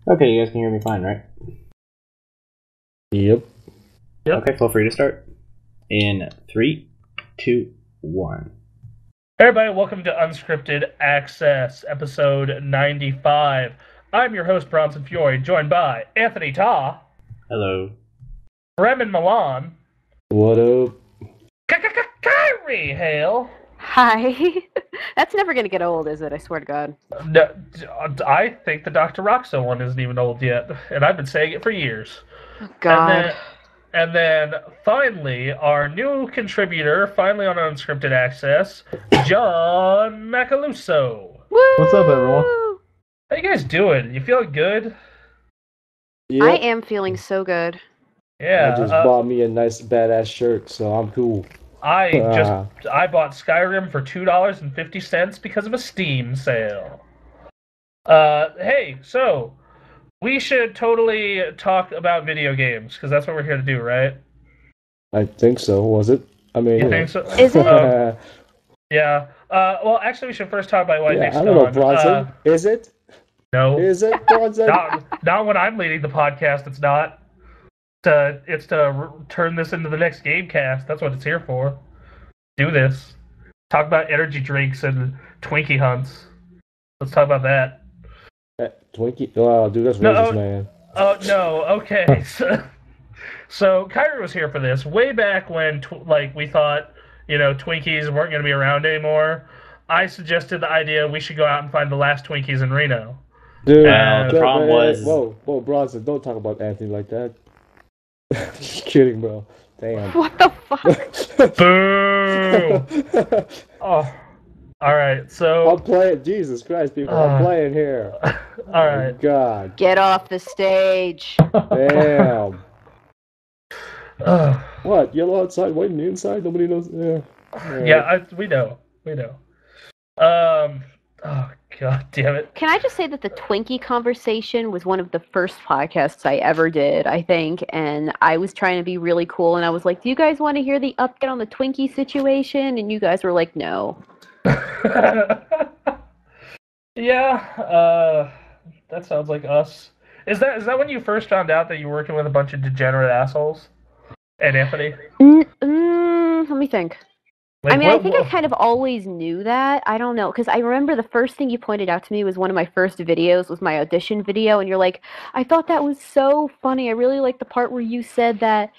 Okay, you guys can hear me fine, right? Yep. Okay, feel free to start. In 3, 2, 1. Hey everybody, welcome to Unscripted Access, episode 95. I'm your host, Bronson Fiore, joined by Anthony Ta, Hello. Bremen Milan, What up? Kairi Hale. Hi. That's never going to get old, is it? I swear to God. No, I think the Dr. Roxo one isn't even old yet, and I've been saying it for years. Oh, God. And then finally, our new contributor, finally on Unscripted Access, John Macaluso. Woo! What's up, everyone? How you guys doing? You feeling good? Yep. I am feeling so good. Yeah. I just bought me a nice badass shirt, so I'm cool. I bought Skyrim for $2.50 because of a Steam sale. Hey, so we should totally talk about video games because that's what we're here to do, right? I think so. Was it? I mean, You think so? Is it? Yeah. Well, actually, we should first talk about why yeah, Nick's I don't know, gone. Bronson. Is it? No. Is it, Bronson? Not when I'm leading the podcast. It's not. It's to turn this into the next Gamecast. That's what it's here for. Do this. Talk about energy drinks and Twinkie hunts. Let's talk about that. Twinkie? Wow, dude, that's racist, man. Oh, no. Okay. So Kairi was here for this. Way back when, we thought, Twinkies weren't going to be around anymore. I suggested the idea we should go out and find the last Twinkies in Reno. Dude, the problem was... Whoa, Bronson, don't talk about Anthony like that. Just kidding, bro. Damn. What the fuck? Boo! Oh. Alright, so... I'm playing. Jesus Christ, people. I'm playing here. Alright. Oh, God. Get off the stage. Damn. What? Yellow outside, white on the inside? Nobody knows. Yeah, we know. Oh, God damn it. Can I just say that the Twinkie conversation was one of the first podcasts I ever did, I think, and I was trying to be really cool, and I was like, do you guys want to hear the update on the Twinkie situation? And you guys were like, no. Yeah, that sounds like us. Is that when you first found out that you were working with a bunch of degenerate assholes? And Anthony? Let me think. Like, I think I kind of always knew that. I don't know, because I remember the first thing you pointed out to me was one of my first videos, was my audition video, and you're like, I thought that was so funny. I really liked the part where you said that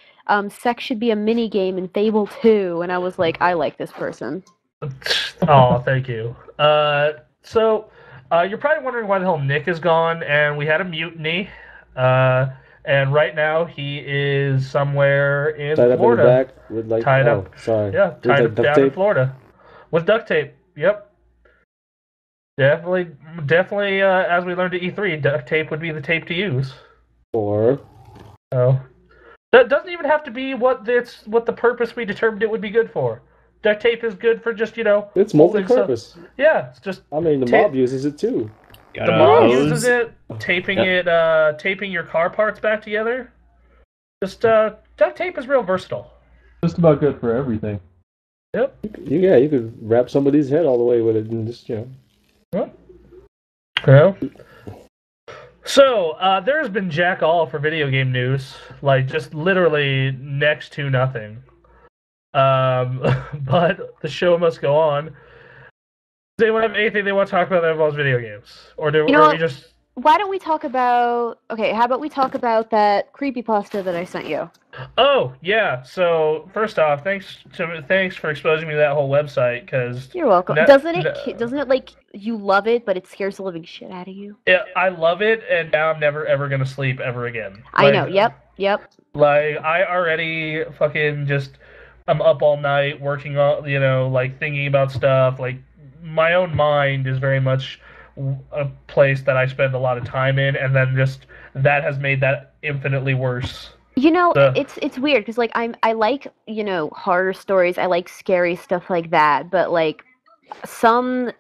sex should be a mini game in Fable 2, and I was like, I like this person. Oh, thank you. So you're probably wondering why the hell Nick is gone, and we had a mutiny. And right now he is somewhere in tied Florida. Up in the back with like, tied up. Sorry. Yeah, tied up down in Florida with duct tape. Yep. Definitely. As we learned at E3, duct tape would be the tape to use. Or. Oh, that doesn't even have to be what the purpose we determined it would be good for. Duct tape is good for just It's multi-purpose. Yeah, it's just. I mean, the mob uses it too. The mob uses it, taping your car parts back together. Just duct tape is real versatile. Just about good for everything. Yep. Yeah, you could wrap somebody's head all the way with it and just, Well. So, there's been jack all for video game news. Like, just literally next to nothing. But the show must go on. Does anyone have anything they want to talk about that involves video games? Or we just... Why don't we talk about... Okay, how about we talk about that creepypasta that I sent you? Oh, yeah. So, first off, thanks for exposing me to that whole website, because... You're welcome. Doesn't it, like, you love it, but it scares the living shit out of you? Yeah, I love it, and now I'm never, ever going to sleep ever again. I know, yep. Like, I already fucking just... I'm up all night working on, thinking about stuff, like... My own mind is very much a place that I spend a lot of time in, and then just that has made that infinitely worse. It's weird because like I like horror stories, I like scary stuff like that, but like some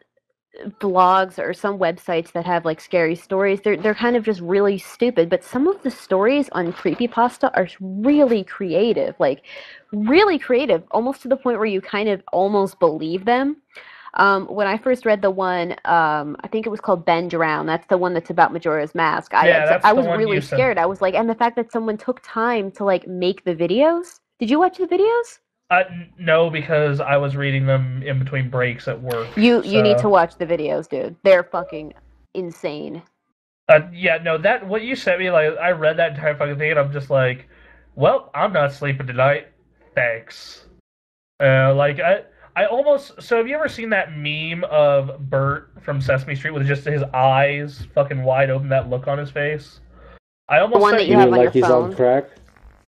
blogs or some websites that have like scary stories, they're kind of just really stupid. But some of the stories on creepypasta are really creative, almost to the point where you kind of almost believe them. When I first read the one, I think it was called Ben Drown. That's the one that's about Majora's Mask. That's I the was one really you said. scared. I was like, and the fact that someone took time to like make the videos. Did you watch the videos? No, because I was reading them in between breaks at work. You need to watch the videos, dude. They're fucking insane. That what you sent me, like I read that entire fucking thing, and I'm just like, well, I'm not sleeping tonight. Thanks. I almost. So have you ever seen that meme of Bert from Sesame Street with just his eyes fucking wide open, that look on his face? I almost The one sent that you have on like your he's phone. on crack?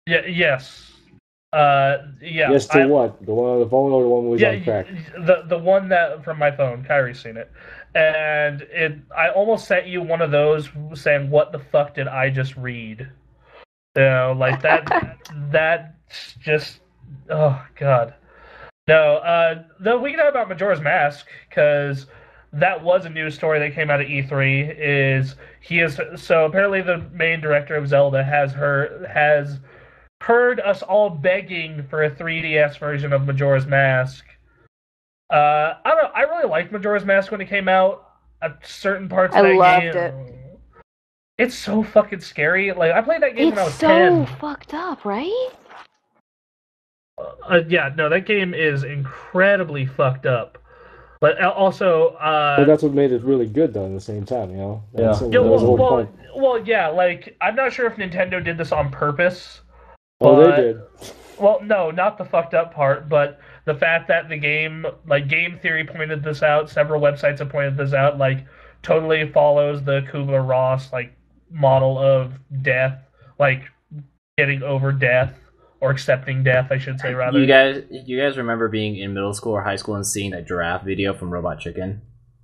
Yeah. Yes. Yeah. Yes to what? The one on the phone or the one who's on crack? The one that from my phone. Kairi's seen it, and I almost sent you one of those saying, "What the fuck did I just read?" You know, like that. That's just. Oh God. No. No. We can talk about Majora's Mask because that was a news story that came out of E3. So apparently the main director of Zelda has heard us all begging for a 3DS version of Majora's Mask. I don't know. I really liked Majora's Mask when it came out. At certain parts of that game, I loved it. It's so fucking scary. Like I played that game when I was It's so 10. fucked up, right? That game is incredibly fucked up. But also, But that's what made it really good, though. At the same time, you know. Yeah. That was the whole point. Like I'm not sure if Nintendo did this on purpose. Oh, But, they did. Well, no, not the fucked up part, but the fact that the game, like Game Theory pointed this out, several websites have pointed this out, like totally follows the Kubler-Ross like model of death, like getting over death or accepting death, I should say rather. You guys remember being in middle school or high school and seeing that giraffe video from Robot Chicken?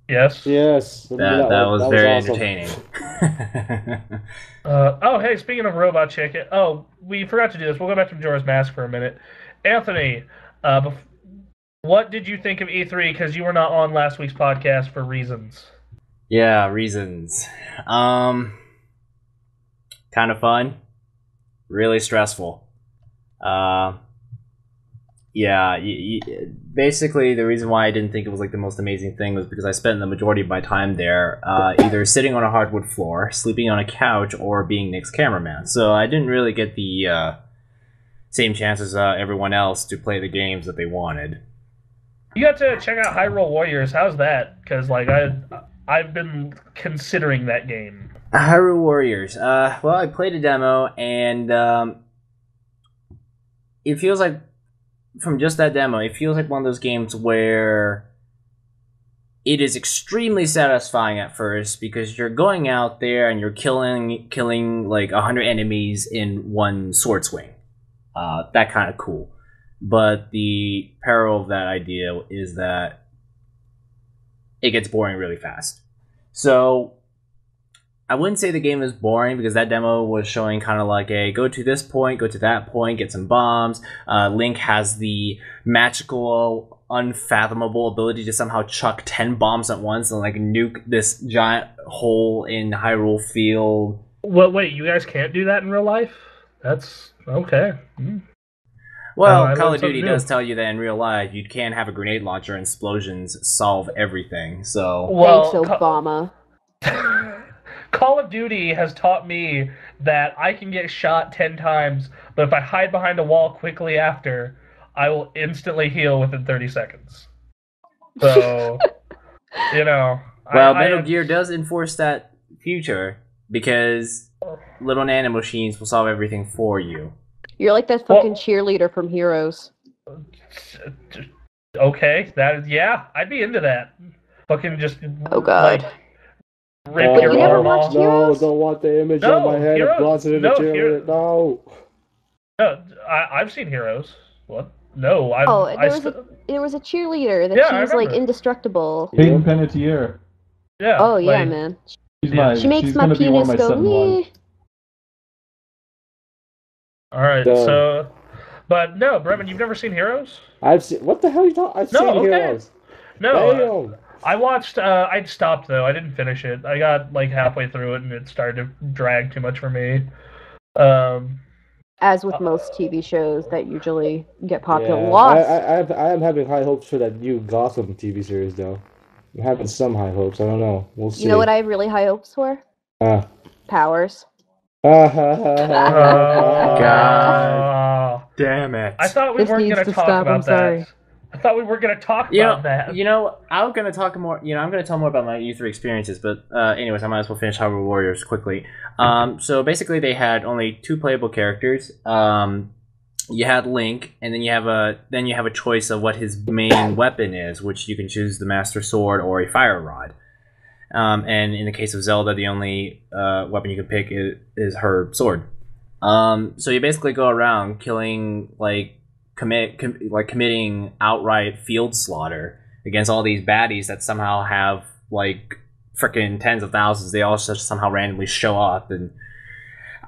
Yes. Yes. That was very awesome. entertaining. Hey, speaking of Robot Chicken, we forgot to do this. We'll go back to Majora's Mask for a minute. Anthony, what did you think of E3? Because you were not on last week's podcast for reasons. Yeah, reasons. Kind of fun. Really stressful. Basically, the reason why I didn't think it was like the most amazing thing was because I spent the majority of my time there either sitting on a hardwood floor, sleeping on a couch, or being Nick's cameraman. So I didn't really get the same chance as everyone else to play the games that they wanted. You got to check out Hyrule Warriors. How's that? Because like I've been considering that game. Hyrule Warriors. Well, I played a demo, and it feels like, from just that demo, it feels like one of those games where it is extremely satisfying at first because you're going out there and you're killing like 100 enemies in one sword swing. That kind of cool. But the peril of that idea is that it gets boring really fast. So I wouldn't say the game is boring because that demo was showing kind of like a go to this point, go to that point, get some bombs. Link has the magical, unfathomable ability to somehow chuck 10 bombs at once and like nuke this giant hole in Hyrule Field. Well, wait, you guys can't do that in real life? That's okay. Well, Call of Duty does tell you that in real life you can have a grenade launcher and explosions solve everything. So Thanks, Obama. Call of Duty has taught me that I can get shot 10 times, but if I hide behind a wall quickly after, I will instantly heal within 30 seconds. So, you know. Well, Metal Gear does enforce that future because little nanomachines will solve everything for you. You're like that fucking cheerleader from Heroes. Okay, I'd be into that. Fucking just. Oh god. Like, rip your you never arm watched off. Heroes? No, don't want the image on my head of Bronson in the cheerleader. No. No, I've seen Heroes. What? No, there was a cheerleader that she was like indestructible. Hayden Panettiere. Yeah. Oh yeah, man. She makes my penis go meh. All right, so, but no, Bremen, you've never seen Heroes? I've seen. What the hell are you talking? I've seen Heroes. No, I watched. I stopped though. I didn't finish it. I got like halfway through it, and it started to drag too much for me. As with most TV shows that usually get popular. Yeah, Lost. I am having high hopes for that new Gotham TV series, though. I'm having some high hopes. I don't know. We'll see. You know what I have really high hopes for? Ah. Powers. God. Damn it. I thought we This weren't needs going to to talk stop, about I'm sorry. that. I thought we were going to talk about that. I'm gonna talk more. I'm gonna tell more about my E3 experiences. But anyways, I might as well finish Hyrule Warriors quickly. So basically, they had only 2 playable characters. You had Link, and then you have a choice of what his main weapon is, which you can choose the Master Sword or a Fire Rod. And in the case of Zelda, the only weapon you can pick is her sword. So you basically go around killing committing outright field slaughter against all these baddies that somehow have like freaking tens of thousands. They all just somehow randomly show up, and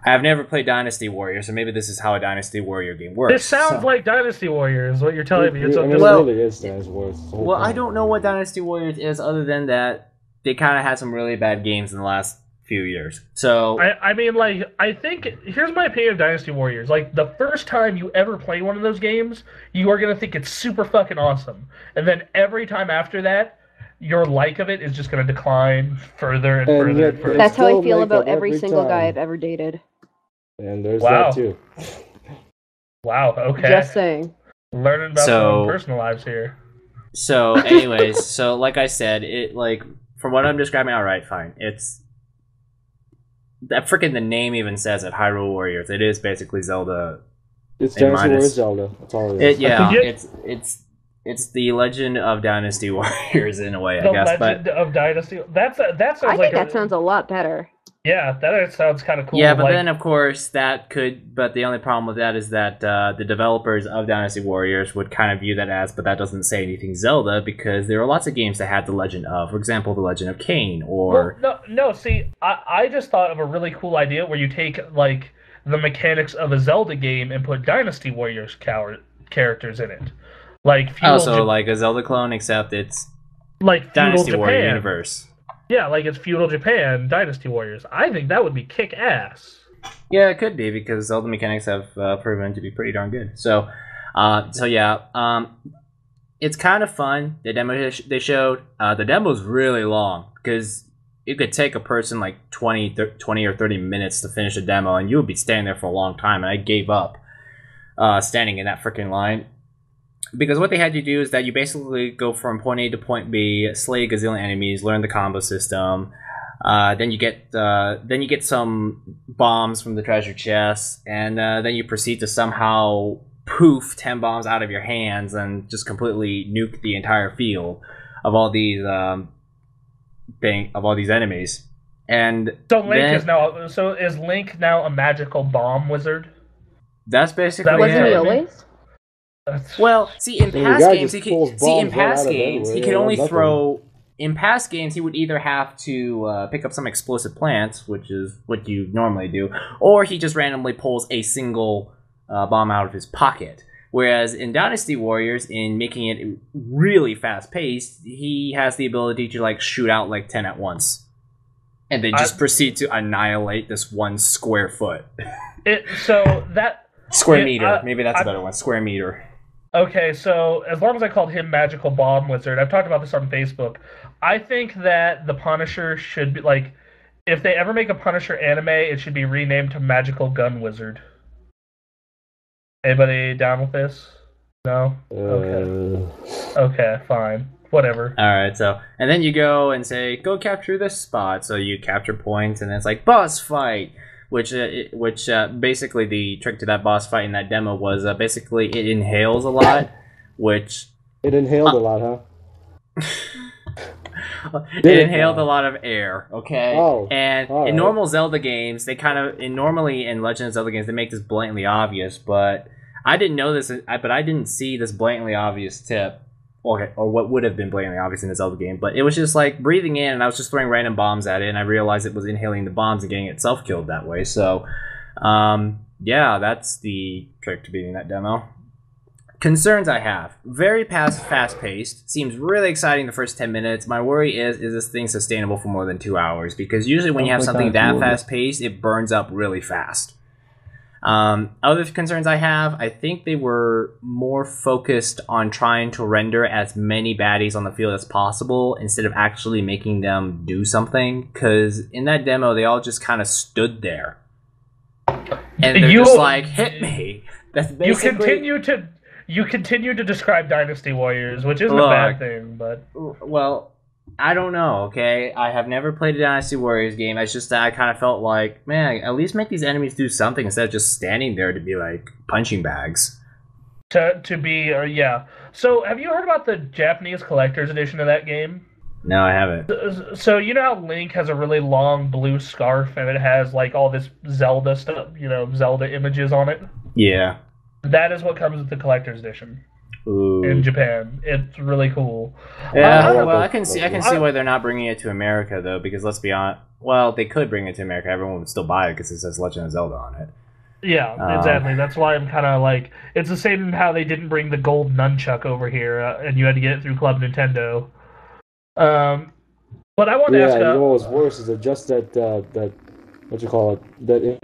I've never played Dynasty Warriors, so maybe this is how a Dynasty Warrior game works. This sounds like Dynasty Warriors, what you're telling me. It really is Dynasty Warriors. Well, I don't know what Dynasty Warriors is, other than that they kind of had some really bad games in the last few years. So I mean, like, I think here's my opinion of Dynasty Warriors. Like, the first time you ever play one of those games, you are gonna think it's super fucking awesome, and then every time after that, your like of it is just gonna decline further and further and further. That's how I feel about every single guy I've ever dated. And there's that too. Wow. Okay. Just saying. Learning about some personal lives here. So, anyways, so like I said, it from what I'm describing, all right, fine. It's that freaking the name even says it, Hyrule Warriors. It is basically Zelda. It's Dynasty Warriors Zelda. That's all it is. It's the Legend of Dynasty Warriors in a way, I guess. Legend of Dynasty. That sounds I think that sounds a lot better. Yeah, that sounds kind of cool. Yeah, but then of course that could. But the only problem with that is that the developers of Dynasty Warriors would kind of view that as, but that doesn't say anything Zelda, because there are lots of games that had the Legend of, for example, the Legend of Kain, or no. See, I just thought of a really cool idea where you take like the mechanics of a Zelda game and put Dynasty Warriors characters in it, like like a Zelda clone, except it's like Dynasty Japan. Warrior universe. Yeah, like it's feudal Japan, Dynasty Warriors. I think that would be kick-ass. Yeah, it could be, because Zelda mechanics have proven to be pretty darn good. So it's kind of fun. The demo they showed, the demo's really long, because it could take a person like 20 or 30 minutes to finish a demo, and you would be standing there for a long time, and I gave up standing in that freaking line. Because what they had you do is that you basically go from point A to point B, slay a gazillion enemies, learn the combo system. Then you get some bombs from the treasure chest, and then you proceed to somehow poof 10 bombs out of your hands and just completely nuke the entire field of all these enemies. And is Link now a magical bomb wizard? That's basically Wasn't he always? Well, see, in past games, he could only throw. In past games, he would either have to pick up some explosive plants, which is what you normally do, or he just randomly pulls a single bomb out of his pocket. Whereas in Dynasty Warriors, in making it really fast-paced, he has the ability to like shoot out like 10 at once, and then just proceed to annihilate this one square foot. Square meter. Maybe that's a better one. Square meter. Okay, so as long as I called him Magical Bomb Wizard, I've talked about this on Facebook. I think that the Punisher should be, like, if they ever make a Punisher anime, it should be renamed to Magical Gun Wizard. Anybody down with this? No? Okay, fine. Whatever. Alright, and then you go and say, go capture this spot. So you capture points, and then it's like, boss fight! Which basically the trick to that boss fight in that demo was basically it inhales a lot, which... It inhaled a lot, huh? It inhaled a lot of air, okay? Oh, and in normal Zelda games, they normally in Legend of Zelda games, they make this blatantly obvious, but I didn't know this, but I didn't see this blatantly obvious tip. Okay, or what would have been blatantly obvious in a Zelda game, but it was just like breathing in, and I was just throwing random bombs at it, and I realized it was inhaling the bombs and getting itself killed that way. So, yeah, that's the trick to beating that demo. Concerns I have: very fast-paced. Seems really exciting the first 10 minutes. My worry is this thing sustainable for more than 2 hours? Because usually when you have something that fast-paced, it burns up really fast. Other concerns I have, I think they were more focused on trying to render as many baddies on the field as possible instead of actually making them do something. Because in that demo, they all just kind of stood there. And they're just like, hit me. That's basically... You continue to describe Dynasty Warriors, which isn't a bad thing, but... Well... I don't know, okay? I have never played a Dynasty Warriors game. It's just that I kind of felt like, man, at least make these enemies do something instead of just standing there to be like punching bags. Yeah. So, have you heard about the Japanese collector's edition of that game? No, I haven't. So, you know how Link has a really long blue scarf and it has like all this Zelda stuff, Zelda images on it? Yeah. That is what comes with the collector's edition. Ooh. In Japan. It's really cool. Yeah, well, I can see why they're not bringing it to America though, because let's be honest, well, they could bring it to America. Everyone would still buy it because it says Legend of Zelda on it. Yeah, exactly. That's why I'm kind of like, it's the same how they didn't bring the gold nunchuck over here, and you had to get it through Club Nintendo. But I want to ask. You know what's worse is that just that that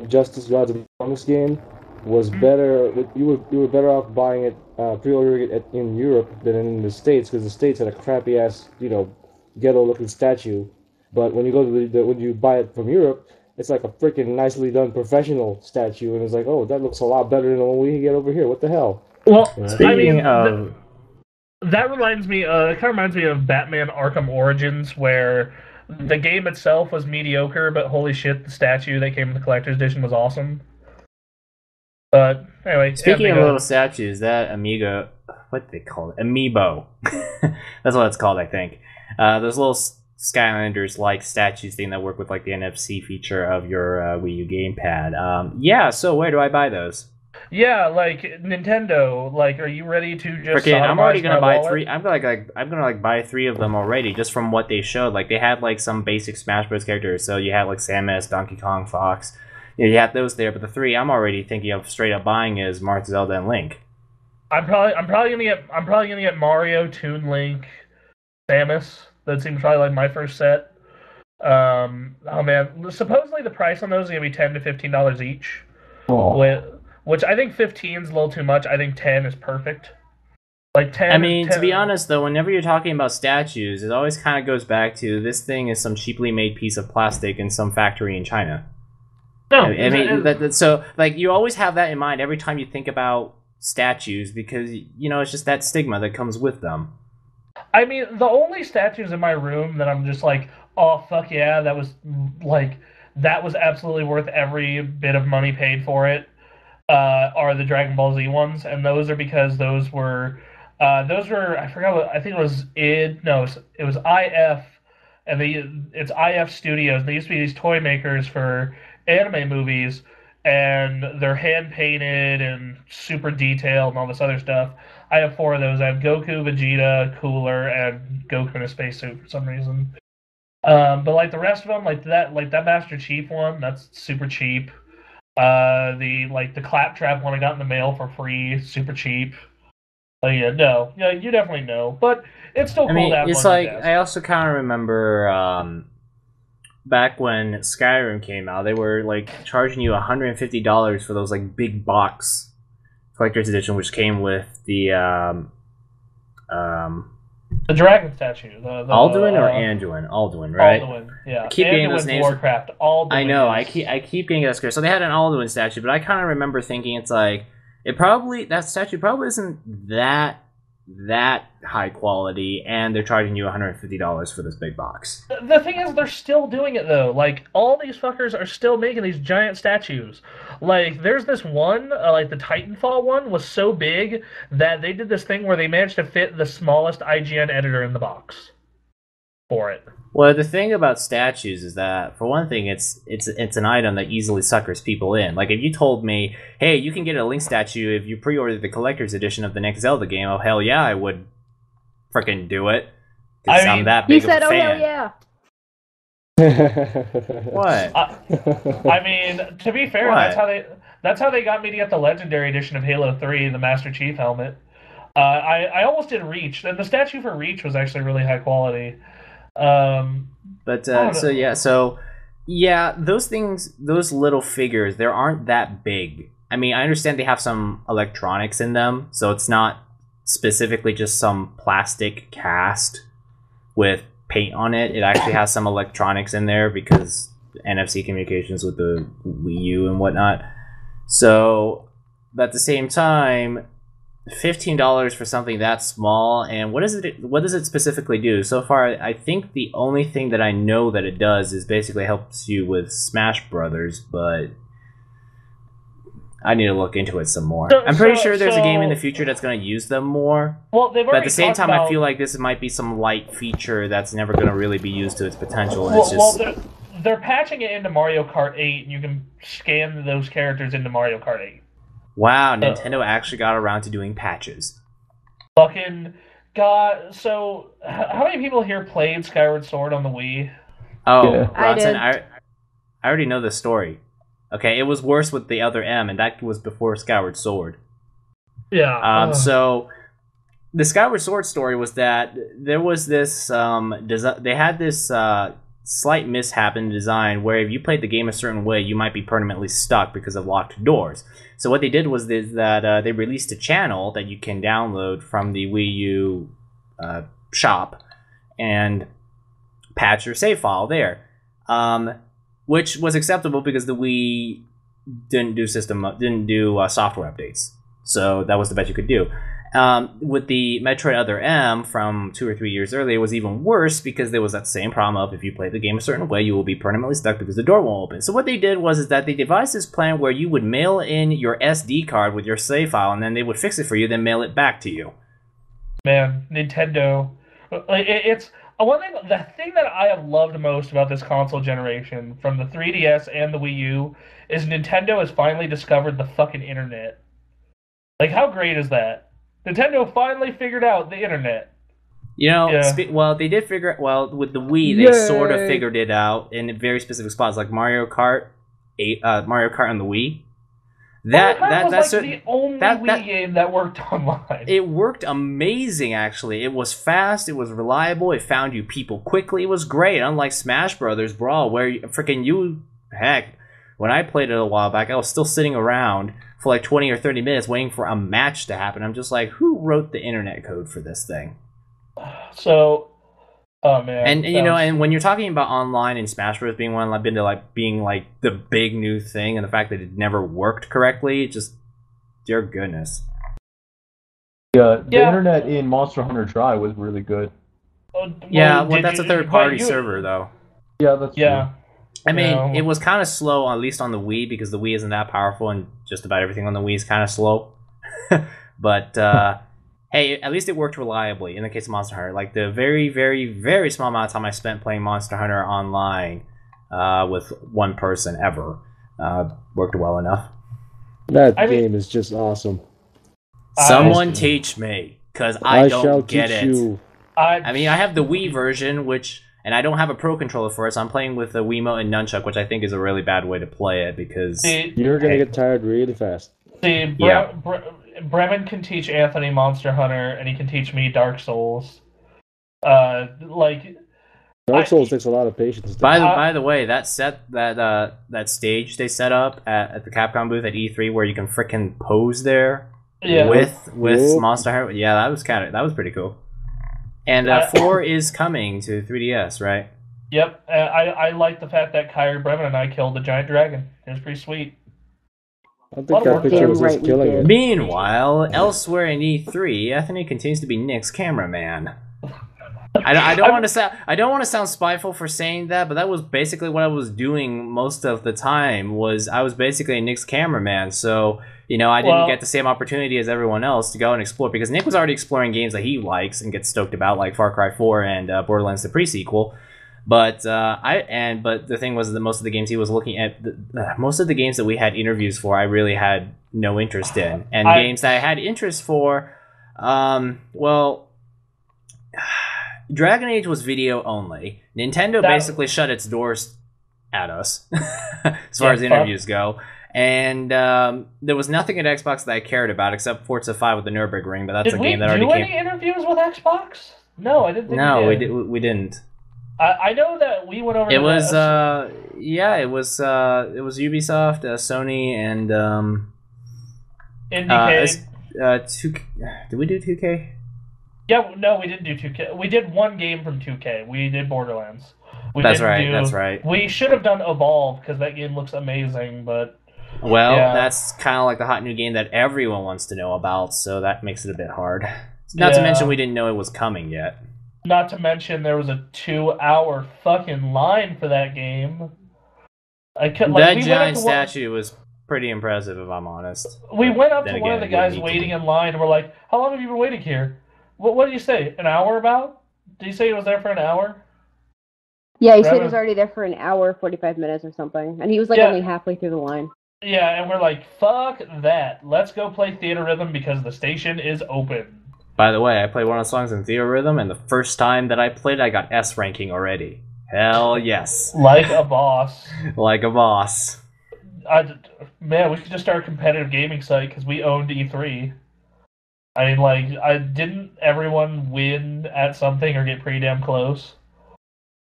Injustice Gods Among Us game was better. You were better off buying it, pre-ordering it in Europe than in the States, because the States had a crappy ass, ghetto-looking statue. But when you go to when you buy it from Europe, it's like a freaking nicely done professional statue, and it's like, oh, that looks a lot better than the one we get over here. What the hell? Well, speaking of. That reminds me. It kind of reminds me of Batman: Arkham Origins, where the game itself was mediocre, but holy shit, the statue that came in the collector's edition was awesome. But anyway, speaking of little statues, that Amiibo, what do they call it? Amiibo. That's what it's called, I think. Those little Skylanders like statues thing that work with like the NFC feature of your Wii U gamepad. Yeah. So where do I buy those? Yeah, like Nintendo. Like, are you ready to just? I'm already gonna buy 3. I'm gonna buy 3 of them already, just from what they showed. Like they had like some basic Smash Bros. Characters. So you had like Samus, Donkey Kong, Fox. You have those there, but the 3 I'm already thinking of straight up buying is Marth, Zelda, and Link. I'm probably gonna get Mario, Toon Link, Samus. That seems probably like my first set. Oh man, supposedly the price on those is gonna be $10 to $15 each. Oh. Which I think 15 is a little too much. I think 10 is perfect. Like 10. I mean, to be honest though, whenever you're talking about statues, it always kind of goes back to this thing is some cheaply made piece of plastic in some factory in China. No, I mean, so like you always have that in mind every time you think about statues, because it's just that stigma that comes with them. I mean, the only statues in my room that I'm just like, oh fuck yeah, that was absolutely worth every bit of money paid for it, are the Dragon Ball Z ones, and those are because those were I forgot what, I think it was it was IF, and it's IF Studios. They used to be these toy makers for anime movies, and they're hand painted and super detailed and all this other stuff. I have 4 of those. I have Goku, Vegeta, Cooler, and Goku in a spacesuit for some reason. But like the rest of them, like that Master Chief one, that's super cheap. The Claptrap one I got in the mail for free, super cheap. You definitely know, but it's still cool to have. It's like I also kind of remember. Back when Skyrim came out, they were like charging you $150 for those like big box collector's edition, which came with the dragon statue. The Alduin or Anduin? Alduin, right? Alduin, yeah. I keep getting those names. Warcraft. Alduin. I know. I keep getting that scared. So they had an Alduin statue, but I kind of remember thinking it's like that statue probably isn't that high quality, and they're charging you $150 for this big box. The thing is, they're still doing it though. Like all these fuckers are still making these giant statues. Like there's this one, like the Titanfall one was so big that they did this thing where they managed to fit the smallest IGN editor in the box for it. Well, the thing about statues is that, for one thing, it's an item that easily suckers people in. Like, if you told me, hey, you can get a Link statue if you pre-order the collector's edition of the next Zelda game, oh, hell yeah, I would frickin' do it. Because I'm that big of a fan. Oh, hell yeah. What? I mean, to be fair, that's how they got me to get the Legendary Edition of Halo 3, the Master Chief helmet. I almost did Reach, and the statue for Reach was actually really high quality. Those things, those little figures, they aren't that big I mean, I understand they have some electronics in them, so it's not specifically just some plastic cast with paint on it. It actually has some electronics in there because NFC communications with the Wii U and whatnot. So, but at the same time, $15 for something that small, and what does it specifically do? So far, I think the only thing that I know that it does is basically helps you with Smash Brothers, but I need to look into it some more. I'm pretty sure there's a game in the future that's going to use them more. Well, they've but already at the same time, about... I feel like this might be some light feature that's never going to really be used to its potential. And it's just... they're patching it into Mario Kart 8, and you can scan those characters into Mario Kart 8. Wow, Nintendo actually got around to doing patches. Fucking God! So, how many people here played Skyward Sword on the Wii? Oh, Yeah. Bronson, I did. I already know the story. Okay, it was worse with the other M, and that was before Skyward Sword. Yeah. So, the Skyward Sword story was that there was this they had this slight mishap in design where if you played the game a certain way, you might be permanently stuck because of locked doors. So what they did was that they released a channel that you can download from the Wii U shop and patch your save file there, which was acceptable because the Wii didn't do software updates. So that was the best you could do. With the Metroid Other M from 2 or 3 years earlier, it was even worse because there was that same problem of if you play the game a certain way, you will be permanently stuck because the door won't open. So what they did was that they devised this plan where you would mail in your SD card with your save file, and then they would fix it for you, then mail it back to you. Man, Nintendo. It's one thing. The thing that I have loved most about this console generation, from the 3DS and the Wii U, is Nintendo has finally discovered the fucking internet. Like, how great is that? Nintendo finally figured out the internet. You know, Yeah. they did figure it. Well, with the Wii, they sort of figured it out in very specific spots, like Mario Kart on the Wii. That was the only Wii game that worked online. It worked amazing, actually. It was fast, it was reliable, it found you people quickly, it was great. Unlike Smash Brothers Brawl, where when I played it a while back, I was still sitting around for like 20 or 30 minutes waiting for a match to happen. I'm just like, who wrote the internet code for this thing? So, oh man. And you know, and when you're talking about online and Smash Bros. Being being like the big new thing, and the fact that it never worked correctly, just dear goodness. Yeah, the internet in Monster Hunter Dry was really good. That's a third-party server, though. Yeah, that's true. I mean, it was kind of slow, at least on the Wii, because the Wii isn't that powerful, and just about everything on the Wii is kind of slow. But, hey, at least it worked reliably in the case of Monster Hunter. Like, the very, very, very small amount of time I spent playing Monster Hunter online with one person ever worked well enough. That game is just awesome. Someone teach me, because I don't get it. You. I mean, I have the Wii version, and I don't have a Pro Controller for it, so I'm playing with a Wiimote and Nunchuck, which I think is a really bad way to play it, because... You're going to get tired really fast. Bremen can teach Anthony Monster Hunter, and he can teach me Dark Souls. Dark Souls takes a lot of patience. By the way, that stage they set up at the Capcom booth at E3 where you can frickin' pose there with Monster Hunter, that was pretty cool. And 4 is coming to 3DS, right? Yep. I like the fact that Kairi, Bremen, and I killed the giant dragon. It was pretty sweet. I think that picture was just killing it. Meanwhile, elsewhere in E3, Anthony continues to be Nick's cameraman. I don't want to sound spiteful for saying that, but that was basically what I was doing most of the time. I was basically Nick's cameraman, so I didn't get the same opportunity as everyone else to go and explore, because Nick was already exploring games that he likes and gets stoked about, like Far Cry 4 and Borderlands the pre-sequel. But the thing was that most of the games he was looking at, most of the games that we had interviews for, I really had no interest in, and games that I had interest for, Dragon Age was video only. Nintendo basically shut its doors at us as far as interviews go. And there was nothing at Xbox that I cared about except Forza 5 with the Nürburgring, but that's a game that already came. Did we do any interviews with Xbox? No, I didn't think we did. We didn't. I know that we went over it was Ubisoft, Sony, and Indicate. 2K. Did we do 2K? Yeah, no, we didn't do 2K. We did one game from 2K. We did Borderlands. That's right. We should have done Evolve because that game looks amazing, but well, yeah. That's kind of like the hot new game that everyone wants to know about, so that makes it a bit hard. Not to mention we didn't know it was coming yet. Not to mention there was a 2-hour fucking line for that game. That giant statue was pretty impressive, if I'm honest. We went up to one of the guys waiting in line, and we're like, "How long have you been waiting here?" What did you say? An hour about? Did you say he was there for an hour? Yeah, he said he was already there for an hour, 45 minutes or something. And he was like only halfway through the line. Yeah, and we're like, fuck that. Let's go play Theater Rhythm because the station is open. By the way, I played one of the songs in Theater Rhythm, and the first time that I played, I got S ranking already. Hell yes. Like a boss. Like a boss. Man, we should just start a competitive gaming site because we owned E3. I mean, like, didn't everyone win at something or get pretty damn close?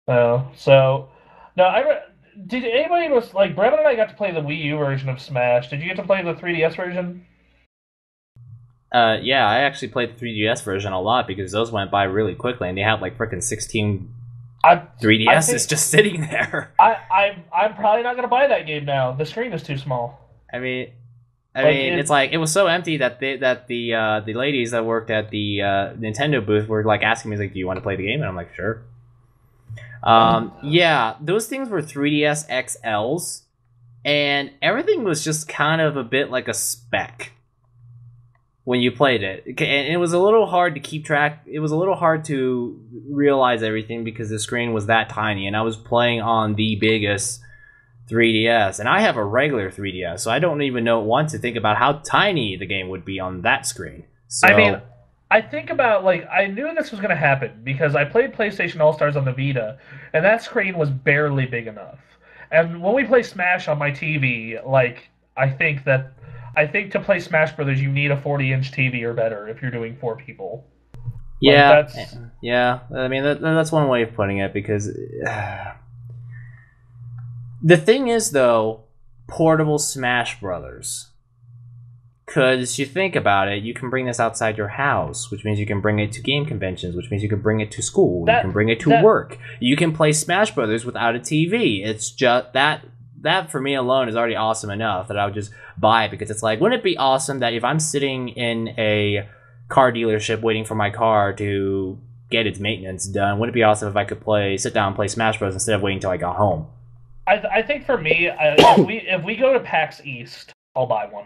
No. So, no, did anybody was like Brevin and I got to play the Wii U version of Smash. Did you get to play the 3DS version? Yeah, I actually played the 3DS version a lot because those went by really quickly, and they had like freaking 16 3DSs just sitting there. I'm probably not gonna buy that game now. The screen is too small. I mean, it's like it was so empty that the ladies that worked at the Nintendo booth were like asking me like, "Do you want to play the game?" And I'm like, "Sure." Yeah, those things were 3DS XLs, and everything was just kind of a bit like a speck when you played it. And it was a little hard to keep track. It was a little hard to realize everything because the screen was that tiny, and I was playing on the biggest 3DS, and I have a regular 3DS, so I don't even want to think about how tiny the game would be on that screen. So, I mean, I think about, like, I knew this was going to happen because I played PlayStation All-Stars on the Vita, and that screen was barely big enough. And when we play Smash on my TV, like, I think to play Smash Brothers, you need a 40-inch TV or better if you're doing 4 people. Yeah, yeah. I mean, that's one way of putting it because the thing is, though, portable Smash Brothers. Because you think about it, you can bring this outside your house, which means you can bring it to game conventions, which means you can bring it to school, you can bring it to work. You can play Smash Brothers without a TV. It's just that for me alone is already awesome enough that I would just buy it, because it's like, wouldn't it be awesome that if I'm sitting in a car dealership waiting for my car to get its maintenance done, wouldn't it be awesome if I could sit down and play Smash Bros. Instead of waiting until I got home? I think for me, if we go to PAX East, I'll buy one.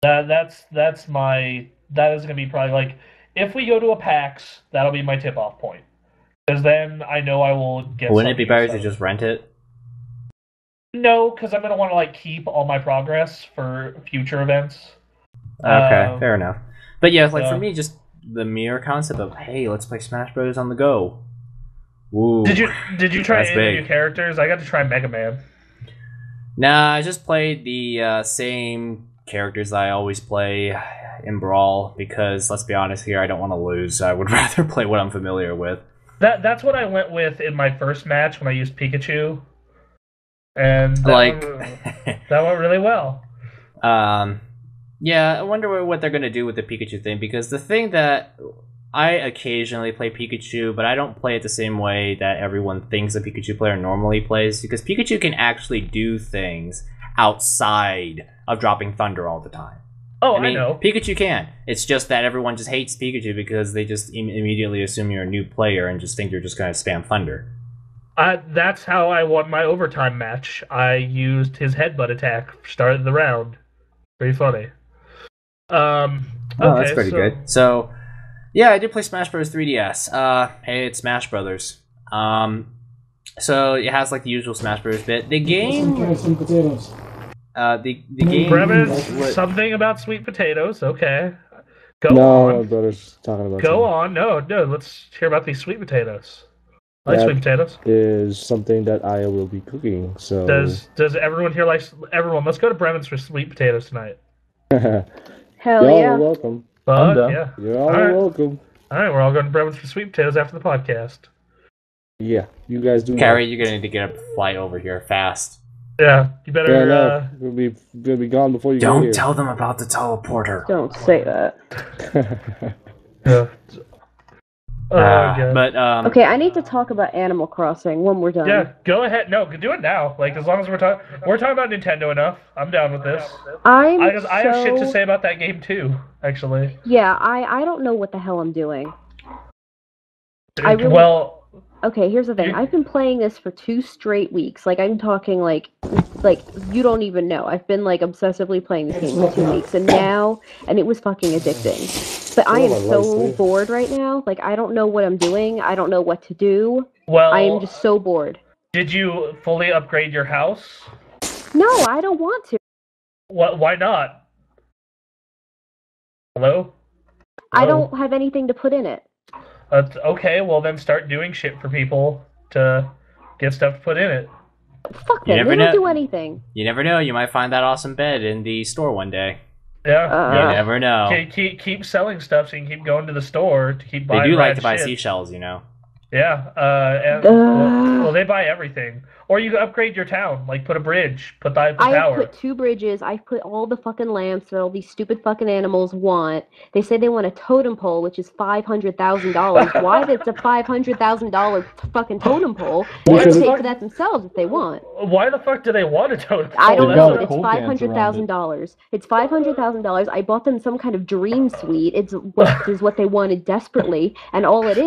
That is gonna be probably like, if we go to a PAX, that'll be my tip-off point, because then I know I will get. Wouldn't it be better to just rent it? No, because I'm gonna want to like keep all my progress for future events. Okay, fair enough. But yeah, like for me, just the mere concept of, hey, let's play Smash Bros. On the go. Ooh, did you try any new characters? I got to try Mega Man. Nah, I just played the same characters that I always play in Brawl, because let's be honest here, I don't want to lose. I would rather play what I'm familiar with. That's what I went with in my first match when I used Pikachu, and that went really well. Yeah, I wonder what they're gonna do with the Pikachu thing, because the thing that I occasionally play Pikachu, but I don't play it the same way that everyone thinks a Pikachu player normally plays, because Pikachu can actually do things outside of dropping thunder all the time. Oh, I know. Pikachu can. It's just that everyone just hates Pikachu because they just immediately assume you're a new player and just think you're just going to spam thunder. That's how I won my overtime match. I used his headbutt attack, started the round. Pretty funny. Okay, that's pretty good. So, yeah, I did play Smash Bros. 3DS. Hey, it's Smash Brothers. So it has like the usual Smash Bros. Bit. The game. The game. Premise, something about sweet potatoes. Okay. Go on. No, brother's talking about. Go on. No. Let's hear about these sweet potatoes. I like sweet potatoes. Is something that I will be cooking. So. Does everyone here like everyone? Let's go to Bremen's for sweet potatoes tonight. Hell Y'all yeah! are welcome. Yeah. You're all welcome. All right, we're all going to Bremen's for sweet potatoes after the podcast. Yeah, you guys do. Kairi, you're gonna need to get a flight over here fast. Yeah, you better. Yeah, no, we'll be gone before you get Don't here. tell them about the teleporter. Don't say that. Yeah. God. But Okay, I need to talk about Animal Crossing when we're done. Yeah, go ahead. No, do it now. Like, as long as we're talking about Nintendo enough. I'm down with this. I have shit to say about that game too, actually. Yeah, I don't know what the hell I'm doing. Okay, here's the thing. I've been playing this for 2 straight weeks. Like, I'm talking like you don't even know. I've been like obsessively playing this game for 2 weeks, and it was fucking addicting. But I am so bored right now. Like, I don't know what I'm doing. I don't know what to do. Well, I am just so bored. Did you fully upgrade your house? No, I don't want to. What? Why not? Hello? I don't have anything to put in it. Okay, well then start doing shit for people to get stuff to put in it. Fuck them, they don't do anything. You never know, you might find that awesome bed in the store one day. Yeah. You never know. Keep selling stuff so you can keep going to the store to keep buying. They do like to shit. buy seashells, you know. Yeah, well, they buy everything. Or you upgrade your town, like put a bridge, put the I tower. have put 2 bridges, I've put all the fucking lamps that all these stupid fucking animals want. They say they want a totem pole, which is $500,000. Why that's a $500,000 fucking totem pole? They can pay for that themselves if they want. Why the fuck do they want a totem pole? I don't know, it's $500,000. It's $500,000. I bought them some kind of dream suite. It's what they wanted desperately, and all it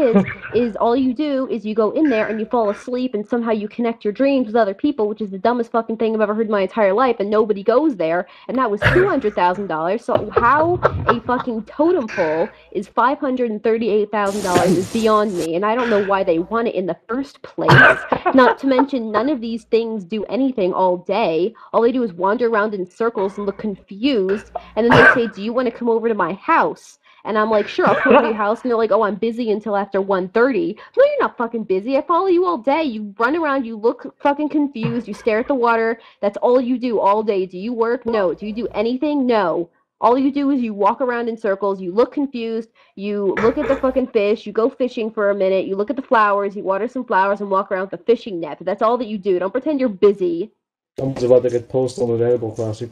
is all you do is you go in there and you fall asleep and somehow you connect your dreams with other people, which is the dumbest fucking thing I've ever heard in my entire life, and nobody goes there, and that was $200,000. So how a fucking totem pole is $538,000 is beyond me, and I don't know why they want it in the first place. Not to mention, none of these things do anything all day. All they do is wander around in circles and look confused, and then they say, do you want to come over to my house? And I'm like, sure, I'll come to your house. And they're like, oh, I'm busy until after 1:30. No, you're not fucking busy. I follow you all day. You run around. You look fucking confused. You stare at the water. That's all you do all day. Do you work? No. Do you do anything? No. All you do is you walk around in circles. You look confused. You look at the fucking fish. You go fishing for a minute. You look at the flowers. You water some flowers and walk around with a fishing net. That's all that you do. Don't pretend you're busy. Someone's about to get posted on Animal Crossing.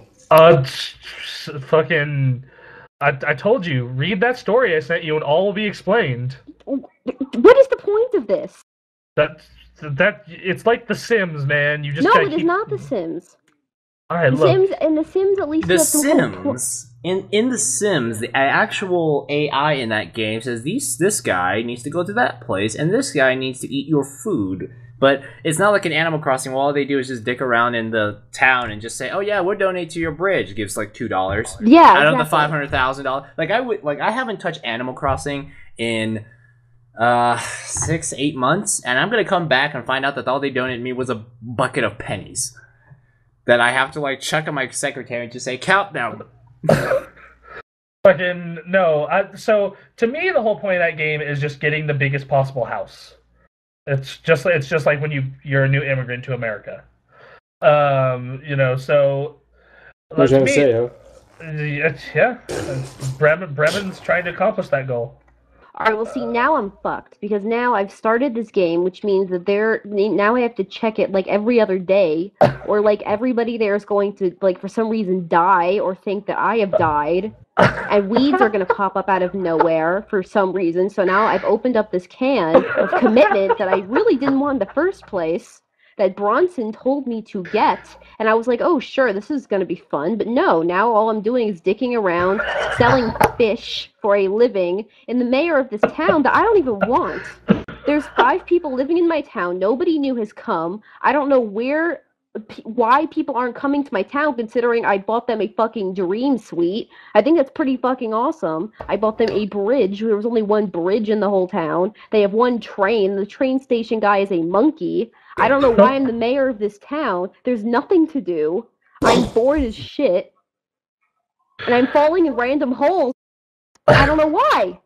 Fucking... I told you, read that story I sent you and all will be explained. What is the point of this? That it's like The Sims, man. You just no, it is not The Sims. Alright, look. Sims, in The Sims, at least The Sims, in The Sims, the actual AI in that game says this guy needs to go to that place and this guy needs to eat your food. But it's not like an Animal Crossing where all they do is just dick around in the town and just say, "Oh yeah, we'll donate to your bridge." It gives like $2. Yeah, out of the $500,000. Like I haven't touched Animal Crossing in 6-8 months, and I'm gonna come back and find out that all they donated me was a bucket of pennies that I have to like chuck at my secretary and just say, "Count down." Fucking no. So to me, the whole point of that game is just getting the biggest possible house. It's just like when you're a new immigrant to America, So What you say, huh? Yeah, Bremen's trying to accomplish that goal. All right, well, see, now I'm fucked because now I've started this game, which means that now I have to check it like every other day, or like everybody there is going to like for some reason die or think that I have died. And weeds are going to pop up out of nowhere for some reason. So now I've opened up this can of commitment that I really didn't want in the first place, that Bronson told me to get. And I was like, oh, sure, this is going to be fun. But no, now all I'm doing is dicking around, selling fish for a living in the mayor of this town that I don't even want. There's 5 people living in my town. Nobody new has come. I don't know why people aren't coming to my town, considering I bought them a fucking dream suite. I think that's pretty fucking awesome. I bought them a bridge. There was only 1 bridge in the whole town. They have 1 train. The train station guy is a monkey. I don't know why I'm the mayor of this town. There's nothing to do. I'm bored as shit. And I'm falling in random holes. I don't know why.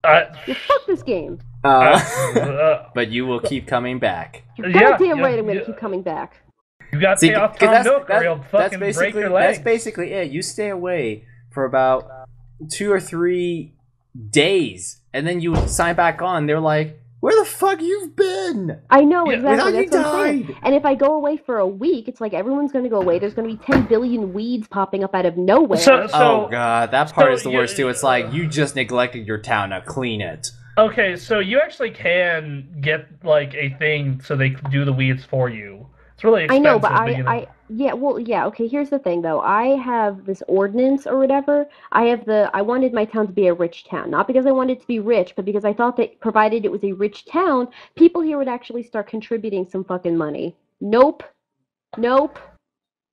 Fuck this game. But you will keep coming back. You're goddamn right I'm going to keep coming back. You got to pay off Tom Nook or he'll fucking break your legs. That's basically it. You stay away for about 2 or 3 days, and then you sign back on. They're like, Where the fuck you've been? I know, Yeah, exactly. without you That's what I'm saying. died. And if I go away for a week, it's like everyone's going to go away. There's going to be 10 billion weeds popping up out of nowhere. Oh god, that part so is the worst too. It's like you just neglected your town. Now clean it. Okay, so you actually can get like a thing so they can do the weeds for you. It's really I expensive. know, but you know. okay, here's the thing though. I have this ordinance or whatever. I wanted my town to be a rich town. Not because I wanted it to be rich, but because I thought that provided it was a rich town, people here would actually start contributing some fucking money. Nope.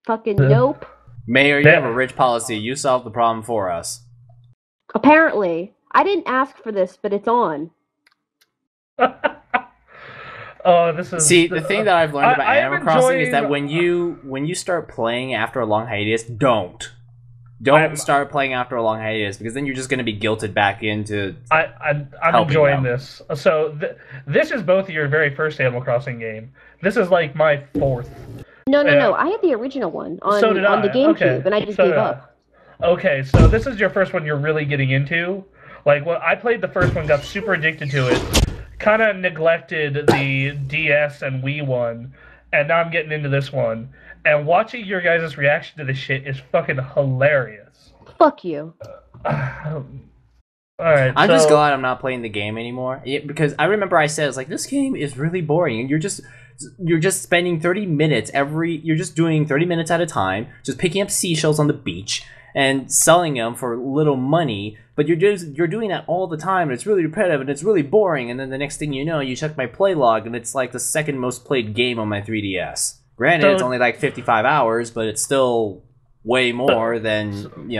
Fucking nope. Mayor, you have a rich policy. You solved the problem for us. Apparently. I didn't ask for this, but it's on. Oh, this is. See, the thing that I've learned about Animal am Crossing is enjoying- that when you start playing after a long hiatus, don't start playing after a long hiatus, because then you're just going to be guilted back into. I'm helping enjoying them. this. So this is both your very first Animal Crossing game. This is like my fourth. No. Yeah. I had the original one on So did on the I. GameCube, Okay. and I just So gave did I. up. Okay, so this is your first one you're really getting into. Like, when I played the first one, got super addicted to it, kind of neglected the DS and Wii one, and now I'm getting into this one. And watching your guys' reaction to this shit is fucking hilarious. Fuck you. Alright, I'm just glad I'm not playing the game anymore, because I remember I said, it's like, this game is really boring, and you're just spending 30 minutes you're just doing 30 minutes at a time, just picking up seashells on the beach and selling them for little money, but you're doing that all the time, and it's really repetitive and it's really boring, and then the next thing you know, you check my play log and it's like the second most played game on my 3DS. Granted, it's only like 55 hours, but it's still way more than,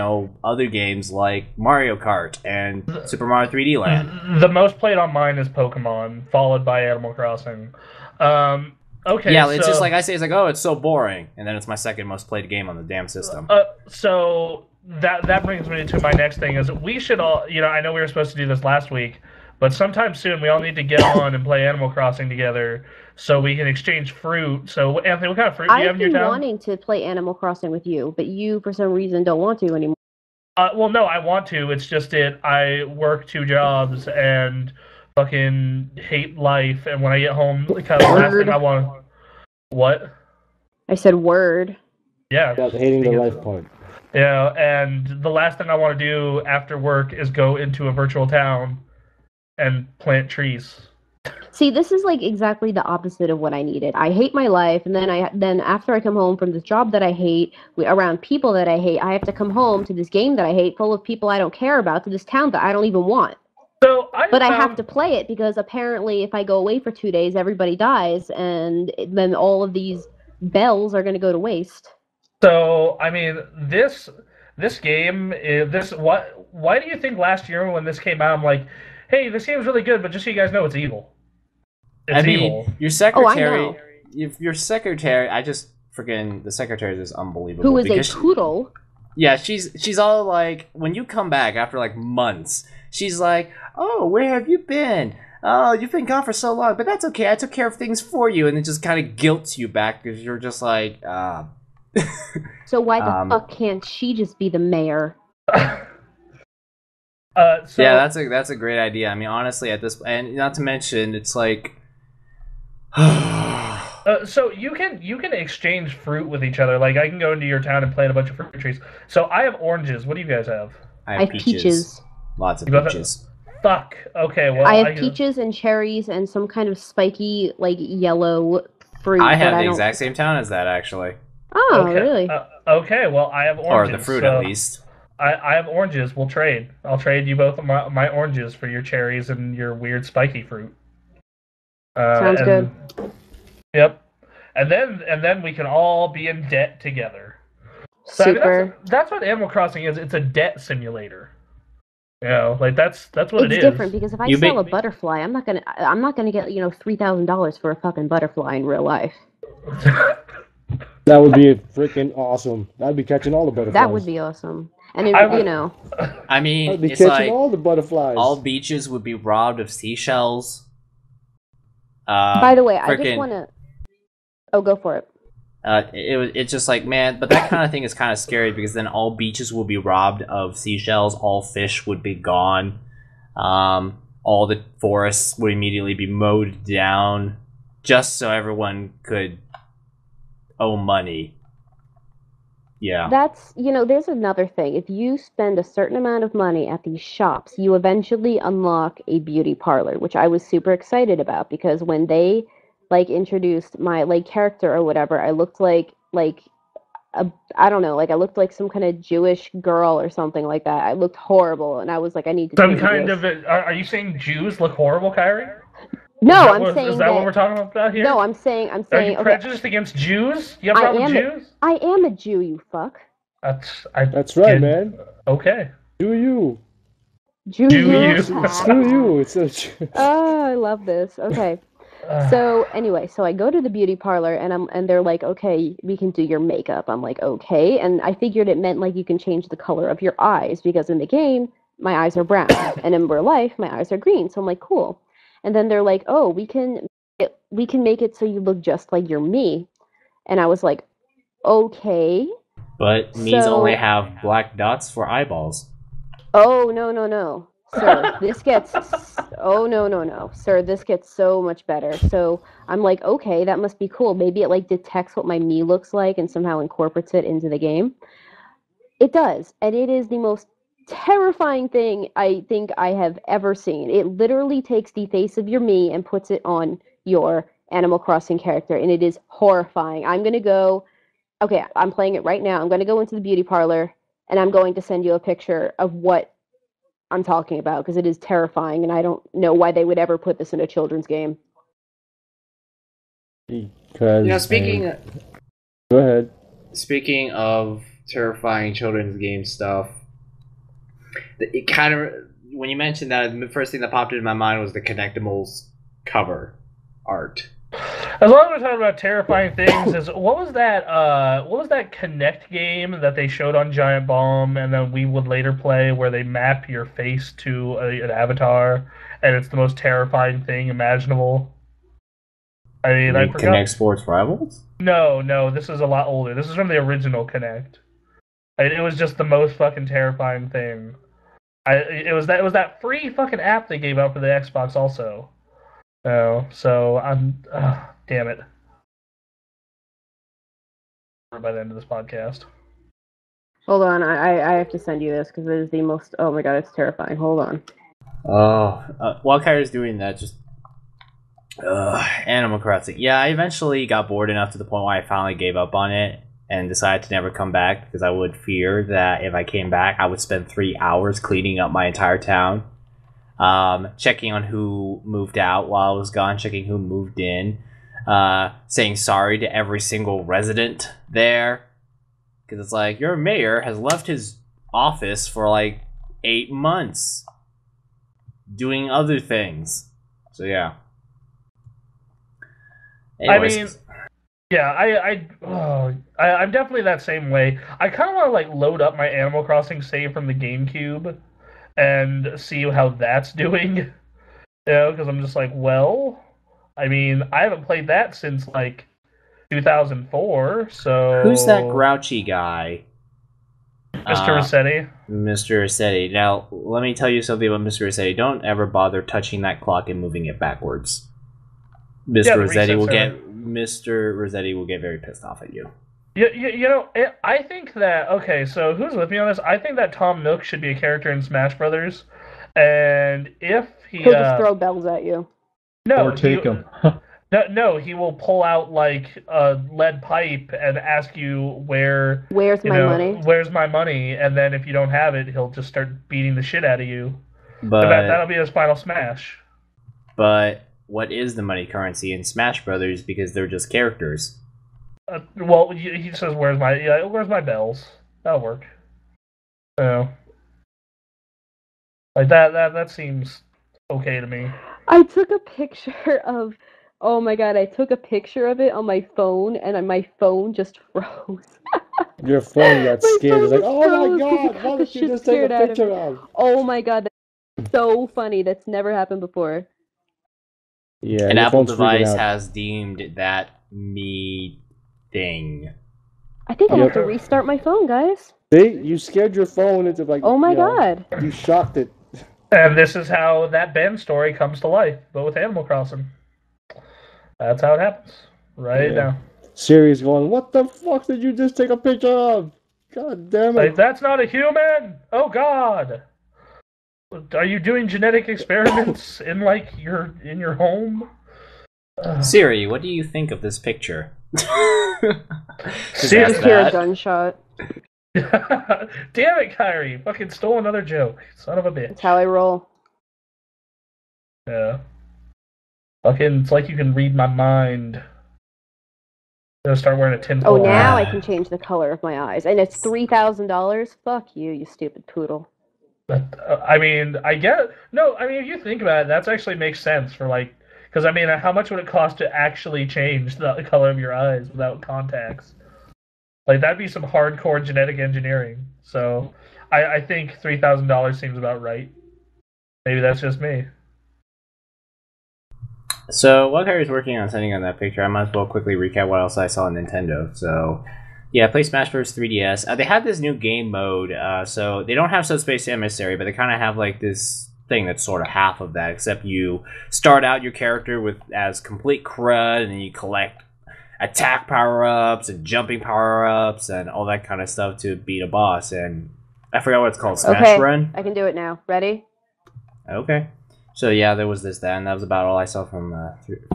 other games like Mario Kart and Super Mario 3D Land. The most played on mine is Pokemon, followed by Animal Crossing. Okay. Yeah, it's just like I say, it's like, oh, it's so boring, and then it's my second most played game on the damn system. So that brings me to my next thing is we should all, I know we were supposed to do this last week, but sometime soon we all need to get on and play Animal Crossing together so we can exchange fruit. So Anthony, what kind of fruit do you have in your I've been town? wanting to play Animal Crossing with you, but you for some reason don't want to anymore. Well, no, I want to. It's just I work 2 jobs and fucking hate life, and when I get home, kind of the last thing I want. What? I said word. Yeah. About hating the life part. Yeah, and the last thing I want to do after work is go into a virtual town and plant trees. See, this is like exactly the opposite of what I needed. I hate my life, and then after I come home from this job that I hate, around people that I hate, I have to come home to this game that I hate, full of people I don't care about, to this town that I don't even want. But I have to play it because apparently if I go away for 2 days, everybody dies, and then all of these bells are going to go to waste. So, I mean, this game is why do you think last year when this came out, I'm like, hey, this game's really good, but just so you guys know, it's evil. It's evil. Your secretary, Oh, I know. your secretary, the secretary is unbelievable. Who is a poodle. Yeah, she's all like, when you come back after like months, she's like, oh, where have you been? Oh, you've been gone for so long, but that's okay. I took care of things for you, and it just kind of guilts you back because you're just like, So why the fuck can't she just be the mayor? yeah, that's a great idea. I mean, honestly, at this, and not to mention, it's like, so you can exchange fruit with each other. Like I can go into your town and plant a bunch of fruit trees. So I have oranges. What do you guys have? I have peaches. Lots of peaches. Fuck. Okay. Well, I have peaches and cherries and some kind of spiky, like yellow fruit. I have the exact same town as that, actually. Oh, okay. really? Okay. Well, I have oranges. Or the fruit, at least. I have oranges. We'll trade. I'll trade you both of my oranges for your cherries and your weird spiky fruit. Sounds good. Yep. And then we can all be in debt together. So, Super. I mean, that's what Animal Crossing is. It's a debt simulator. Like that's what it is. It's different because if I sell a butterfly, I'm not gonna get $3,000 for a fucking butterfly in real life. That would be freaking awesome. I'd be catching all the butterflies. That would be awesome. And it, I mean, I'd be it's catching like all the butterflies. all beaches would be robbed of seashells. By the way, I just want to. Oh, go for it. It's just like, man, but that kind of thing is kind of scary because then all beaches will be robbed of seashells, all fish would be gone, all all the forests would immediately be mowed down just so everyone could owe money. Yeah. That's, there's another thing. If you spend a certain amount of money at these shops, you eventually unlock a beauty parlor, which I was super excited about because when they introduced my character or whatever, I looked like I don't know, I looked like some kind of Jewish girl or something like that. I looked horrible, and I was like, I need to Some change kind this. of. Are you saying Jews look horrible, Kairi? No, Is that what we're talking about here? No, I'm saying. Are you prejudiced against Jews? You have a problem with Jews? I am a Jew, you fuck. That's right, man. Okay. Do you? Jew you. Screw you. It's Oh, I love this. Okay. So anyway, so I go to the beauty parlor and they're like, okay, we can do your makeup. I'm like, okay. And I figured it meant you can change the color of your eyes because in the game, my eyes are brown and in real life, my eyes are green. So I'm like, cool. And then they're like, oh, we can make it so you look just like you're me. And I was like, okay. But me's only have black dots for eyeballs. Oh, no. Sir, this gets... Oh, no. Sir, this gets so much better. So I'm like, okay, that must be cool. Maybe it detects what my me looks like and somehow incorporates it into the game. It does. And it is the most terrifying thing I think I have ever seen. It literally takes the face of your me and puts it on your Animal Crossing character, and it is horrifying. I'm going to go... Okay, I'm playing it right now. I'm going to go into the beauty parlor, and I'm going to send you a picture of what I'm talking about, because it is terrifying, and I don't know why they would ever put this in a children's game. Because... speaking... Go ahead. Speaking of terrifying children's game stuff, it kind of... When you mentioned that, the first thing that popped into my mind was the Connectimals cover art. As long as we're talking about terrifying things, what was that Connect game that they showed on Giant Bomb and then we would later play where they map your face to an avatar and it's the most terrifying thing imaginable? I mean, I forgot. Connect Sports Rivals? No, this is a lot older. This is from the original Connect. It was just the most fucking terrifying thing. It was that free fucking app they gave out for the Xbox also. Oh, so I'm... damn it. By the end of this podcast. Hold on, I have to send you this, because it is the most... Oh my god, it's terrifying. Hold on. While Kairi's doing that, just... Animal Crossing. Yeah, I eventually got bored enough to the point where I finally gave up on it and decided to never come back, because I would fear that if I came back, I would spend 3 hours cleaning up my entire town. Checking on who moved out while I was gone, checking who moved in, saying sorry to every single resident there. Because it's like, your mayor has left his office for 8 months doing other things. So yeah. Anyways. I mean, yeah, I'm definitely that same way. I kind of want to load up my Animal Crossing save from the GameCube and see how that's doing, because I'm just well, I mean, I haven't played that since 2004, so... Who's that grouchy guy? Mr. Rossetti. Mr. Rossetti. Now, let me tell you something about Mr. Rossetti. Don't ever bother touching that clock and moving it backwards. Mr. Rossetti will get very pissed off at you. I think that... Okay, so who's with me on this? I think that Tom Nook should be a character in Smash Brothers, and if he'll just throw bells at you. No, or take him. No, he will pull out a lead pipe and ask you where's my money, and then if you don't have it, he'll just start beating the shit out of you. But that'll be his final smash. But what is the money currency in Smash Brothers? Because they're just characters. Well, he says, "Where's my bells?" That'll work. So, that seems okay to me. I took a picture of... Oh my god, I took a picture of it on my phone, and my phone just froze. Your phone got scared. It's oh my god, what did you just take a picture of? Oh my god, that's so funny. That's never happened before. Yeah, an Apple device has deemed that me thing. I think I have to restart my phone, guys. See, you scared your phone into oh my god. You shocked it. And this is how that Ben story comes to life, but with Animal Crossing. That's how it happens. Right now. Siri's going, what the fuck did you just take a picture of? God damn it. Like, that's not a human! Oh god! Are you doing genetic experiments in your home? Siri, what do you think of this picture? Siri, Just hear a gunshot. Damn it, Kairi! Fucking stole another joke. Son of a bitch. That's how I roll. Yeah. Fucking, it's like you can read my mind. I'm gonna start wearing a tinfoil. Oh, now I can change the color of my eyes. And it's $3,000? Fuck you, you stupid poodle. But, I mean, I get... No, I mean, if you think about it, that actually makes sense for, like... Because, I mean, how much would it cost to actually change the color of your eyes without contacts? Like, that'd be some hardcore genetic engineering. So, I think $3,000 seems about right. Maybe that's just me. So, while Kairi's working on sending on that picture, I might as well quickly recap what else I saw on Nintendo. So, yeah, play Smash Bros. 3DS. They had this new game mode, so they don't have Subspace Emissary, but they kind of have, like, this thing that's sort of half of that, except you start out your character as complete crud, and then you collect attack power-ups and jumping power-ups and all that kind of stuff to beat a boss, and I forgot what it's called, Smash Run? I can do it now. Ready? Okay. So yeah, there was this then. That was about all I saw from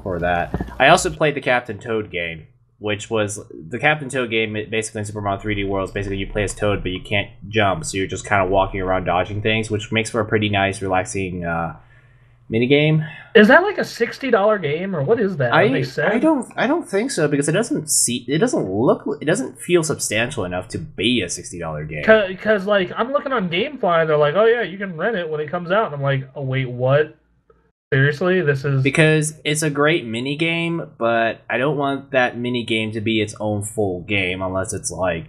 for that. I also played the Captain Toad game, which was the Captain Toad game. Basically, in Super Mario 3D Worlds, basically you play as Toad, but you can't jump, so you're just kind of walking around dodging things, which makes for a pretty nice, relaxing mini game. Is that like a $60 game, or what is that? I don't think so, because it doesn't feel substantial enough to be a $60 game. Because like I'm looking on GameFly, and they're like, oh yeah, you can rent it when it comes out, and I'm like, oh wait, what? Seriously, this is because it's a great mini game, but I don't want that mini game to be its own full game unless it's like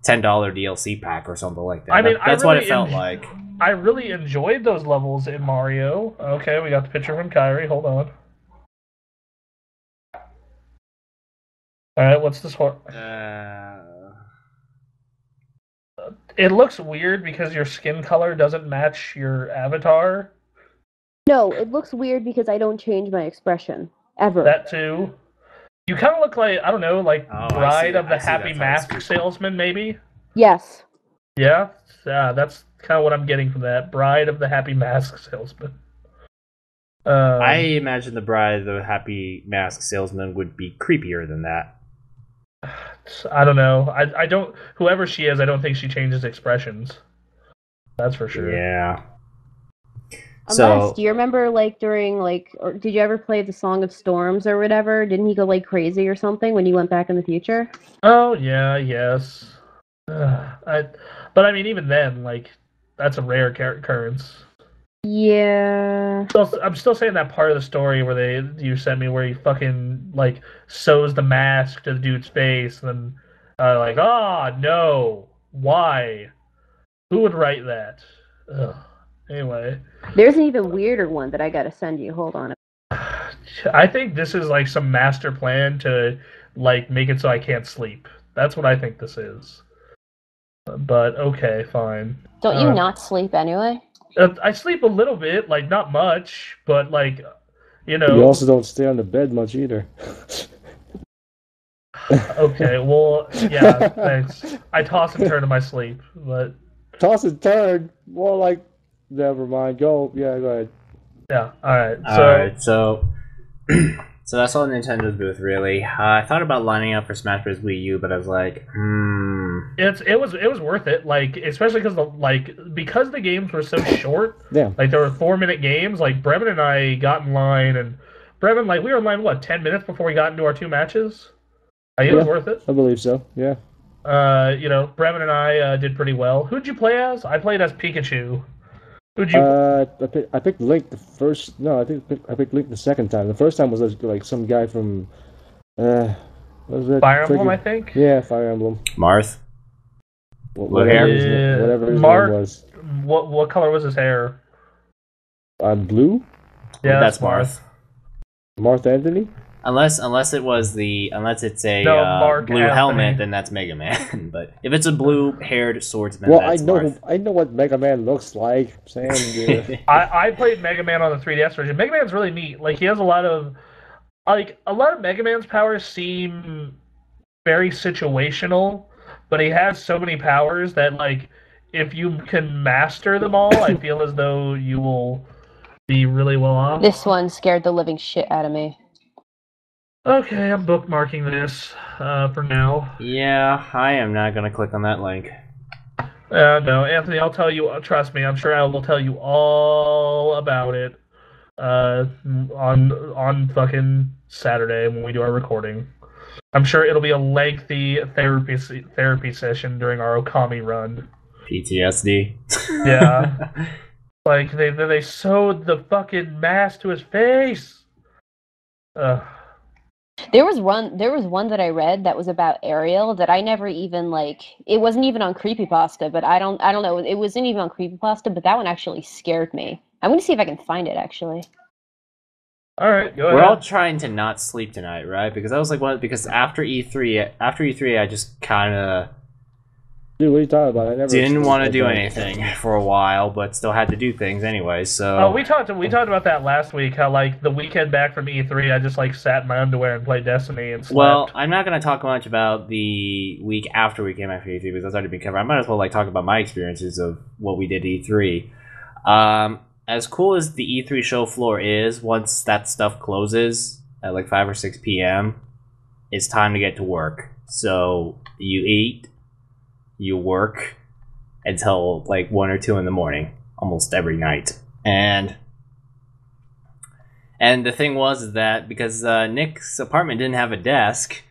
$10 DLC pack or something like that. I mean, that's what it felt like. I really enjoyed those levels in Mario. Okay, we got the picture from Kairi. Hold on. Alright, what's this horse? It looks weird because your skin color doesn't match your avatar. No, it looks weird because I don't change my expression. Ever. That too. You kind of look like, I don't know, like Bride of the Happy Mask Salesman, maybe? Yes. Yeah? That's kind of what I'm getting from that. Bride of the Happy Mask Salesman. I imagine the Bride of the Happy Mask Salesman would be creepier than that. I don't know. I don't... Whoever she is, I don't think she changes expressions. That's for sure. Yeah. Unless, do you remember, like, during, like... Or did you ever play the Song of Storms or whatever? Didn't he go, like, crazy or something when he went back in the future? Oh, yeah, yes. But, I mean, even then, like, that's a rare occurrence. Yeah. I'm still saying that part of the story where you sent me where he fucking, like, sews the mask to the dude's face, and then, like, no. Why? Who would write that? Ugh. Anyway. There's an even weirder one that I gotta send you. Hold on. I think this is, like, some master plan to, like, make it so I can't sleep. That's what I think this is. But, okay, fine. Don't you not sleep anyway? I sleep a little bit, like, not much, but, like, you know... You also don't stay on the bed much either. Okay, well, yeah, thanks. I toss and turn in my sleep, but... Toss and turn? More like... Never mind. Go. Yeah, go ahead. Yeah, alright. So so that's all Nintendo's booth, really. I thought about lining up for Smash Bros. Wii U, but I was like, It was worth it, like, especially because the games were so short. Yeah. Like, there were 4-minute games. Like, Brevin and I got in line, and Brevin, like, we were in line, 10 minutes before we got into our 2 matches? It was worth it. I believe so, yeah. You know, Brevin and I did pretty well. Who'd you play as? I played as Pikachu. Who'd you... I picked Link the first... No, I picked Link the second time. The first time was like some guy from... what was it? Fire Emblem, I think? Yeah, Fire Emblem. Marth. Whatever his name was. What color was his hair? Blue? Yeah, that's Marth. Marth Anthony? Unless it's a No, Mark blue Anthony. helmet, then that's Mega Man. But if it's a blue-haired swordsman, Well, that's Marth. I know what Mega Man looks like. I'm saying, I played Mega Man on the 3DS version. Mega Man's really neat. Like he has a lot of Mega Man's powers seem very situational, but he has so many powers that like if you can master them all, I feel as though you will be really well off. This one scared the living shit out of me. Okay, I'm bookmarking this for now. Yeah, I am not gonna click on that link. No, Anthony, I'll tell you. Trust me, I'm sure I will tell you all about it on fucking Saturday when we do our recording. I'm sure it'll be a lengthy therapy session during our Okami run. PTSD. Yeah, like they sewed the fucking mask to his face. There was one that I read that was about Ariel that I never even like. It wasn't even on Creepypasta, but I don't know. It wasn't even on Creepypasta, but that one actually scared me. I'm gonna see if I can find it actually. All right, go We're ahead. all trying to not sleep tonight, right? Because I was like, because after E3, I just kind of dude, what are you talking about? I never didn't want to do that. anything for a while, but still had to do things anyway. So Oh, we talked about that last week. How like the weekend back from E3, I just like sat in my underwear and played Destiny and slept. well, I'm not going to talk much about the week after we came after E3 because that's already been covered. I might as well like talk about my experiences of what we did at E3. As cool as the E3 show floor is, once that stuff closes at like 5 or 6 p.m., it's time to get to work. So you eat, you work until like 1 or 2 in the morning, almost every night. And the thing was that because Nick's apartment didn't have a desk,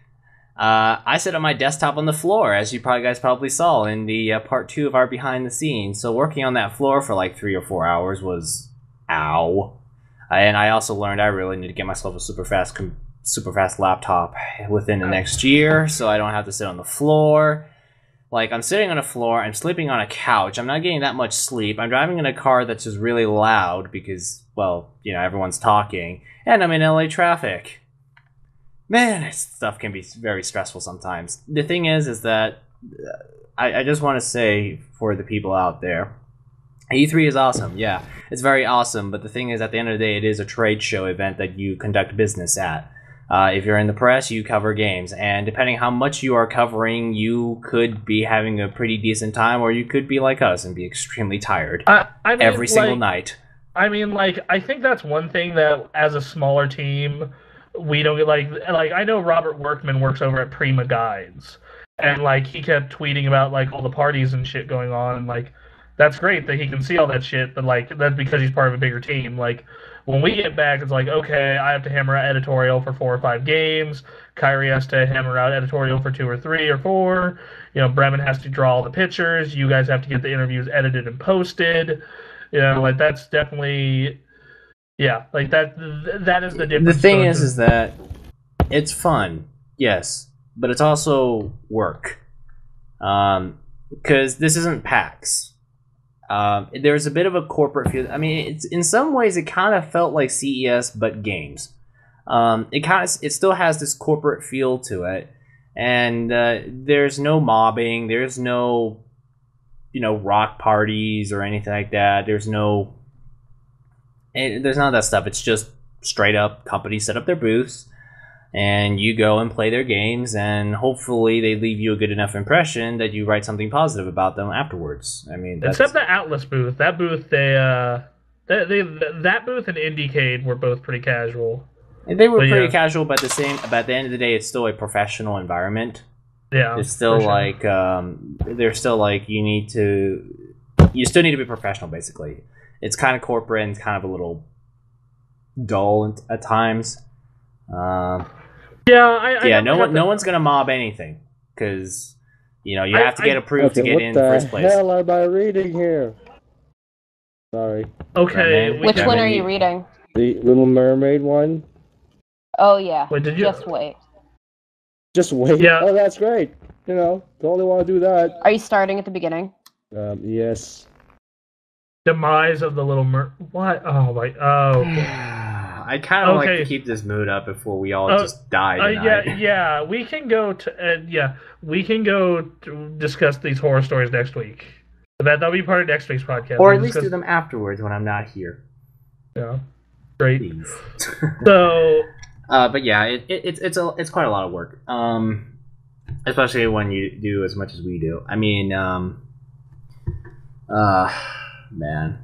I sit on my desktop on the floor, as you guys probably saw in the part 2 of our behind the scenes. So working on that floor for like 3 or 4 hours was ow. And I also learned I really need to get myself a super fast laptop within the next year, so I don't have to sit on the floor. Like, I'm sitting on a floor, I'm sleeping on a couch, I'm not getting that much sleep, I'm driving in a car that's just really loud because, well, you know, everyone's talking, and I'm in LA traffic. Man, this stuff can be very stressful sometimes. The thing is that I just want to say for the people out there, E3 is awesome, yeah, it's very awesome, but the thing is, at the end of the day, it is a trade show event that you conduct business at. If you're in the press, you cover games, and depending how much you are covering, you could be having a pretty decent time, or you could be like us and be extremely tired I mean, every single like, night. I mean, like, I think that's one thing that as a smaller team, we don't get like I know Robert Workman works over at Prima Guides, and like he kept tweeting about like all the parties and shit going on, and like that's great that he can see all that shit, but like that's because he's part of a bigger team. Like when we get back, it's like, okay, I have to hammer out editorial for 4 or 5 games. Kairi has to hammer out editorial for 2 or 3 or 4. You know, Bremen has to draw all the pictures. You guys have to get the interviews edited and posted. You know, like that's definitely, yeah, like that is the difference. The thing is that it's fun, yes, but it's also work. Because this isn't PAX. There's a bit of a corporate feel. I mean, it's in some ways it kind of felt like CES but games. It still has this corporate feel to it, and there's no mobbing. There's no, rock parties or anything like that. There's none of that stuff. It's just straight up companies set up their booths, and you go and play their games, and hopefully they leave you a good enough impression that you write something positive about them afterwards. I mean, except the Atlas booth. That booth, that booth and Indiecade were both pretty casual. They were pretty casual, but at the end of the day, it's still a professional environment. Yeah, it's still like they're still like you still need to be professional. Basically, it's kind of corporate and it's kind of a little dull at times. No one's gonna mob anything because you have to get approved to get in the first place. What the hell am I reading here? Sorry. Okay. Which one are you reading? The Little Mermaid one. Oh yeah. Wait, did you? Just wait. Just wait. Yeah. Oh, that's great. Totally want to do that. Are you starting at the beginning? Yes. Demise of the Little What? Oh my. Oh. I kind of like Okay. to keep this mood up before we all just die tonight. yeah, we can go to discuss these horror stories next week. That'll be part of next week's podcast. Or at least do them afterwards when I'm not here. Yeah, great. Please. So, but yeah, it's quite a lot of work. Especially when you do as much as we do. I mean, man.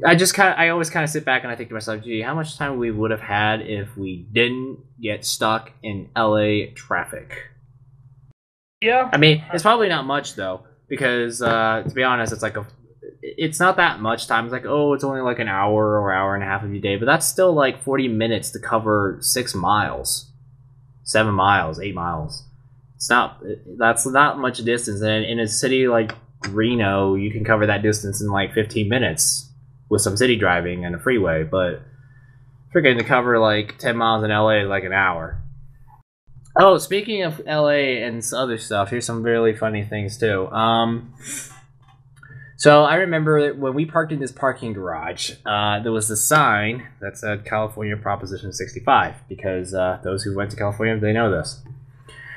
I always kind of sit back and I think to myself, gee, how much time we would have had if we didn't get stuck in LA traffic. yeah. I mean, it's probably not much though, because to be honest, it's not that much time. It's like, oh, it's only like an hour or hour and a half of your day, but that's still like 40 minutes to cover 6 miles, 7 miles, 8 miles. That's not much distance, and in a city like Reno, you can cover that distance in like 15 minutes with some city driving and a freeway, but freaking to cover like 10 miles in LA is like an hour. Oh, speaking of LA and other stuff, here's some really funny things too. So I remember that when we parked in this parking garage, there was a sign that said California Proposition 65, because those who went to California, they know this.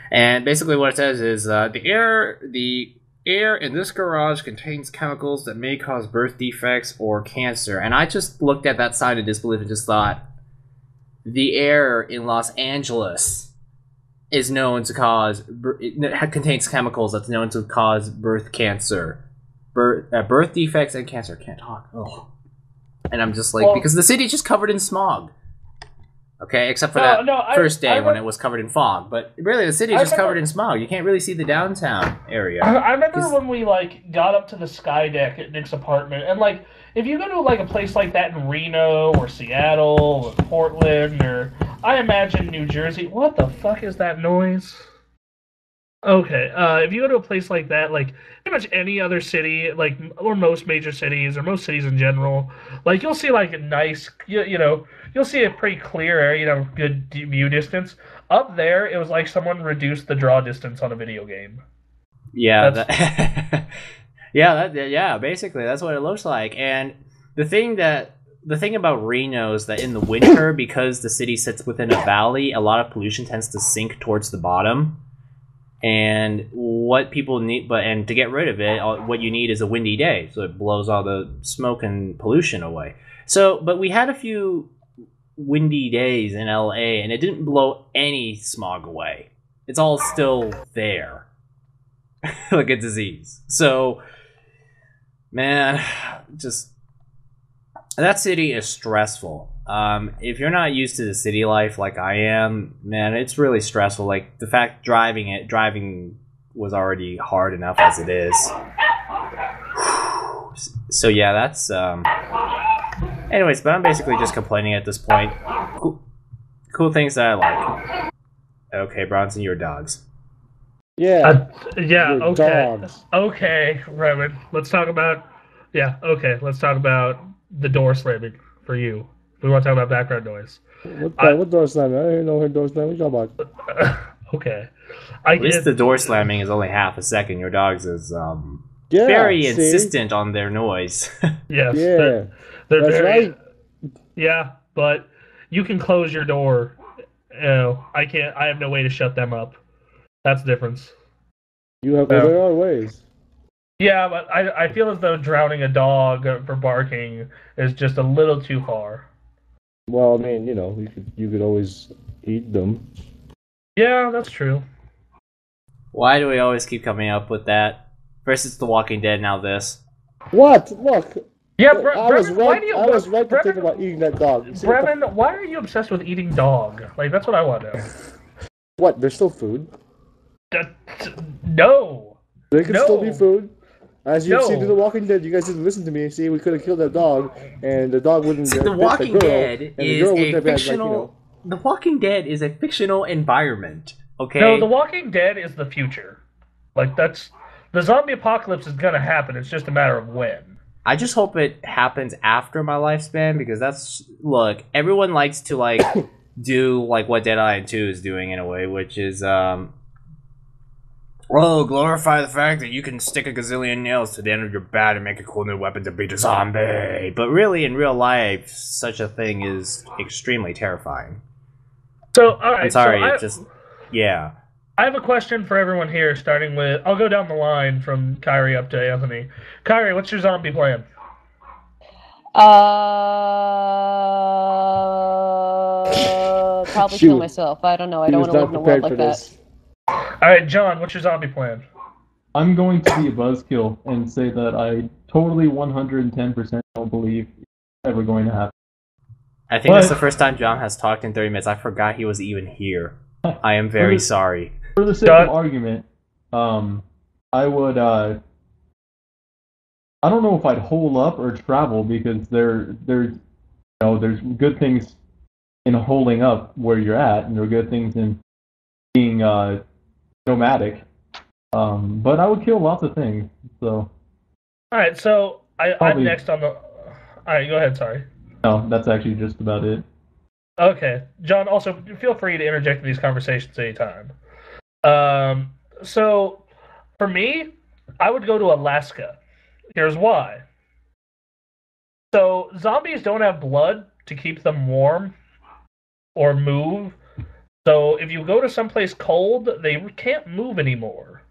And basically what it says is, the air in this garage contains chemicals that may cause birth defects or cancer. And I just looked at that sign in disbelief and just thought, the air in Los Angeles is known to cause, it contains chemicals that's known to cause birth cancer. Birth defects and cancer. Can't talk. Oh. And I'm just like, because the city's just covered in smog. Okay, except for first day when it was covered in fog. But really, the city's just covered in smog. You can't really see the downtown area. I remember when we got up to the sky deck at Nick's apartment, and if you go to a place like that in Reno or Seattle or Portland or I imagine New Jersey. What the fuck is that noise? Okay, if you go to a place like that, pretty much any other city, or most major cities, or most cities in general, you'll see a nice, you'll see a pretty clear area, good view distance. Up there, it was like someone reduced the draw distance on a video game. Yeah, yeah, basically that's what it looks like. And the thing about Reno is that in the winter, because the city sits within a valley, a lot of pollution tends to sink towards the bottom. And what people need, and to get rid of it, what you need is a windy day, so it blows all the smoke and pollution away. But we had a few windy days in LA, and it didn't blow any smog away. It's all still there, like a disease. So, man, just that city is stressful. If you're not used to the city life like I am, man, it's really stressful. Like, the fact driving was already hard enough as it is. So yeah, that's anyways, but I'm basically just complaining at this point. Cool things that I like. Okay, Bronson, your dogs. Yeah. Okay. Dogs. Okay, Reverend. Let's talk about the door slamming for you. We want to talk about background noise. What door slamming? I don't even know her door slamming. What are you talking about? Okay. At least the door slamming is only half a second. Your dogs is very insistent on their noise. Yes. Yeah. They're That's very, right. Yeah, but you can close your door. I can't. I have no way to shut them up. That's the difference. There are ways. Yeah, but I feel as though drowning a dog for barking is just a little too far. Well, I mean, you could always eat them. Yeah, that's true. Why do we always keep coming up with that? First it's The Walking Dead, now this. What? Look. Yeah, I was right to think about eating that dog. Brevin, why are you obsessed with eating dog? That's what I want to know. What? There's still food? No. There can still be food. As you've seen in The Walking Dead, you guys didn't listen to me. See, we could have killed that dog, and the dog wouldn't have The Walking the girl, Dead and the is girl wouldn't a have had, fictional... The Walking Dead is a fictional environment, okay? No, The Walking Dead is the future. That's... The zombie apocalypse is gonna happen, it's just a matter of when. I just hope it happens after my lifespan, because that's... Look, everyone likes to, do, what Dead Island 2 is doing in a way, which is, or Whoa, glorify the fact that you can stick a gazillion nails to the end of your bat and make a cool new weapon to beat a zombie. But really, in real life, such a thing is extremely terrifying. So, alright. I'm sorry, it's just... Yeah. I have a question for everyone here, starting with... I'll go down the line from Kairi up to Anthony. Kairi, what's your zombie plan? Probably kill myself. I don't know. I don't want to live in a world like that. Alright, John, what's your zombie plan? I'm going to be a buzzkill and say that I totally 110% don't believe it's ever going to happen. I think that's the first time John has talked in 30 minutes. I forgot he was even here. I am very sorry. For the sake of argument, I would, I don't know if I'd hole up or travel, because there's good things in holding up where you're at, and there are good things in being nomadic. But I would kill lots of things. So. All right, so I'm next on the. All right, go ahead. Sorry. No, that's actually just about it. Okay, John. Also, feel free to interject in these conversations anytime. So, for me, I would go to Alaska. Here's why. So, zombies don't have blood to keep them warm or move. So, if you go to someplace cold, they can't move anymore.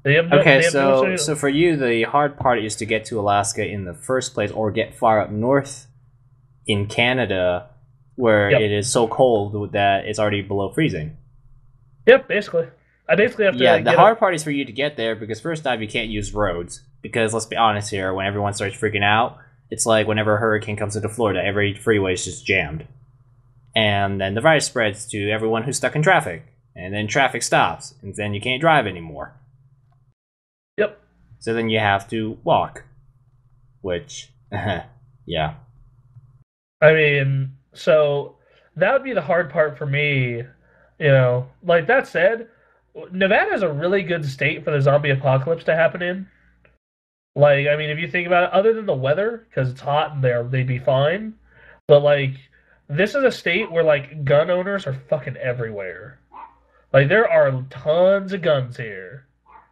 So for you, the hard part is to get to Alaska in the first place, or get far up north in Canada, where it is so cold that it's already below freezing. Yep, basically. I basically have to... Yeah, the hard part is for you to get there, because first off, you can't use roads. Because, let's be honest here, when everyone starts freaking out, it's like whenever a hurricane comes into Florida, every freeway is just jammed. And then the virus spreads to everyone who's stuck in traffic. And then traffic stops, and then you can't drive anymore. Yep. So then you have to walk. Which, yeah. I mean, so that would be the hard part for me. You know, like that said, Nevada is a really good state for the zombie apocalypse to happen in. Like, I mean, if you think about it, other than the weather, because it's hot and they'd be fine. But, like, this is a state where, like, gun owners are fucking everywhere. Like, there are tons of guns here.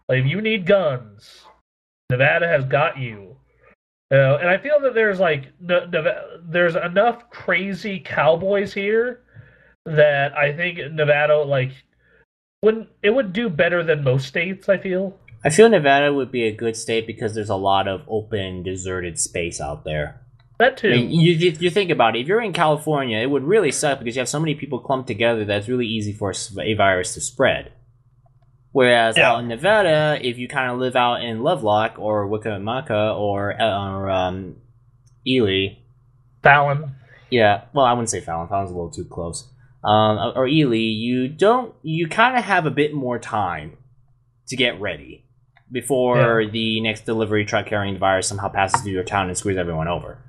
Like, if you need guns, Nevada has got you. You know, and I feel that there's, like, there's enough crazy cowboys here that I think Nevada, like, it would do better than most states, I feel. I feel Nevada would be a good state because there's a lot of open, deserted space out there. That too. I mean, you think about it. If you're in California, it would really suck because you have so many people clumped together that it's really easy for a virus to spread. Whereas out in Nevada, if you kind of live out in Lovelock or Wicomico or Ely... Fallon. Yeah, well, I wouldn't say Fallon. Fallon's a little too close. Or Ely, you kind of have a bit more time to get ready before the next delivery truck carrying the virus somehow passes through your town and screws everyone over.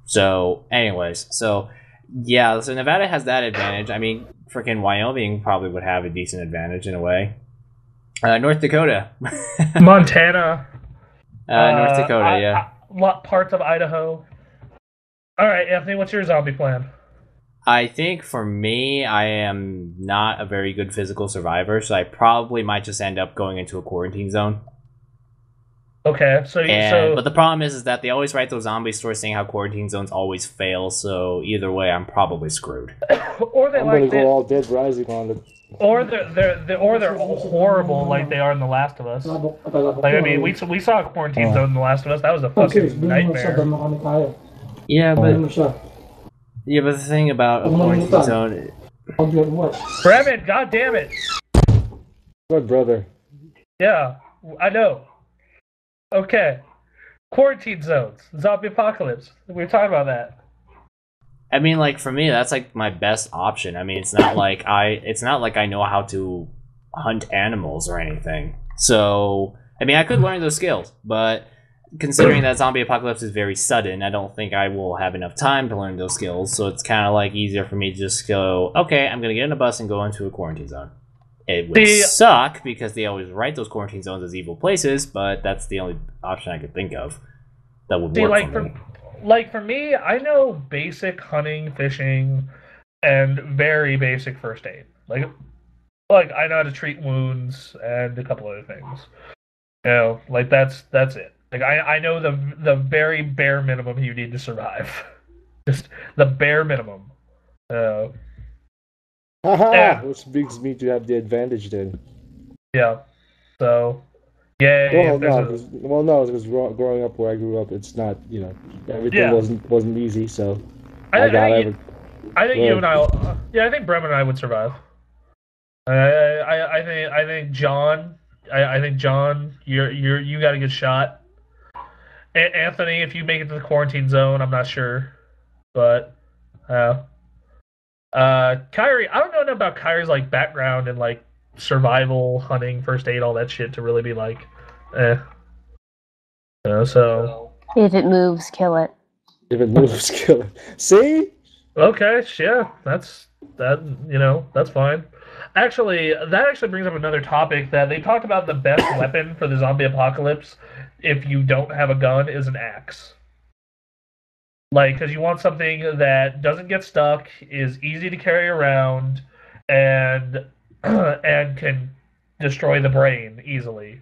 So, anyways, so Nevada has that advantage. I mean, freaking Wyoming probably would have a decent advantage in a way. North Dakota. Montana. North Dakota, parts of Idaho. Alright, Anthony, what's your zombie plan? I think for me, I am not a very good physical survivor, so I probably might just end up going into a quarantine zone. Okay, but the problem is that they always write those zombie stories saying how quarantine zones always fail, so either way, I'm probably screwed. Or I'm gonna go all Dead Rising on it. Or they're horrible like they are in The Last of Us. Like, I mean, we saw a quarantine zone in The Last of Us. That was a fucking nightmare. Yeah, but the thing about a quarantine zone... Bremen, god damn it! Good brother. Yeah, I know. Okay. Quarantine zones. Zombie apocalypse. We were talking about that. I mean, like, for me, that's, like, my best option. I mean, it's not like I know how to hunt animals or anything. So, I mean, I could learn those skills, but considering that zombie apocalypse is very sudden, I don't think I will have enough time to learn those skills, so it's kind of, like, easier for me to just go, okay, I'm gonna get in a bus and go into a quarantine zone. It would suck, because they always write those quarantine zones as evil places, but that's the only option I could think of that would work for me. Like, for me, I know basic hunting, fishing, and very basic first aid. Like, Like, I know how to treat wounds and a couple other things. You know, like that's it. Like I know the very bare minimum you need to survive. Just the bare minimum. Haha! Which brings me to have the advantage then. Yeah. So, yeah. No, because growing up where I grew up, it's not, everything wasn't easy. So I think you and I. I think Bremen and I would survive. I think John. I think John, you got a good shot. Anthony, if you make it to the quarantine zone, I'm not sure, but Kairi, I don't know enough about Kairi's like background and like survival, hunting, first aid, all that shit to really be like, so if it moves, kill it. If it moves, kill it. See? Okay, yeah, that's fine. Actually, that brings up another topic that they talked about. The best weapon for the zombie apocalypse, if you don't have a gun, is an axe. Like, because you want something that doesn't get stuck, is easy to carry around, and can destroy the brain easily,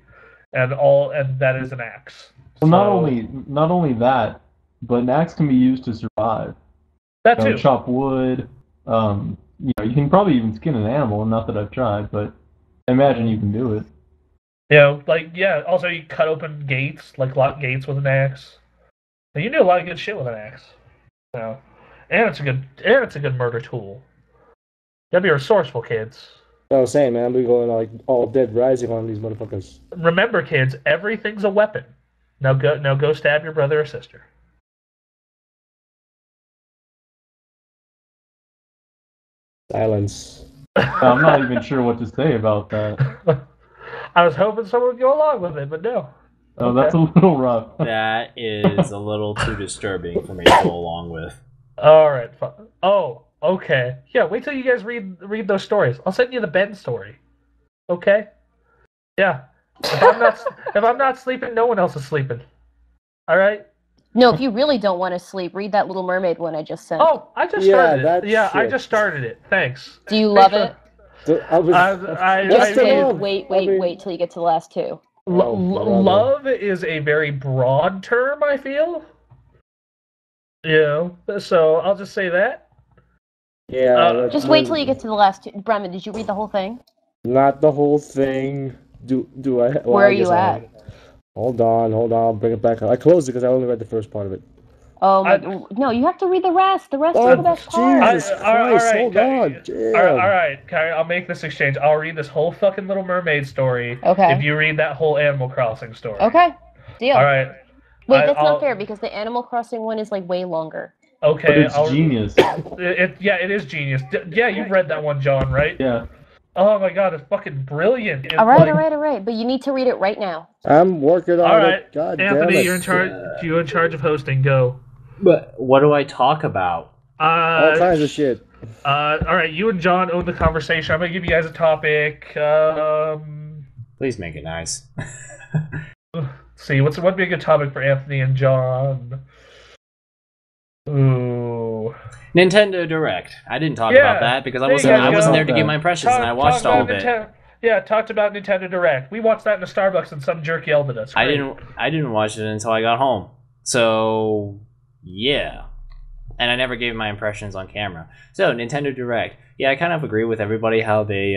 and that is an axe. Well, not only that, but an axe can be used to survive. That too. Chop wood. You can probably even skin an animal. Not that I've tried, but I imagine you can do it. Also, you cut open gates, like lock gates with an axe. And you do a lot of good shit with an axe. And it's a good murder tool. You gotta be resourceful, kids. I was saying, man, we're going like all Dead Rising on these motherfuckers. Remember, kids, everything's a weapon. Now go stab your brother or sister. Silence. I'm not even sure what to say about that. I was hoping someone would go along with it, but no. Oh, okay. That's a little rough. That is a little too disturbing for me to go along with. All right. Oh, okay. Yeah, wait till you guys read those stories. I'll send you the Ben story. Okay? Yeah. If I'm not sleeping, no one else is sleeping. All right? No, if you really don't want to sleep, read that Little Mermaid one I just sent. Oh, I just started it. Yeah, I just started it. Thanks. Do you love it? Wait till you get to the last two. Love is a very broad term, I feel. So I'll just say that. Yeah. Just wait till you get to the last two. Bremen, did you read the whole thing? Not the whole thing. Do I? Well, Where are you at? Hold on. I'll bring it back. I closed it because I only read the first part of it. Oh, no, you have to read the rest. The rest is the best part. Jesus Christ, hold on. All right, Kairi, I'll make this exchange. I'll read this whole fucking Little Mermaid story. Okay. If you read that whole Animal Crossing story. Okay, deal. All right. Wait, that's not fair because the Animal Crossing one is like way longer. Okay. But it's genius. It is genius. Yeah, you've read that one, John, right? Yeah. Oh my god, it's fucking brilliant. It's all right. But you need to read it right now. I'm working on it. God Anthony, damn it. you're in charge. You're in charge of hosting. Go. But what do I talk about? All kinds of shit. All right, you and John own the conversation. I'm gonna give you guys a topic. Please make it nice. See, what'd be a good topic for Anthony and John? Ooh. Nintendo Direct. I didn't talk about that because I wasn't there to give my impressions, and I watched all of it. Yeah, talked about Nintendo Direct. We watched that in a Starbucks, and some jerk yelled at us. I didn't watch it until I got home. So yeah, and I never gave my impressions on camera. So Nintendo Direct. Yeah, I kind of agree with everybody how they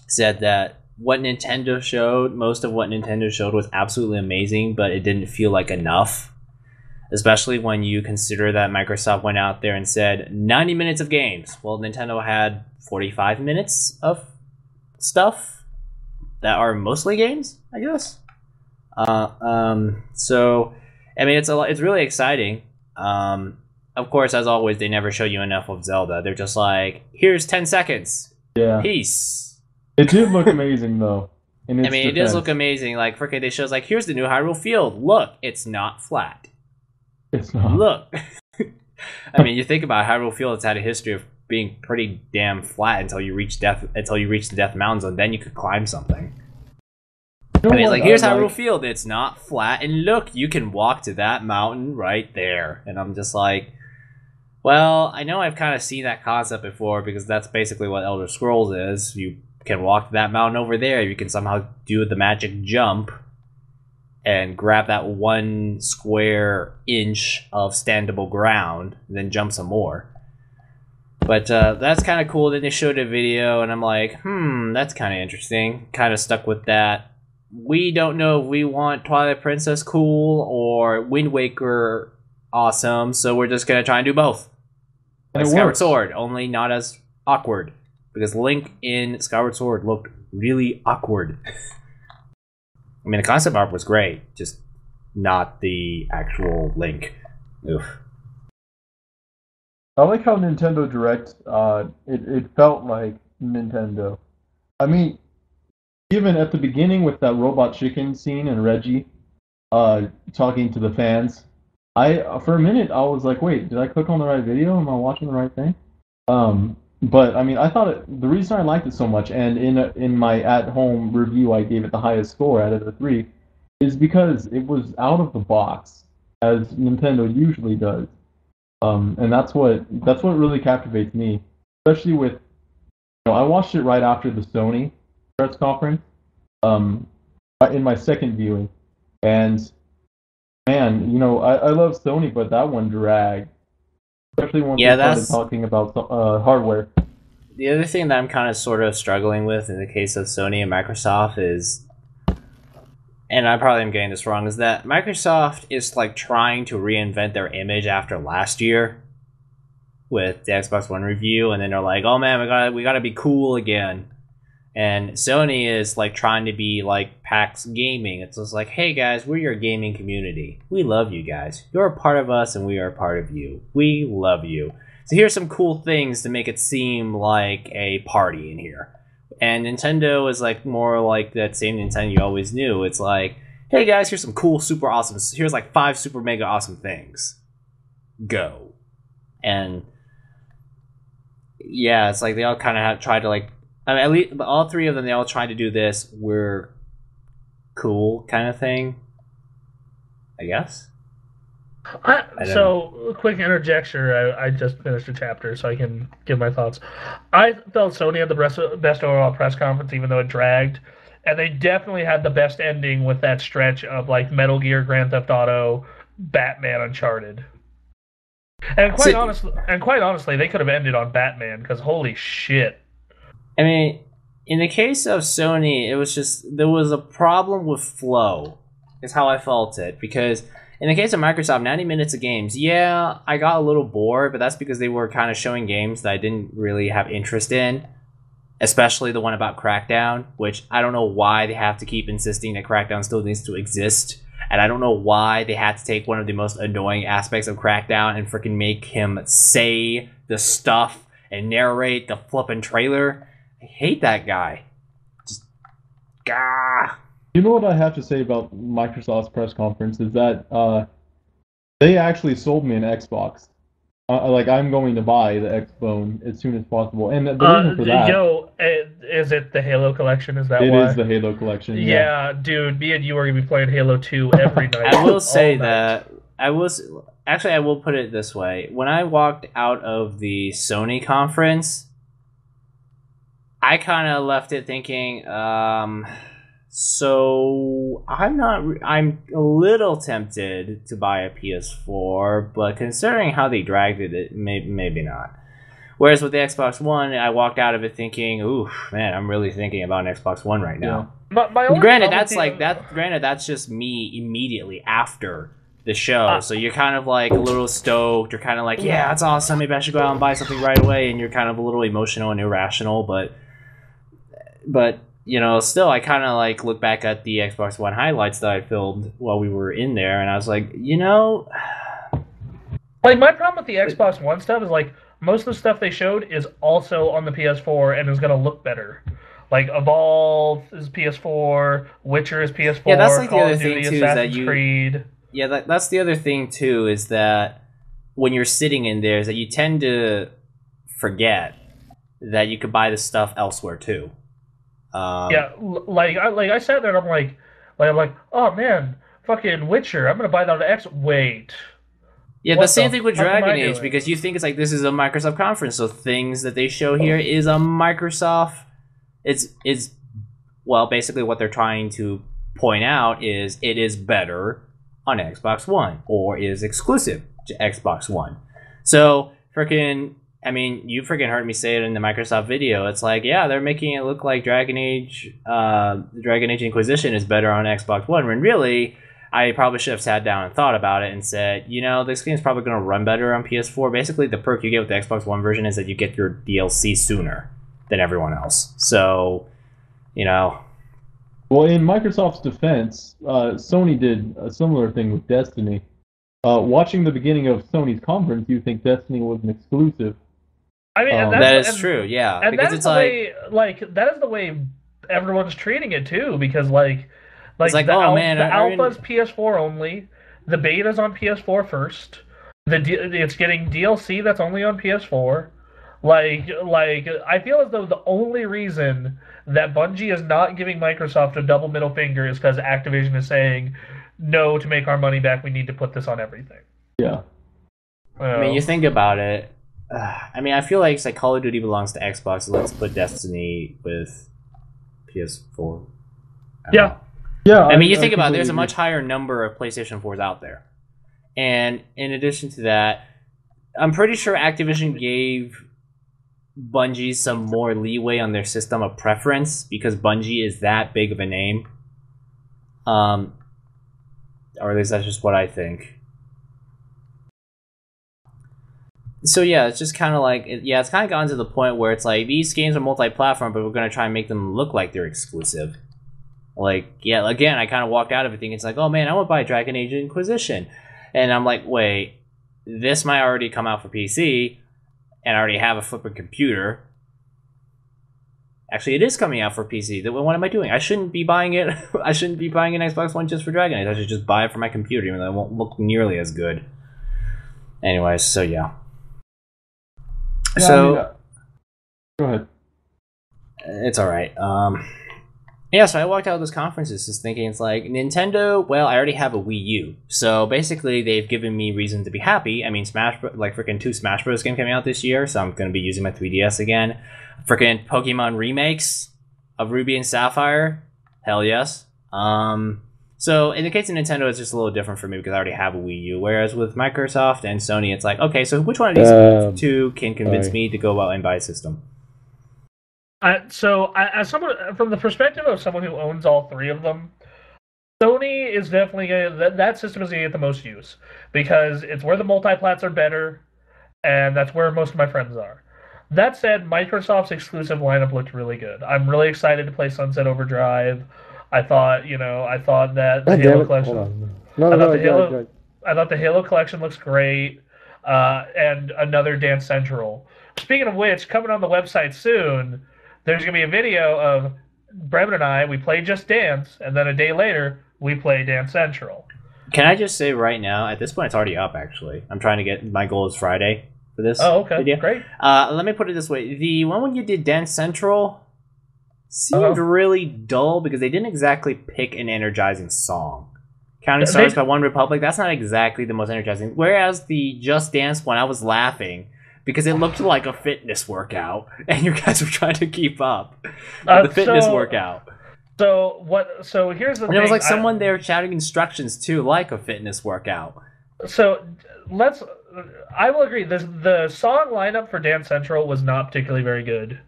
said that most of what Nintendo showed was absolutely amazing, but it didn't feel like enough. Especially when you consider that Microsoft went out there and said 90 minutes of games. Well, Nintendo had 45 minutes of stuff that are mostly games, I guess. So, I mean, it's really exciting. Of course, as always, they never show you enough of Zelda. They're just like, here's 10 seconds. Yeah. Peace. It did look amazing, though. It does look amazing. Like, frickin', they shows like, here's the new Hyrule Field. Look, it's not flat. It's not. Look. I mean, you think about it, Hyrule Field, it's had a history of being pretty damn flat until you reach the Death Mountains, and then you could climb something. I mean, it's like, here's Hyrule Field, it's not flat, and look, you can walk to that mountain right there. And I'm just like, Well, I know I've kind of seen that concept before because that's basically what Elder Scrolls is. You can walk to that mountain over there. You can somehow do the magic jump and grab that 1 square inch of standable ground, and then jump some more. But that's kind of cool. Then they showed a video, and I'm like, that's kind of interesting. Kind of stuck with that. We don't know if we want Twilight Princess cool or Wind Waker awesome, so we're just going to try and do both. Like Skyward Sword, only not as awkward. Because Link in Skyward Sword looked really awkward. I mean, the concept art was great, just not the actual Link. Oof. I like how Nintendo Direct, it felt like Nintendo. I mean, even at the beginning with that Robot Chicken scene and Reggie talking to the fans, for a minute I was like, wait, did I click on the right video? Am I watching the right thing? But I mean, I thought the reason I liked it so much, and in my at-home review I gave it the highest score out of the 3, is because it was out of the box, as Nintendo usually does. And that's what really captivates me, especially with, I watched it right after the Sony press conference, in my second viewing, and man, I love Sony, but that one dragged, especially when they started talking about hardware. The other thing that I'm kind of sort of struggling with in the case of Sony and Microsoft is, and I probably am getting this wrong, is that Microsoft is like trying to reinvent their image after last year with the Xbox One review, and then they're like, oh man, we gotta be cool again. And Sony is like trying to be like PAX Gaming. It's just like, hey guys, we're your gaming community. We love you guys. You're a part of us and we are a part of you. We love you. So here's some cool things to make it seem like a party in here. And Nintendo is like more like that same Nintendo you always knew. It's like, hey guys, here's some cool, super awesome, here's like 5 super mega awesome things. Go. And yeah, it's like they all kind of have tried to like, I mean, at least all 3 of them, they all tried to do this, we're cool kind of thing, I guess. So, quick interjection. I just finished a chapter, so I can give my thoughts. I felt Sony had the best overall press conference, even though it dragged. And they definitely had the best ending with that stretch of, like, Metal Gear, Grand Theft Auto, Batman, Uncharted. And quite honestly, they could have ended on Batman, because holy shit. I mean, in the case of Sony, it was just, there was a problem with flow, is how I felt it, because in the case of Microsoft, 90 minutes of games, yeah, I got a little bored, but that's because they were kind of showing games that I didn't really have interest in, especially the one about Crackdown, which I don't know why they have to keep insisting that Crackdown still needs to exist, and I don't know why they had to take one of the most annoying aspects of Crackdown and freaking make him say the stuff and narrate the flippin' trailer. I hate that guy. Just, gah. You know what I have to say about Microsoft's press conference is that they actually sold me an Xbox. Like, I'm going to buy the Xbone as soon as possible, and the reason for that. Is it the Halo collection? Is that why? It is the Halo collection. Yeah, dude, me and you are gonna be playing Halo 2 every night. I will say that I will put it this way: when I walked out of the Sony conference, I kind of left it thinking, so I'm a little tempted to buy a PS4, but considering how they dragged it, maybe not. Whereas with the Xbox One, I walked out of it thinking, ooh, man, I'm really thinking about an Xbox One right now. Yeah. Granted, that's just me immediately after the show. So you're kind of like a little stoked. You're kind of like, yeah, that's awesome. Maybe I should go out and buy something right away. And you're kind of a little emotional and irrational, but you know, still, I kind of like look back at the Xbox One highlights that I filmed while we were in there, and I was like, you know, like my problem with the Xbox One stuff is like most of the stuff they showed is also on the PS4 and is gonna look better. Like Evolve is PS4, Witcher is PS4. Yeah, that's like the Call other of thing Duty, too. Assassin's Creed. Yeah, that's the other thing too. Is that when you're sitting in there, is that you tend to forget that you could buy this stuff elsewhere too. Yeah, like I sat there and I'm like, oh man, fucking Witcher, I'm gonna buy that on X. Wait, Yeah, What the same the thing with fuck am Dragon I Age, doing? because you think it's like this is a Microsoft conference, so things that they show here is a Microsoft. It's well, basically what they're trying to point out is it is better on Xbox One or is exclusive to Xbox One. So freaking, I mean, you freaking heard me say it in the Microsoft video. It's like, yeah, they're making it look like Dragon Age Inquisition is better on Xbox One, when really, I probably should have sat down and thought about it and said, you know, this game's probably going to run better on PS4. Basically, the perk you get with the Xbox One version is that you get your DLC sooner than everyone else. So, you know. Well, in Microsoft's defense, Sony did a similar thing with Destiny. Watching the beginning of Sony's conference, you think Destiny was an exclusive. I mean, and That that's is true, yeah. and Because that is it's the like, way, that is the way everyone's treating it too. Because it's like, the oh man, the I already- alpha's PS4 only, the beta's on PS4 first. It's getting DLC that's only on PS4. Like I feel as though the only reason that Bungie is not giving Microsoft a double middle finger is because Activision is saying, no, to make our money back, we need to put this on everything. Yeah. I mean, you think about it. I mean, I feel like it's like Call of Duty belongs to Xbox, so let's put Destiny with PS4. I don't Yeah. know. Yeah. I mean, you think about it, there's a completely much higher number of PlayStation 4s out there. And in addition to that, I'm pretty sure Activision gave Bungie some more leeway on their system of preference because Bungie is that big of a name. Or at least that's just what I think. So yeah, it's just kind of like, it's kind of gotten to the point where it's like, these games are multi-platform, but we're going to try and make them look like they're exclusive. Like, yeah, again, I kind of walked out of it thinking, it's like, oh man, I want to buy Dragon Age Inquisition. And I'm like, wait, this might already come out for PC, and I already have a flipping computer. Actually, it is coming out for PC. What am I doing? I shouldn't be buying it. I shouldn't be buying an Xbox One just for Dragon Age. I should just buy it for my computer, even though it won't look nearly as good. Anyways, so yeah. Yeah, So, I mean, go ahead. it's alright. Yeah, so I walked out of those conferences just thinking, it's like, Nintendo, well, I already have a Wii U. So basically, they've given me reason to be happy. I mean, freaking 2 Smash Bros. Games coming out this year, so I'm going to be using my 3DS again. Freaking Pokemon remakes of Ruby and Sapphire. Hell yes. So in the case of Nintendo, it's just a little different for me because I already have a Wii U. Whereas with Microsoft and Sony, it's like, okay, so which one of these two can convince me to go out and buy a system? As someone from the perspective of someone who owns all 3 of them, Sony is definitely that system is going to get the most use because it's where the multiplats are better, and that's where most of my friends are. That said, Microsoft's exclusive lineup looked really good. I'm really excited to play Sunset Overdrive. I thought that the Halo collection. I thought the Halo collection looks great, and another Dance Central. Speaking of which, coming on the website soon, there's gonna be a video of Bremen and I. We play Just Dance, and then a day later we play Dance Central. Can I just say right now, at this point, it's already up. Actually, I'm trying to get. My goal is Friday for this. Oh, okay, video. Great. Let me put it this way: the one when you did Dance Central seemed really dull because they didn't exactly pick an energizing song. Counting Stars by One Republic, that's not exactly the most energizing. Whereas the Just Dance one, I was laughing because it looked like a fitness workout, and you guys were trying to keep up with the fitness workout. So here's the thing. And it was like someone there shouting instructions too, like a fitness workout. So I will agree. The song lineup for Dance Central was not particularly very good.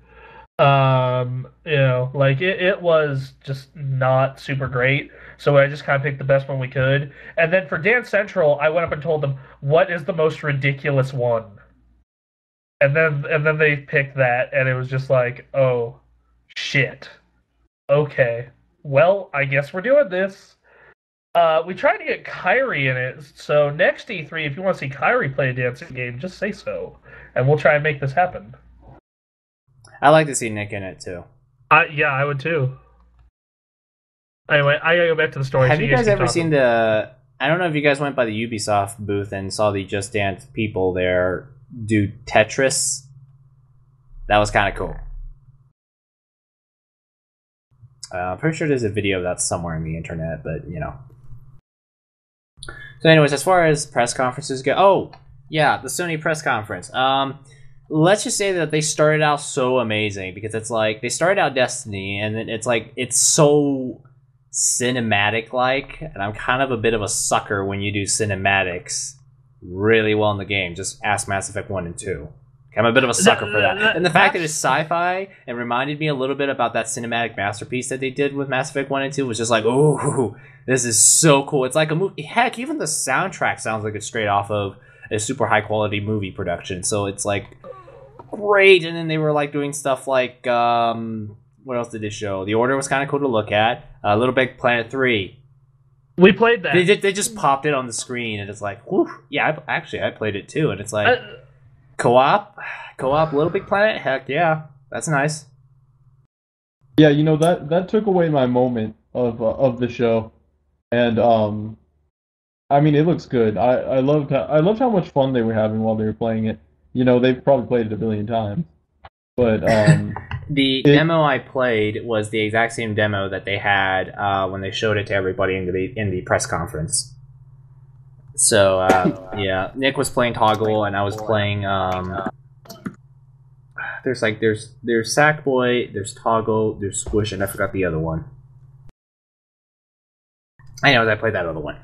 It was just not super great. So I just kind of picked the best one we could. And then for Dance Central, I went up and told them, what is the most ridiculous one? And then they picked that, and it was just like, oh, shit. Okay. Well, I guess we're doing this. We tried to get Kairi in it, so next E3, if you want to see Kairi play a dancing game, just say so. And we'll try and make this happen. I like to see Nick in it, too. Yeah, I would, too. Anyway, I gotta go back to the story. Have you guys ever seen the... I don't know if you guys went by the Ubisoft booth and saw the Just Dance people there do Tetris. That was kind of cool. I'm pretty sure there's a video of that somewhere on the internet, but, you know. So, anyways, as far as press conferences go, oh yeah, the Sony press conference. Let's just say that they started out so amazing because it's like they started out Destiny, and then it's like it's so cinematic like, and I'm kind of a bit of a sucker when you do cinematics really well in the game. Just ask Mass Effect 1 and 2. I'm a bit of a sucker for that. And the fact that it's sci-fi and reminded me a little bit about that cinematic masterpiece that they did with Mass Effect 1 and 2 was just like, oh, this is so cool. It's like a movie. Heck, even the soundtrack sounds like it's straight off of a super high quality movie production. So it's like great. And then they were like doing stuff like, what else did they show? The Order was kind of cool to look at. Little Big Planet 3. We played that. They just popped it on the screen, and it's like, whew. Yeah, I played it too, and it's like, co-op, Little Big Planet. Heck yeah, that's nice. Yeah, you know that took away my moment of the show, and I mean it looks good. I loved how much fun they were having while they were playing it. You know, they've probably played it a billion times, but the demo I played was the exact same demo that they had when they showed it to everybody in the press conference. So yeah, Nick was playing Toggle, and I was playing. There's Sackboy, there's Toggle, there's Squish, and I forgot the other one. I know I played that other one.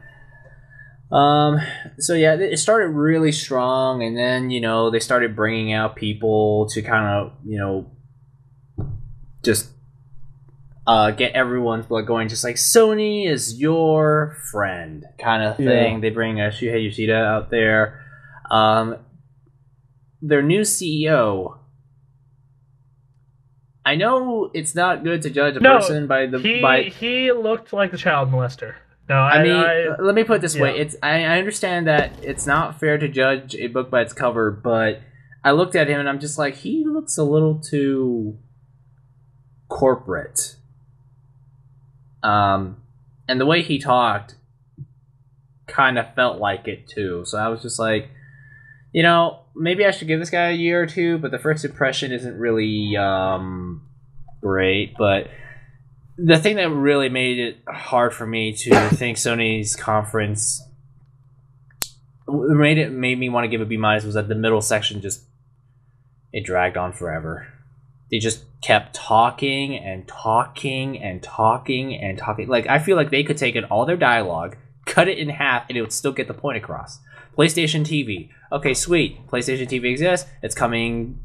So yeah, it started really strong, and then they started bringing out people to kind of just get everyone going, just like Sony is your friend kind of thing. Yeah. They bring Shuhei Yoshida out there. Their new CEO. I know it's not good to judge a person by the. He looked like a child molester. No, I mean, let me put it this way. I understand that it's not fair to judge a book by its cover, but I looked at him and I'm just like, he looks a little too corporate. And the way he talked kind of felt like it too. So I was just like, maybe I should give this guy a year or two, but the first impression isn't really great. But the thing that really made it hard for me to think Sony's conference made me want to give it B- was that the middle section it dragged on forever. They just kept talking and talking and talking and talking. Like, I feel like they could take all their dialogue, cut it in half, and it would still get the point across. PlayStation TV. Okay, sweet. PlayStation TV exists. It's coming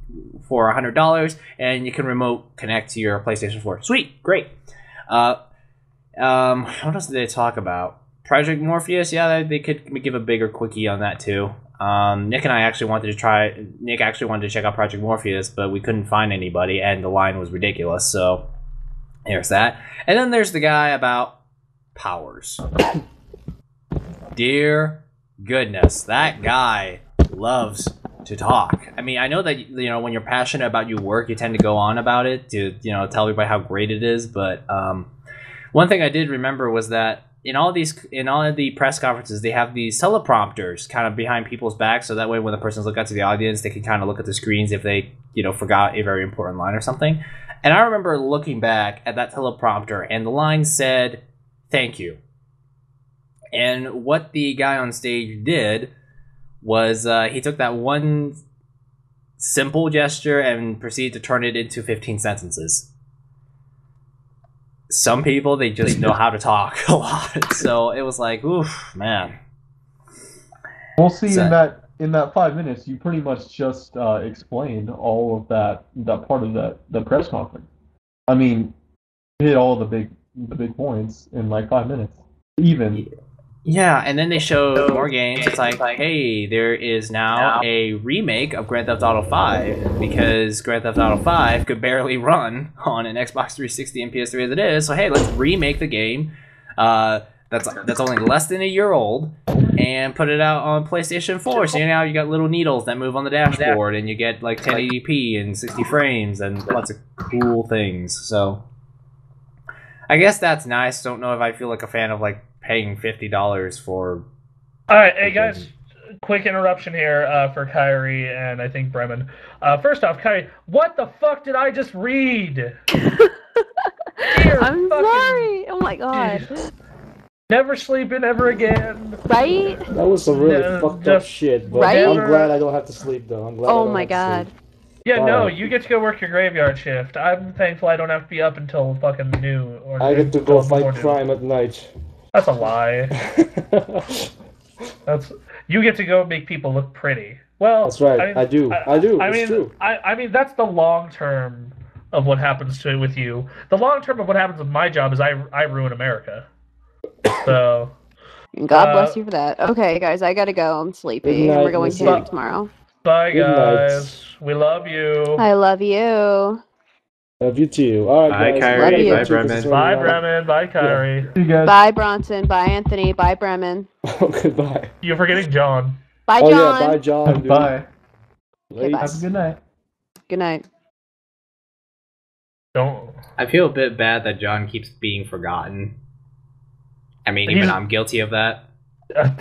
for $100, and you can remote connect to your PlayStation 4. Sweet. Great. What else did they talk about? Project Morpheus. Yeah, they could give a bigger quickie on that, too. Nick actually wanted to check out Project Morpheus, but we couldn't find anybody, and the line was ridiculous, so there's that. And then there's the guy about powers. Dear goodness, that guy loves to talk. I mean, I know that, when you're passionate about your work, you tend to go on about it to, tell everybody how great it is, but one thing I did remember was that in all of the press conferences, they have these teleprompters kind of behind people's backs, so that way when the person's looking out to the audience, they can kind of look at the screens if they, forgot a very important line or something. And I remember looking back at that teleprompter, and the line said, "Thank you." And what the guy on stage did was he took that one simple gesture and proceeded to turn it into 15 sentences. Some people, they just know how to talk a lot. So it was like, oof, man. We'll see. In that 5 minutes, you pretty much just explained all of that part of the press conference. I mean, hit all the big points in like 5 minutes. Yeah, and then they showed more games. It's like, hey, there is now a remake of Grand Theft Auto 5 because Grand Theft Auto 5 could barely run on an Xbox 360 and PS3 as it is. So hey, let's remake the game. That's only less than a year old, and put it out on PlayStation 4. So now you got little needles that move on the dashboard, and you get like 1080p and 60 frames and lots of cool things. So I guess that's nice. Don't know if I feel like a fan of like paying $50 for. All right, hey guys, quick interruption here for Kairi and I think Bremen. First off, Kairi, what the fuck did I just read? I'm sorry. Oh my god. Never sleeping ever again. Right? That was some really fucked up shit, but Right? I'm glad I don't have to sleep, though. I'm glad I Oh don't my have to god. sleep. Yeah, no, Alright. you get to go work your graveyard shift. I'm thankful I don't have to be up until fucking noon. Or I get to go until fight before noon. crime at night. That's a lie. You get to go make people look pretty. Well, That's right. I do. It's true. I mean, that's the long term of what happens with you. The long term of what happens with my job is I ruin America. So. God bless you for that. Okay, guys, I gotta go. I'm sleepy. Good night, And we're going Missy. camping tomorrow. Bye, Good guys. night. We love you. I love you. Love you too. Alright, Bye, guys. Kyrie. Love you. Bye, Bremen. Bye, Bremen. Bye, Kairi. See you guys. Bye, Bronson. Bye, Anthony. Bye, Bremen. Oh, goodbye. You're forgetting John. Bye, Oh, John. yeah, bye, John. Dude. Bye. Okay, bye. Have a good night. Good night. Don't. I feel a bit bad that John keeps being forgotten. I mean, even He's- I'm guilty of that.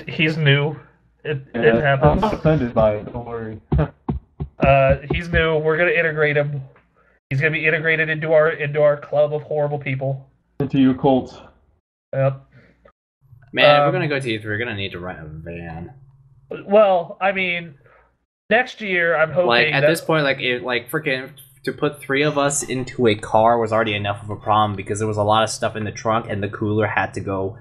He's new. It Yeah, I'm happens. not offended by it. Don't worry. He's new. We're gonna integrate him. He's gonna be integrated into our club of horrible people. Into your cult. Yep. Man, if we're gonna go to E3, we're gonna need to rent a van. Well, I mean, next year I'm hoping Like at that this point, freaking to put 3 of us into a car was already enough of a problem because there was a lot of stuff in the trunk, and the cooler had to go.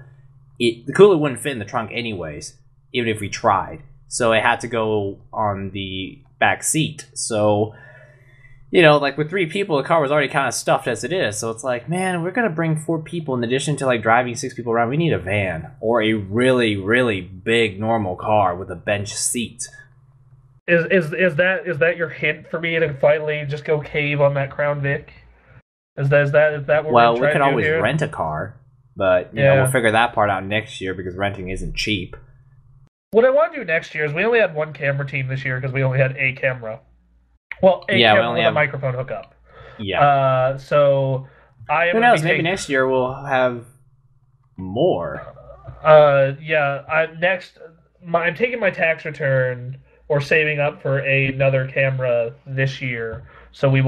The cooler wouldn't fit in the trunk anyways, even if we tried. So it had to go on the back seat. So, you know, like with 3 people, the car was already kind of stuffed as it is. So it's like, man, we're gonna bring 4 people in addition to like driving 6 people around. We need a van or a really, really big normal car with a bench seat. is that your hint for me to finally just go cave on that Crown Vic? Is that what Well, we're we trying could to do always here? rent a car, but you know, Yeah. we'll figure that part out next year because renting isn't cheap. What I want to do next year is we only had 1 camera team this year because we only had a camera. Well, a Yeah, we camera only with have- a microphone hookup. Yeah. So I am Who gonna knows? be Maybe taking- next year we'll have more. Yeah. I'm taking my tax return or saving up for another camera this year. So we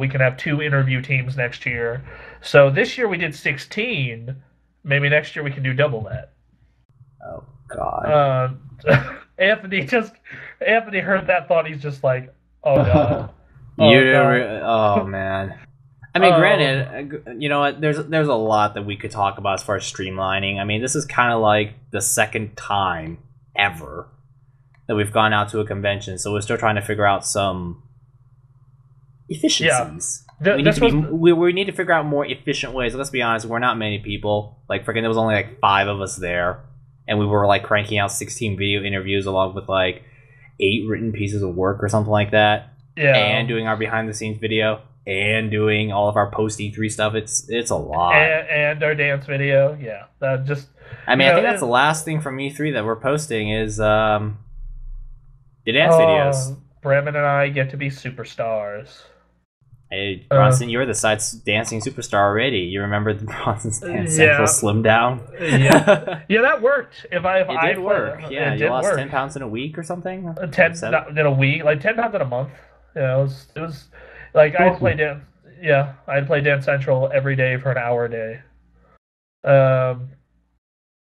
can have 2 interview teams next year. So this year we did 16. Maybe next year we can do double that. Oh God. Anthony heard that thought. He's just like, oh god. Oh man. I mean, Oh. granted, you know what? There's a lot that we could talk about as far as streamlining. I mean, this is kind of like the second time ever that we've gone out to a convention, so we're still trying to figure out some efficiencies. We need to figure out more efficient ways. Let's be honest, we're not many people. Like, freaking, there was only like 5 of us there, and we were like cranking out 16 video interviews along with like 8 written pieces of work or something like that. Yeah. And doing our behind the scenes video and doing all of our post E3 stuff. It's a lot. And our dance video. Yeah. That just. I mean, I think that's the last thing from E3 that we're posting is the dance videos. Bremen and I get to be superstars. Hey, Bronson, you're the site's dancing superstar already. You remember the Bronson's Dance Central Slim Down? Yeah, yeah, that worked. It did work. Yeah, you lost 10 10 pounds in a week or something. 10 in a week, like 10 pounds in a month. Yeah, it was like I'd play dance. Yeah, I'd play Dance Central every day for an hour a day.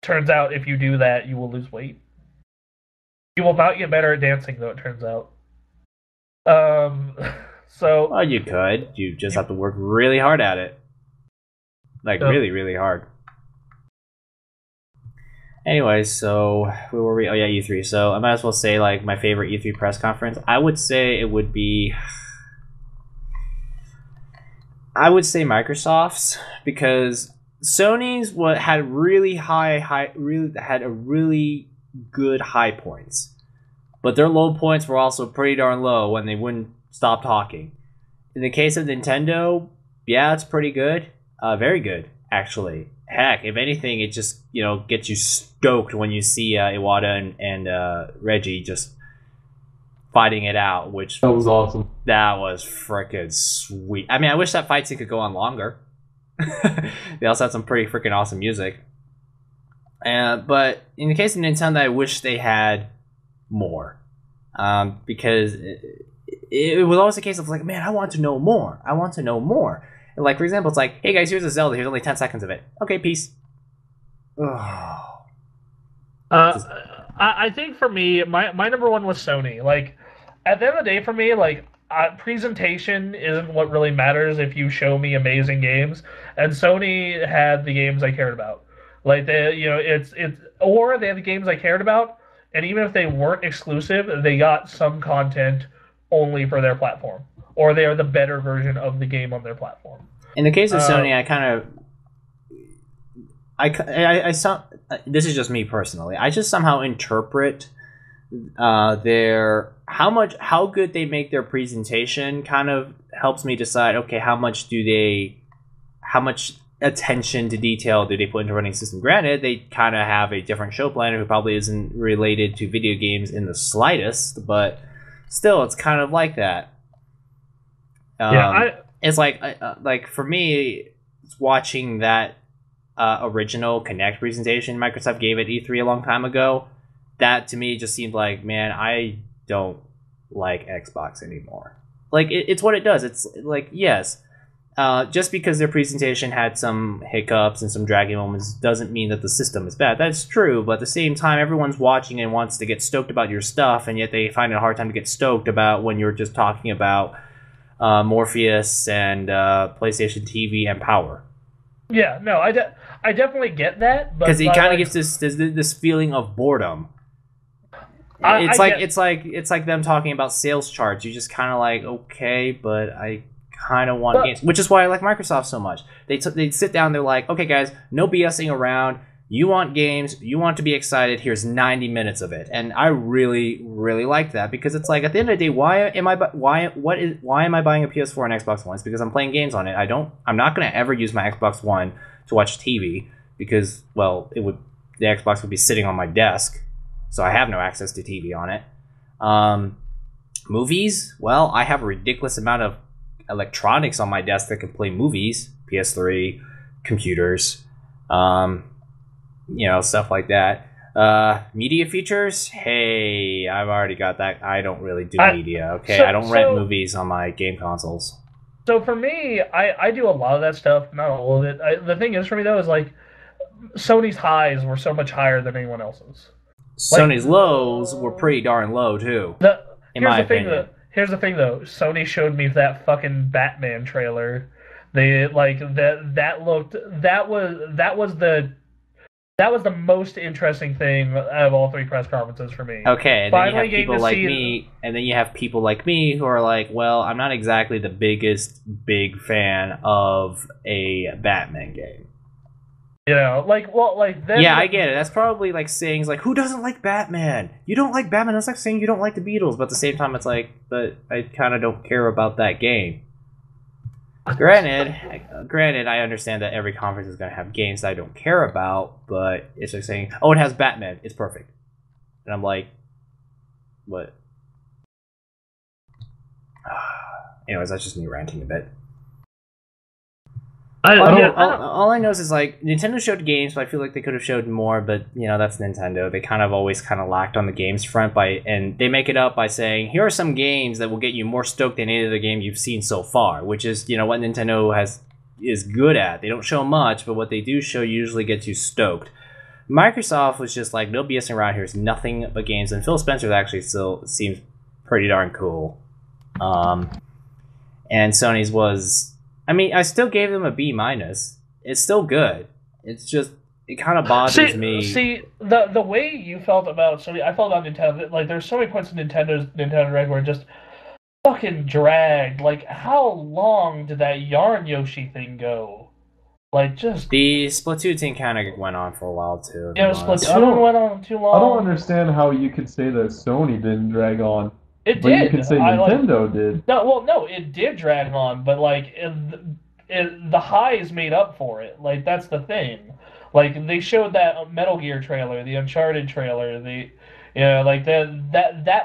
Turns out if you do that, you will lose weight. You will not get better at dancing, though. It turns out. So. Well, you could. You just have to work really hard at it. Like, really, really hard. Anyways, so where were we? Oh, yeah, E3. So I might as well say, like, my favorite E3 press conference. I would say it would be... I would say Microsoft's, because Sony's had really had a really good high points, but their low points were also pretty darn low when they wouldn't stop talking. In the case of Nintendo, yeah, it's pretty good, very good actually. Heck, if anything, it just gets you stoked when you see Iwata and Reggie just fighting it out, which that was awesome. That was freaking sweet. I mean, I wish that fight scene could go on longer. They also had some pretty freaking awesome music. But in the case of Nintendo, I wish they had more. Because it was always the case of like, man, I want to know more. I want to know more. And like, for example, it's like, hey guys, here's a Zelda. Here's only 10 seconds of it. Okay, peace. Just- I think for me, my number one was Sony. Like, at the end of the day, for me, like, presentation isn't what really matters if you show me amazing games. And Sony had the games I cared about. Like, or they had the games I cared about, and even if they weren't exclusive, they got some content only for their platform, or they are the better version of the game on their platform. In the case of Sony, I kind of, I saw. This is just me personally. I just somehow interpret how good they make their presentation kind of helps me decide, okay, how much attention to detail do they put into running system. Granted, they kind of have a different show planner who probably isn't related to video games in the slightest, but still, it's kind of like that. It's like for me, watching that original Kinect presentation Microsoft gave at E3 a long time ago, that to me just seemed like, man, I don't like Xbox anymore. Like, it's what it does. It's like, yes, just because their presentation had some hiccups and some dragging moments doesn't mean that the system is bad. That's true, but at the same time, everyone's watching and wants to get stoked about your stuff, and yet they find it a hard time to get stoked about when you're just talking about Morpheus and PlayStation TV and Power. Yeah, no, I definitely get that, because it kind of gives this feeling of boredom. It's like them talking about sales charts. You just kind of like, okay, but I kind of want games, which is why I like Microsoft so much. They sit down, they're like, okay, guys, no BSing around. You want games, you want to be excited. Here's 90 minutes of it, and I really, really like that, because it's like, at the end of the day, why am I buying a PS4 and Xbox One? It's because I'm playing games on it. I'm not going to ever use my Xbox One to watch TV, because, well, the Xbox would be sitting on my desk, so I have no access to TV on it. Movies, well, I have a ridiculous amount of electronics on my desk that can play movies, PS3, computers, stuff like that. Media features, hey, I've already got that. I don't really do media, okay? I don't rent movies on my game consoles. So for me, I do a lot of that stuff, not all of it. The thing is, for me, though, is like, Sony's highs were so much higher than anyone else's. Sony's lows were pretty darn low, too, in my opinion. Here's the thing, though. Sony showed me that fucking Batman trailer. That was the most interesting thing out of all three press conferences for me. Okay, and then you have people like me, and then you have people like me who are like, well, I'm not exactly the big fan of a Batman game. Yeah, I get it. That's probably like saying, like, who doesn't like Batman? You don't like Batman. That's like saying you don't like the Beatles, but at the same time, it's like, but I kind of don't care about that game. Granted, I understand that every conference is going to have games that I don't care about, but it's like saying, oh, it has Batman. It's perfect. And I'm like, what? Anyways, that's just me ranting a bit. All I know is like, Nintendo showed games, but I feel like they could have showed more, but that's Nintendo. They kind of always kind of lacked on the games front, and they make it up by saying, here are some games that will get you more stoked than any other game you've seen so far, which is what Nintendo is good at. They don't show much, but what they do show usually gets you stoked. Microsoft was just like, no BSing around, here's nothing but games, and Phil Spencer actually still seems pretty darn cool. And Sony's was, I still gave them a B-. It's still good. It's just, it kind of bothers me. See, the way you felt about Sony, I felt about Nintendo. Like, there's so many points in Nintendo Direct where it just fucking dragged. Like, how long did that Yarn Yoshi thing go? Like, just... The Splatoon thing kind of went on for a while, too. Yeah, Splatoon went on too long. I don't understand how you could say that Sony didn't drag on. It but did. You can say Nintendo did. No, it did drag on, but like the highs made up for it. Like, that's the thing. Like, they showed that Metal Gear trailer, the Uncharted trailer, that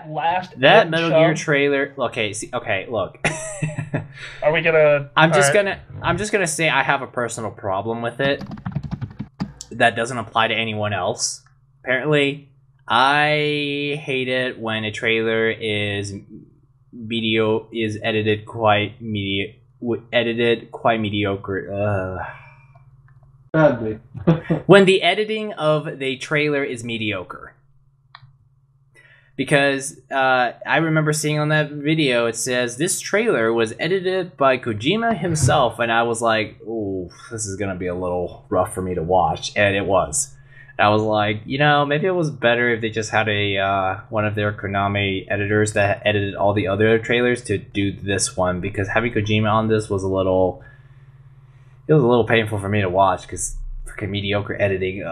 last Metal Gear trailer. Okay, look. Are we gonna? I'm just gonna say I have a personal problem with it. That doesn't apply to anyone else. Apparently. I hate it when a trailer is edited quite mediocre. Badly. When the editing of the trailer is mediocre. Because I remember seeing on that video, it says, this trailer was edited by Kojima himself, and I was like, ooh, this is going to be a little rough for me to watch, and it was. I was like, maybe it was better if they just had one of their Konami editors that edited all the other trailers to do this one, because having Kojima on this was a little painful for me to watch, because freaking mediocre editing,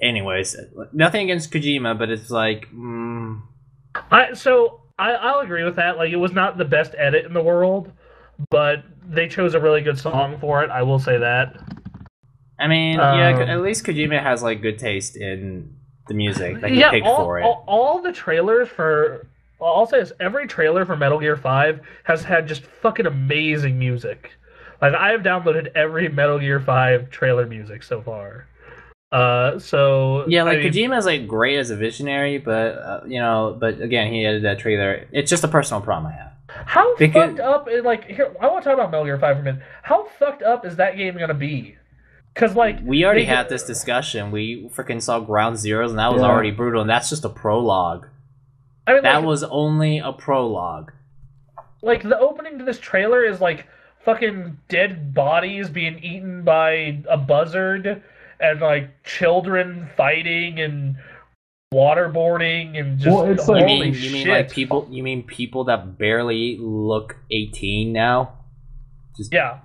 anyways, nothing against Kojima, but it's like, I'll agree with that. Like, it was not the best edit in the world, but they chose a really good song for it. I will say that. I mean, at least Kojima has like good taste in the music that he picked for it. All the trailers for, I'll say this: every trailer for Metal Gear 5 has had just fucking amazing music. Like, I have downloaded every Metal Gear 5 trailer music so far. Kojima's like great as a visionary, but but again, he edited that trailer. It's just a personal problem I have. How fucked up? Like, here, I want to talk about Metal Gear 5 for a minute. How fucked up is that game gonna be? Because like we already had this discussion. We freaking saw Ground Zeroes, and that was already brutal. And that's just a prologue. I mean, that was only a prologue. Like, the opening to this trailer is like fucking dead bodies being eaten by a buzzard. And like children fighting and waterboarding and just it's like, you mean like people? You mean people that barely look 18 now? Yeah.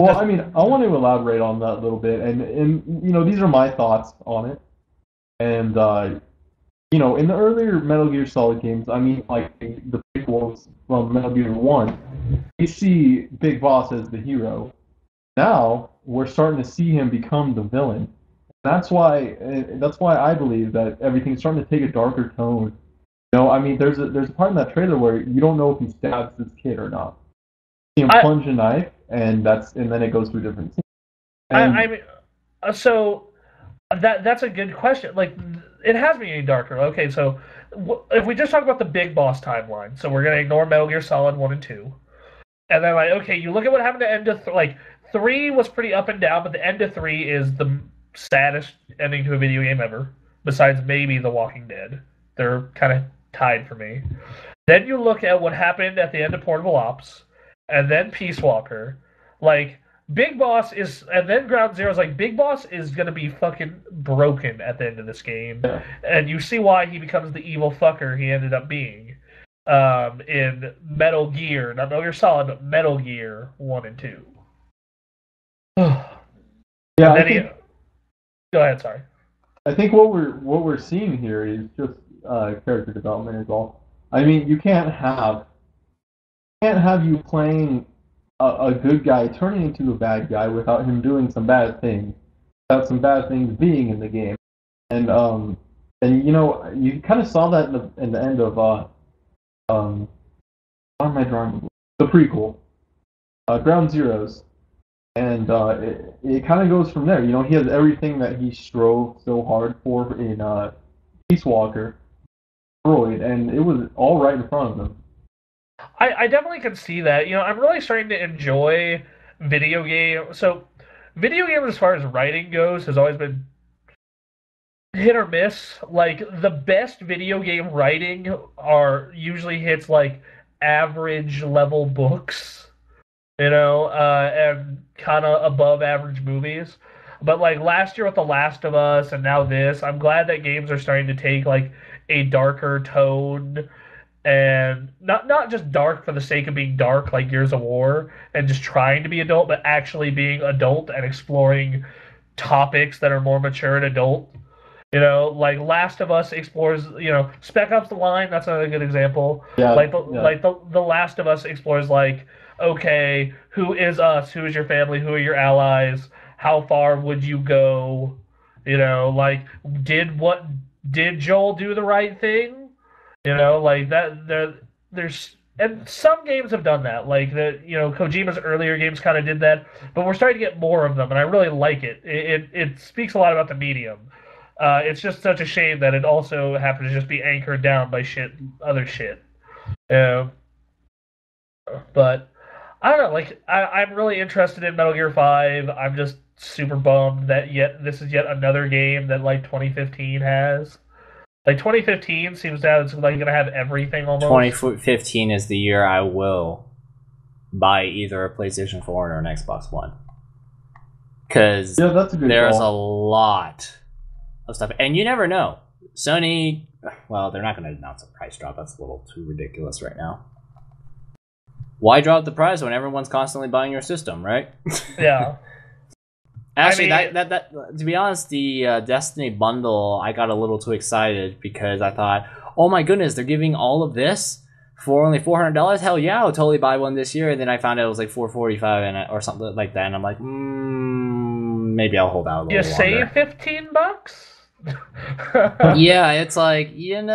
Well, I mean, I want to elaborate on that a little bit, and these are my thoughts on it. And in the earlier Metal Gear Solid games, I mean, like the prequels from Metal Gear 1, you see Big Boss as the hero. Now we're starting to see him become the villain. That's why I believe that everything's starting to take a darker tone. I mean, there's a part in that trailer where you don't know if he stabs this kid or not. You see him plunge a knife, and then it goes to a different scene. So that's a good question. Like, it has me any darker. Okay, so if we just talk about the Big Boss timeline, so we're gonna ignore Metal Gear Solid 1 and 2, and then you look at what happened to end of 3 was pretty up and down, but the end of 3 is the saddest ending to a video game ever, besides maybe The Walking Dead. They're kind of tied for me. Then you look at what happened at the end of Portable Ops, and then Peace Walker. Like, Big Boss and then Ground Zero is like, Big Boss is going to be fucking broken at the end of this game. Yeah. And you see why he becomes the evil fucker he ended up being in Metal Gear, not Metal Gear Solid, but Metal Gear 1 and 2. Yeah. Go ahead. Sorry. I think what we're seeing here is just character development is all. I mean, you can't have you playing a good guy turning into a bad guy without him doing some bad things, without some bad things being in the game, and you kind of saw that in the end of what am I drawing? The prequel, Ground Zeroes. And it kind of goes from there. He has everything that he strove so hard for in Peace Walker, destroyed, and it was all right in front of him. I definitely can see that. I'm really starting to enjoy video games. So, video games as far as writing goes has always been hit or miss. Like, the best video game writing usually hits like average level books. And kind of above average movies. But like last year with The Last of Us and now this, I'm glad that games are starting to take like a darker tone and not just dark for the sake of being dark like Gears of War and just trying to be adult, but actually being adult and exploring topics that are more mature and adult. Like Last of Us explores, Spec Ops: The Line, that's another good example. Yeah, the Last of Us explores like, okay, who is us? Who is your family? Who are your allies? How far would you go? Like, did Joel do the right thing? Like that. There's and some games have done that. Like Kojima's earlier games kind of did that, but we're starting to get more of them, and I really like it. It speaks a lot about the medium. It's just such a shame that it also happens to just be anchored down by other shit. But I don't know. Like, I'm really interested in Metal Gear 5. I'm just super bummed that this is yet another game that like 2015 has. Like 2015 seems to have, it's like gonna have everything almost. 2015 is the year I will buy either a PlayStation 4 or an Xbox One. Because Yeah, that's a good there's call. a lot of stuff. And you never know. Sony, well, they're not going to announce a price drop. That's a little too ridiculous right now. Why drop the price when everyone's constantly buying your system, right? Yeah. Actually, I mean, that to be honest, the Destiny bundle, I got a little too excited because I thought, oh my goodness, they're giving all of this for only $400. Hell yeah, I'll totally buy one this year. And then I found out it was like $445 or something like that, and I'm like, maybe I'll hold out a little you longer. save $15? Yeah, it's like, that And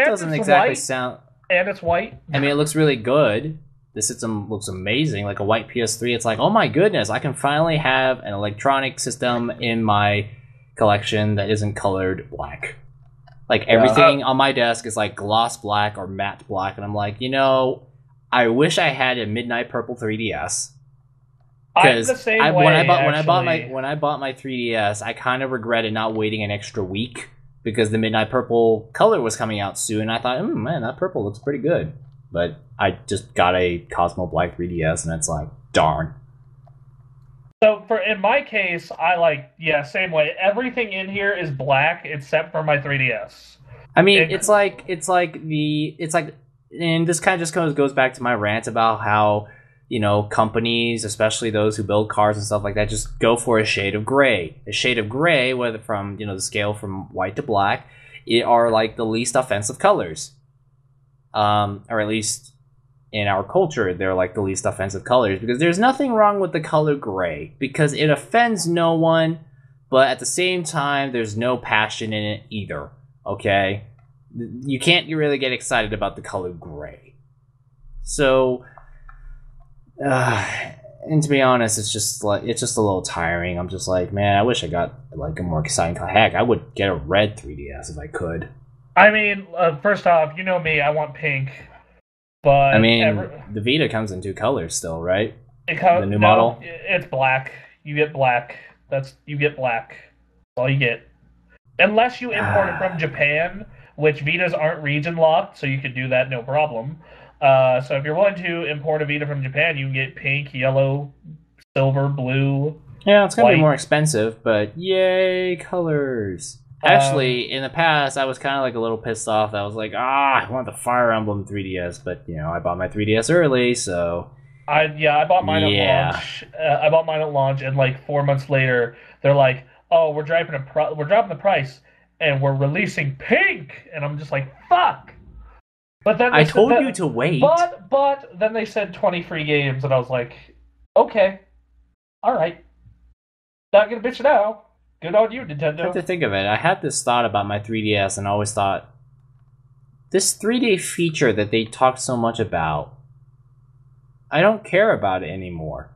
doesn't it's exactly white. sound. And it's white. I mean, it looks really good. The system looks amazing, like a white PS3. It's like, oh my goodness, I can finally have an electronic system in my collection that isn't colored black. Like, everything on my desk is like gloss black or matte black, and I'm like, I wish I had a midnight purple 3DS. I'm the same way. When I bought my 3DS, I kind of regretted not waiting an extra week because the midnight purple color was coming out soon. I thought, man, that purple looks pretty good. But I just got a Cosmo Black 3DS, and it's like, darn. So in my case, same way. Everything in here is black except for my 3DS. I mean, it's like, and this kind of just goes back to my rant about how, companies, especially those who build cars and stuff like that, just go for a shade of gray. A shade of gray, whether from, the scale from white to black, are like the least offensive colors. Or at least in our culture, they're like the least offensive colors, because there's nothing wrong with the color gray, because it offends no one, but at the same time, there's no passion in it either, okay? You can't really get excited about the color gray. So, and to be honest, it's just a little tiring. I'm just like, man, I wish I got like a more exciting color. Heck, I would get a red 3DS if I could. I mean, first off, you know me, I want pink. But I mean, the Vita comes in 2 colors still, right? The new model? It's black. You get black. You get black. That's all you get. Unless you import it from Japan, which Vitas aren't region locked, so you could do that no problem. So if you're willing to import a Vita from Japan, you can get pink, yellow, silver, blue. Yeah, it's gonna white. be more expensive, but yay, colors. Actually, in the past, I was kind of like a little pissed off. I was like, I want the Fire Emblem 3DS, but I bought my 3DS early, so I bought mine at launch. I bought mine at launch, and like 4 months later, they're like, "Oh, we're dropping the price, and we're releasing pink," and I'm just like, "Fuck!" But then I told you to wait. But then they said 20 free games, and I was like, "Okay, all right, not gonna bitch now." Good on you, Nintendo. I have to think of it. I had this thought about my 3DS, and I always thought, this 3D feature that they talk so much about, I don't care about it anymore.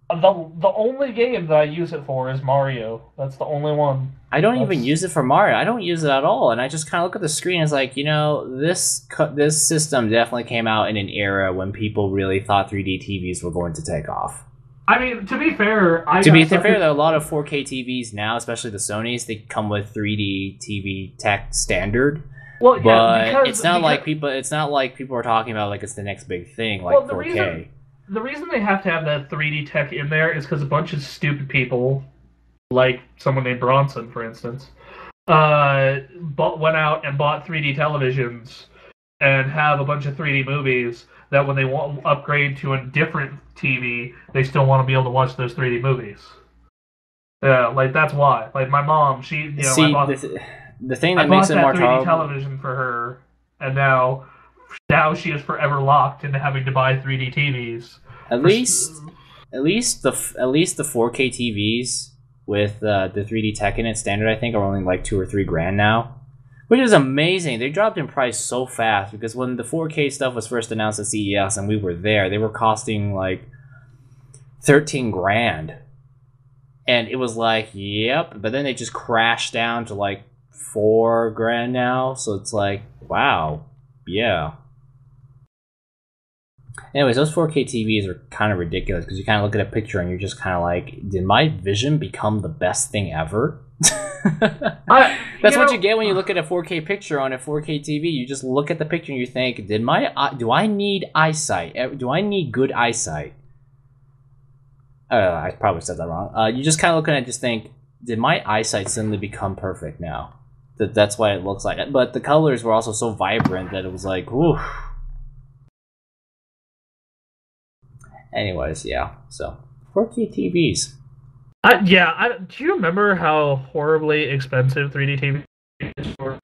The only game that I use it for is Mario. That's the only one. I don't even use it for Mario. I don't use it at all, and I just kind of look at the screen and it's like, this system definitely came out in an era when people really thought 3D TVs were going to take off. I mean, to be fair, there are a lot of 4K TVs now, especially the Sonys. They come with 3D TV tech standard. Well, yeah, but it's not like people are talking about like it's the next big thing, like 4K. The reason they have to have that 3D tech in there is because a bunch of stupid people, like someone named Bronson, for instance, went out and bought 3D televisions and have a bunch of 3D movies that when they want to upgrade to a different TV, they still want to be able to watch those 3D movies. Yeah, like that's why. Like my mom, she, I bought the thing that makes it more 3D television for her, and now she is forever locked into having to buy 3D TVs. At least the 4K TVs with the 3D tech in it standard, I think, are only like $2 or $3 grand now. Which is amazing. They dropped in price so fast, because when the 4K stuff was first announced at CES and we were there, they were costing like 13 grand. And it was like, yep, but then they just crashed down to like 4 grand now, so it's like, wow, yeah. Anyways, those 4K TVs are kind of ridiculous because you kind of look at a picture and you're just kind of like, did my vision become the best thing ever? That's what you get when you look at a 4K picture on a 4K TV. You just look at the picture and you think, do I need eyesight? Do I need good eyesight? I probably said that wrong. You just kind of look at it and just think, did my eyesight suddenly become perfect now? That's why it looks like it. But the colors were also so vibrant that it was like, whew. Anyways, yeah. So 4K TVs. Do you remember how horribly expensive 3D TVs were?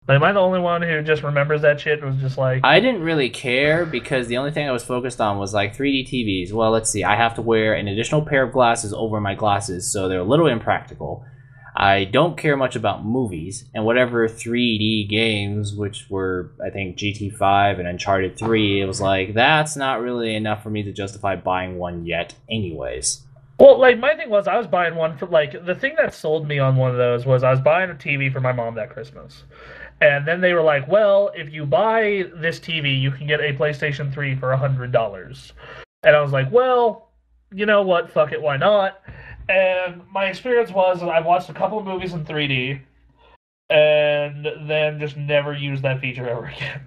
Like, am I the only one who just remembers that shit? It was just like... I didn't really care because the only thing I was focused on was like 3D TVs. Well, let's see. I have to wear an additional pair of glasses over my glasses, so they're a little impractical. I don't care much about movies, and whatever 3D games, which were, I think, GT5 and Uncharted 3, it was like, that's not really enough for me to justify buying one yet anyways. Well, like, my thing was, I was buying one for, like, the thing that sold me on one of those was I was buying a TV for my mom that Christmas. And then they were like, well, if you buy this TV, you can get a PlayStation 3 for $100. And I was like, well, you know what, fuck it, why not? And my experience was I watched a couple of movies in 3D, and then just never used that feature ever again.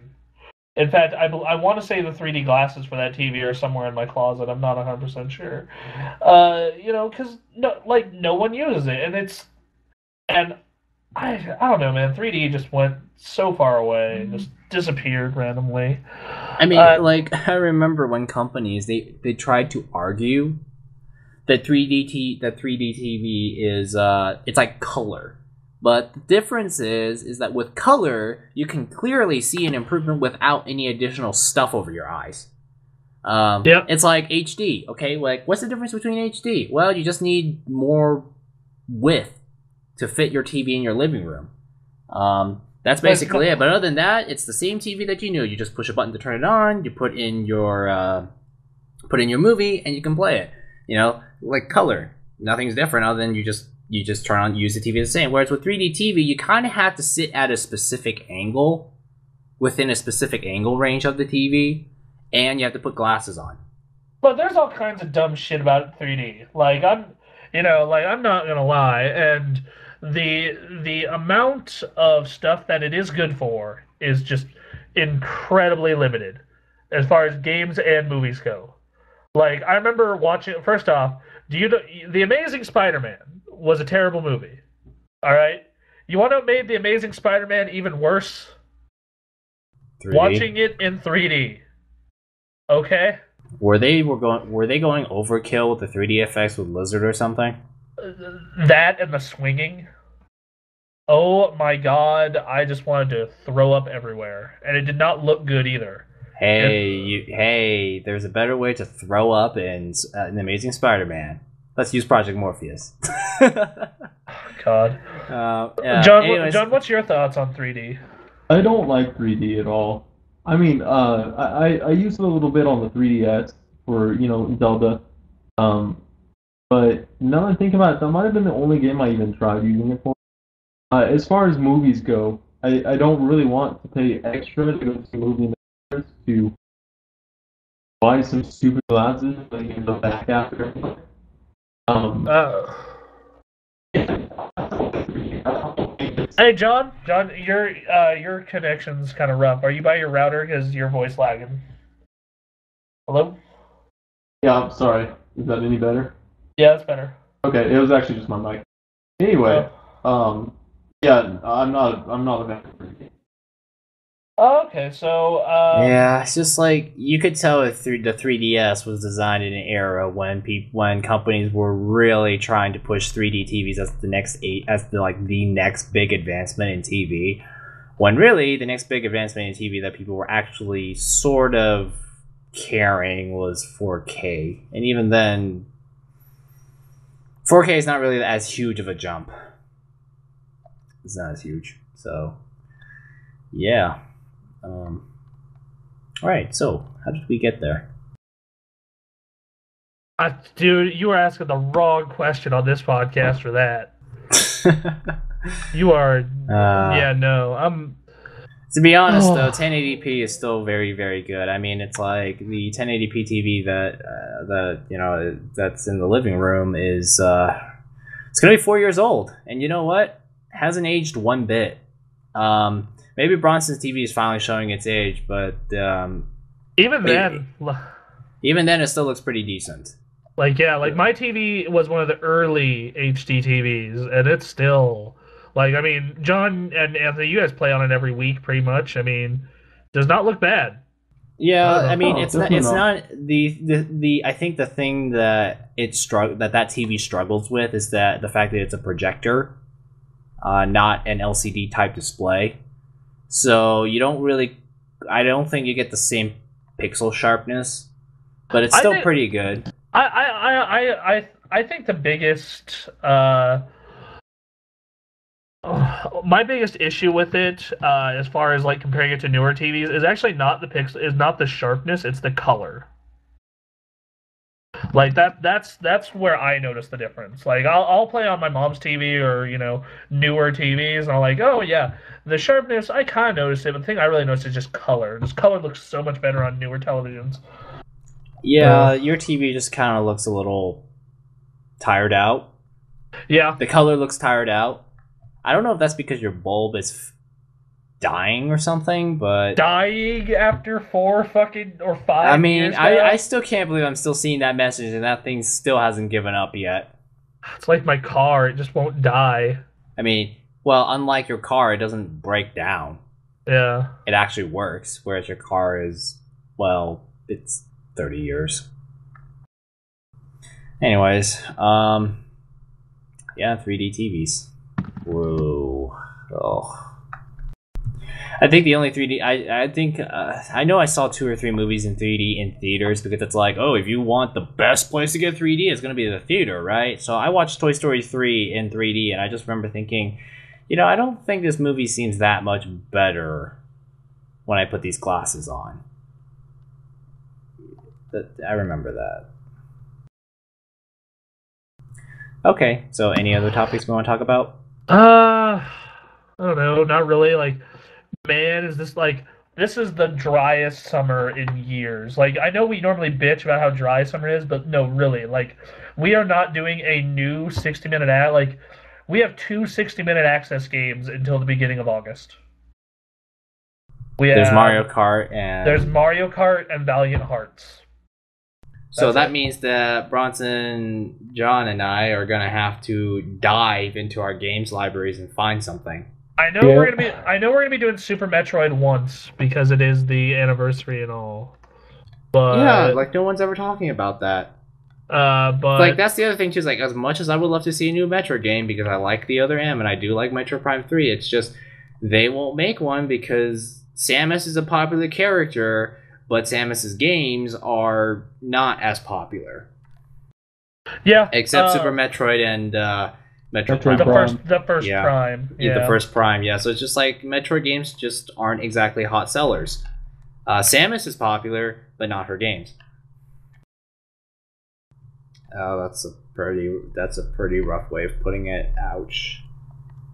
In fact, I want to say the 3D glasses for that TV are somewhere in my closet. I'm not 100% sure. Because no one uses it, and I don't know, man. 3D just went so far away and just disappeared randomly. I mean, I remember when companies they tried to argue that 3D TV is it's like color. But the difference is that with color, you can clearly see an improvement without any additional stuff over your eyes. Yep. It's like HD, okay? Like, what's the difference between HD? Well, you just need more width to fit your TV in your living room. That's basically it. But other than that, it's the same TV that you knew. You just push a button to turn it on. You put in your movie, and you can play it. You know, like color. Nothing's different other than you just turn on, use the TV the same. Whereas with 3D TV, you kind of have to sit at a specific angle, within a specific angle range of the TV, and you have to put glasses on. But there's all kinds of dumb shit about 3D. I'm not gonna lie, and the amount of stuff that it is good for is just incredibly limited, as far as games and movies go. Like, I remember watching. First off, The Amazing Spider-Man was a terrible movie. All right, you want to what made The Amazing Spider-Man even worse? 3D? Watching it in 3D. Okay. Were they going overkill with the 3D effects with Lizard or something? That and the swinging. Oh my god! I just wanted to throw up everywhere, and it did not look good either. Hey, there's a better way to throw up in The Amazing Spider-Man. Let's use Project Morpheus. God. John, what's your thoughts on 3D? I don't like 3D at all. I mean, I used it a little bit on the 3DS for, Zelda. But now that I think about it, that might have been the only game I even tried using it for. As far as movies go, I don't really want to pay extra to go to a movie in the theaters to buy some stupid glasses that you can go back after. Hey, John, your connection's kind of rough. Are you by your router? Because your voice lagging. Hello? Yeah, I'm sorry. Is that any better? Yeah, that's better. Okay, it was actually just my mic. Anyway, yeah, I'm not a fan of 3D. Okay, so yeah, it's just like you could tell the 3DS was designed in an era when companies were really trying to push 3D TVs as the next big advancement in TV. When really the next big advancement in TV that people were actually sort of caring was 4K, and even then, 4K is not really as huge of a jump. It's not as huge, so yeah. Alright, so how did we get there? Dude, you were asking the wrong question on this podcast for that. You are, yeah, no, To be honest, though, 1080p is still very, very good. I mean, it's like the 1080p TV that's in the living room is it's gonna be 4 years old, and you know what? Hasn't aged one bit. Maybe Bronson's TV is finally showing its age, but even then, it still looks pretty decent. like my TV was one of the early HD TVs, and it's still like, I mean, John and Anthony, you guys play on it every week, pretty much. I mean, does not look bad. Yeah, I mean, Oh, it's not the I think the thing that that TV struggles with is that the fact that it's a projector, not an LCD type display. So you don't really, I don't think you get the same pixel sharpness, but it's still pretty good. I think the biggest my biggest issue with it, as far as like comparing it to newer TVs, is actually not the sharpness, it's the color. Like that's where I notice the difference. Like I'll play on my mom's TV or newer TVs, and I'm like, oh yeah, the sharpness I kind of noticed it, but the thing I really noticed is just color. This color looks so much better on newer televisions. Yeah, your TV just kind of looks a little tired out. Yeah, the color looks tired out. I don't know if that's because your bulb is dying or something, but dying after 4 fucking or 5 I mean, years I still can't believe I'm still seeing that message and that thing still hasn't given up yet. It's like my car, it just won't die. I mean, well, unlike your car, it doesn't break down. Yeah. It actually works, whereas your car is, well, it's 30 years. Anyways, yeah, 3D TVs. Whoa. Oh. I think the only 3D... I think... I know I saw 2 or 3 movies in 3D in theaters, because it's like, oh, if you want the best place to get 3D, it's going to be the theater, right? So I watched Toy Story 3 in 3D, and I just remember thinking, I don't think this movie seems that much better when I put these glasses on. I remember that. Okay, so any other topics we want to talk about? I don't know, not really. Like, man, this is the driest summer in years. Like, I know we normally bitch about how dry summer is, but no, really, like, we are not doing a new 60-minute ad. Like, we have 2 60-minute access games until the beginning of August. There's Mario Kart and Valiant Hearts. So that means that Bronson, John, and I are gonna have to dive into our games libraries and find something. I know we're gonna be doing Super Metroid once because it is the anniversary and all. But yeah, like no one's ever talking about that. But like that's the other thing too. Is like as much as I would love to see a new Metroid game because I like the other M and I do like Metroid Prime 3, it's just they won't make one because Samus is a popular character. But Samus's games are not as popular. Yeah. Except Super Metroid and Metroid Prime. The first Prime. Yeah, the first Prime, yeah. So it's just like Metroid games just aren't exactly hot sellers. Samus is popular, but not her games. Oh, that's a pretty rough way of putting it. Ouch.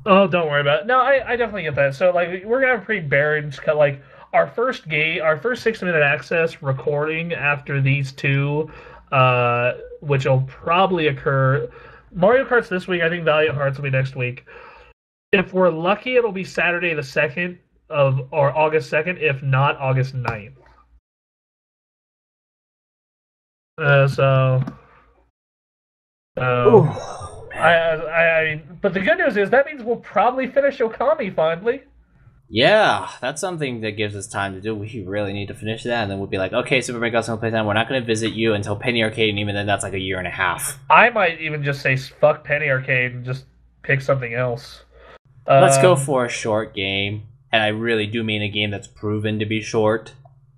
Oh, don't worry about it. No, I definitely get that. So like we're gonna have a pretty barren like our first 60-minute access recording after these 2, which will probably occur. Mario Kart's this week. I think Valiant Hearts will be next week. If we're lucky, it'll be Saturday the 2nd or August 2nd. If not, August 9th. I mean, but the good news is that means we'll probably finish Okami finally. Yeah, that's something that gives us time to do. We really need to finish that, and then we'll be like, okay, Super Mario Ghost Playtime, we're not going to visit you until Penny Arcade, and even then that's like a year and a half. I might even just say fuck Penny Arcade and just pick something else. Let's go for a short game, and I really do mean a game that's proven to be short.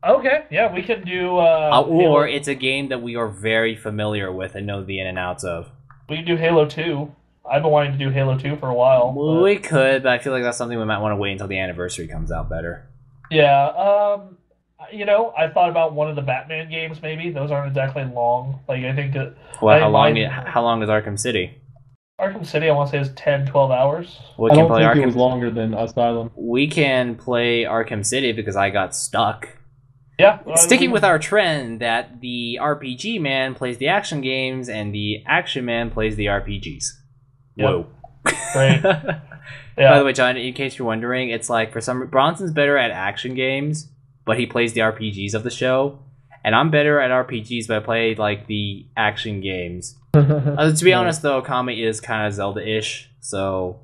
Okay, yeah, we can do... or it's a game that we are very familiar with and know the in and outs of. We can do Halo 2. I've been wanting to do Halo 2 for a while. We could, but I feel like that's something we might want to wait until the anniversary comes out better. Yeah, I thought about one of the Batman games, maybe. Those aren't exactly long. Like, I think... Well, how long is Arkham City? Arkham City, I want to say, is 10, 12 hours. We I can don't play think it Arkham. was longer than Asylum. We can play Arkham City because I got stuck. Yeah. Sticking with our trend that the RPG man plays the action games and the action man plays the RPGs. Yep. Whoa. Great. By Yeah. the way, John, in case you're wondering, it's like for some Bronson's better at action games, but he plays the RPGs of the show, and I'm better at RPGs, but I play like the action games. To be honest, though, Kami is kind of Zelda-ish, so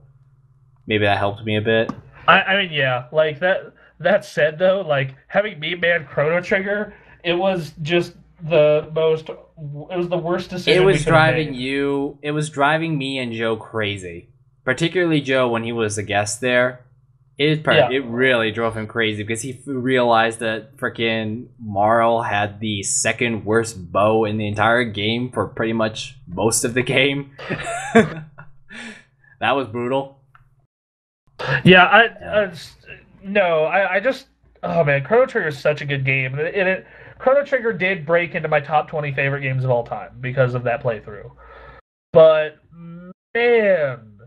maybe that helped me a bit. I mean, yeah. Like, that said, though, like, having me man Chrono Trigger, it was just the most... It was the worst decision It we was could have driving made. you. It was driving me and Joe crazy, particularly Joe when he was a guest there. It really drove him crazy because he realized that frickin' Marl had the second worst bow in the entire game for pretty much most of the game. That was brutal. Yeah, I just... Oh, man, Chrono Trigger is such a good game. And Chrono Trigger did break into my top 20 favorite games of all time because of that playthrough. But, man...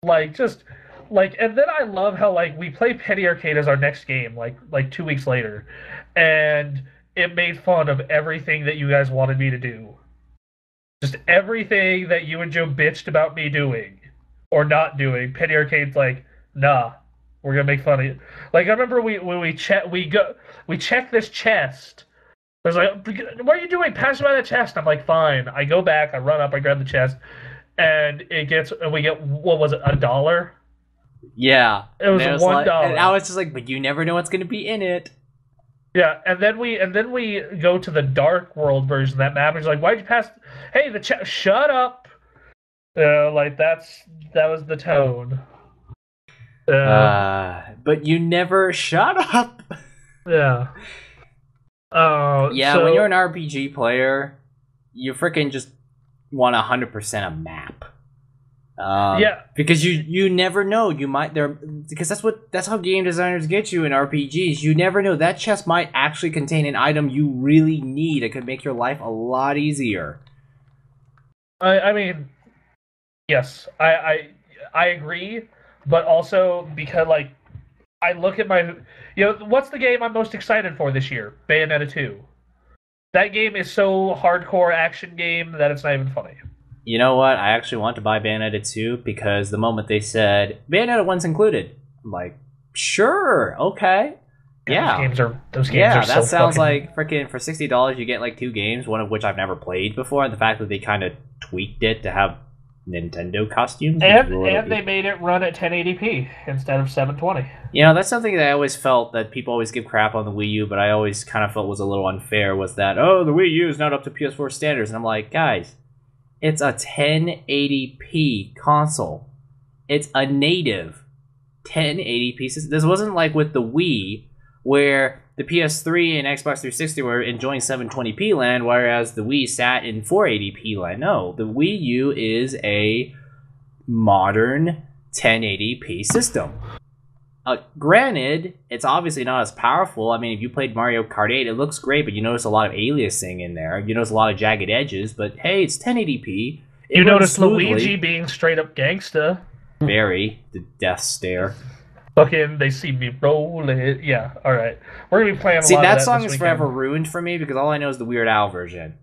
Like, just... Like, and then I love how, like, we play Penny Arcade as our next game, like 2 weeks later. And it made fun of everything that you guys wanted me to do. Just everything that you and Joe bitched about me doing. Or not doing. Penny Arcade's like, nah, we're gonna make fun of you. Like, I remember when we check this chest. There's like, what are you doing? Pass me by the chest. I'm like, fine. I go back, I run up, I grab the chest, and we get, what was it, $1? Yeah, It was $1. And I was just like, but you never know what's gonna be in it. Yeah, and then we go to the Dark World version of that map. And it's like, why'd you pass? Hey, the chest. Shut up. Like that was the tone. But you never shut up. Yeah. Yeah, when you're an RPG player, you freaking just want 100% a map. Yeah, because you never know. You might because that's how game designers get you in RPGs. You never know, that chest might actually contain an item you really need. It could make your life a lot easier. I mean, yes, I agree, but also because, like, I look at my, what's the game I'm most excited for this year? Bayonetta 2. That game is so hardcore action game that it's not even funny. You know what? I actually want to buy Bayonetta 2 because the moment they said Bayonetta 1's included, I'm like, sure, okay. Yeah. Those games are so that sounds fucking... like freaking for $60 you get like 2 games, one of which I've never played before, and the fact that they kind of tweaked it to have Nintendo costumes. And they made it run at 1080p instead of 720. That's something that I always felt that people always give crap on the Wii U, but I always kind of felt was a little unfair, was that, oh, the Wii U is not up to PS4 standards. And I'm like, guys, it's a 1080p console. It's a native 1080p system. This wasn't like with the Wii, where the PS3 and Xbox 360 were enjoying 720p land, whereas the Wii sat in 480p land. No, the Wii U is a modern 1080p system. Granted, it's obviously not as powerful. I mean, if you played Mario Kart 8, it looks great, but you notice a lot of aliasing in there. You notice a lot of jagged edges, but hey, it's 1080p. You notice Luigi being straight up gangsta. Very. The death stare. Fucking, they see me roll it. Yeah, alright. We're gonna be playing a lot of that that song this is weekend. forever ruined for me because all I know is the Weird Al version.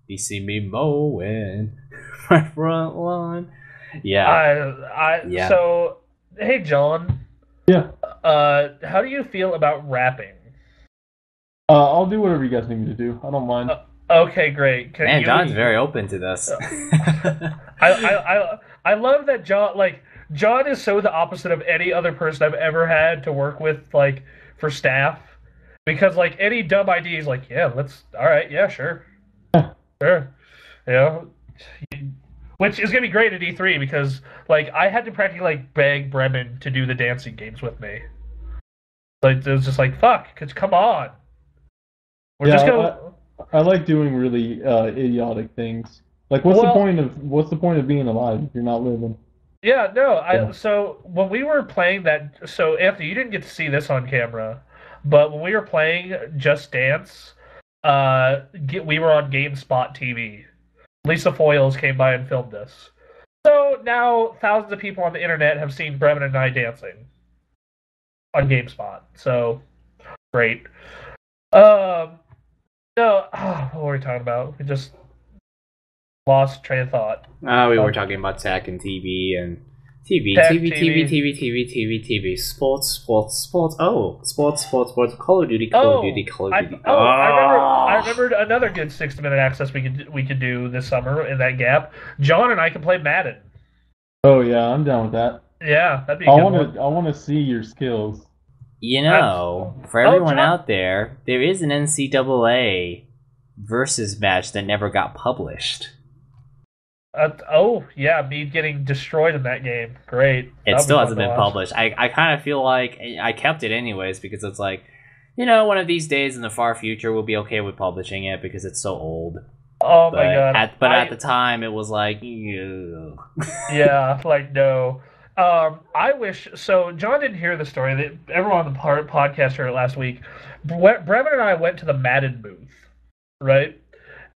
You see me mowing my front lawn. Yeah. Yeah. So, hey, John. Yeah. How do you feel about rapping? I'll do whatever you guys need me to do. I don't mind. Okay, great. Man, John's very open to this. I love that John is so the opposite of any other person I've ever had to work with, like, for staff. Because, like, any dumb idea is like, yeah, alright, yeah, sure. Sure. Which is going to be great at E3 because, like, I had to practically, like, beg Bremen to do the dancing games with me. Like, it was just like, fuck, come on. We're just going to... I like doing really idiotic things. Like, what's the point of being alive if you're not living? Yeah, no, so when we were playing that... So, Anthony, you didn't get to see this on camera, but when we were playing Just Dance, we were on GameSpot TV. Lisa Foyles came by and filmed us. So now thousands of people on the internet have seen Bremen and I dancing on GameSpot. So great. No, what were we talking about? We just lost train of thought. We were talking about tech and TV and TV, Tech, TV, TV, TV. TV, TV, TV, TV, sports. Oh, sports. Call of Duty, Call of Duty. I remembered another good 60-minute access we could do this summer in that gap. John and I can play Madden. Oh yeah, I'm down with that. Yeah, that'd be a good one. I want to see your skills. You know, for everyone out there, there is an NCAA versus match that never got published. Me getting destroyed in that game. Great. It still hasn't been published. I kind of feel like I kept it anyways because it's like, one of these days in the far future we'll be okay with publishing it because it's so old. Oh my god. At the time it was like, ew. Yeah, like no. I wish so. John didn't hear the story. That everyone on the podcast heard it last week. Bremen and I went to the Madden booth, right?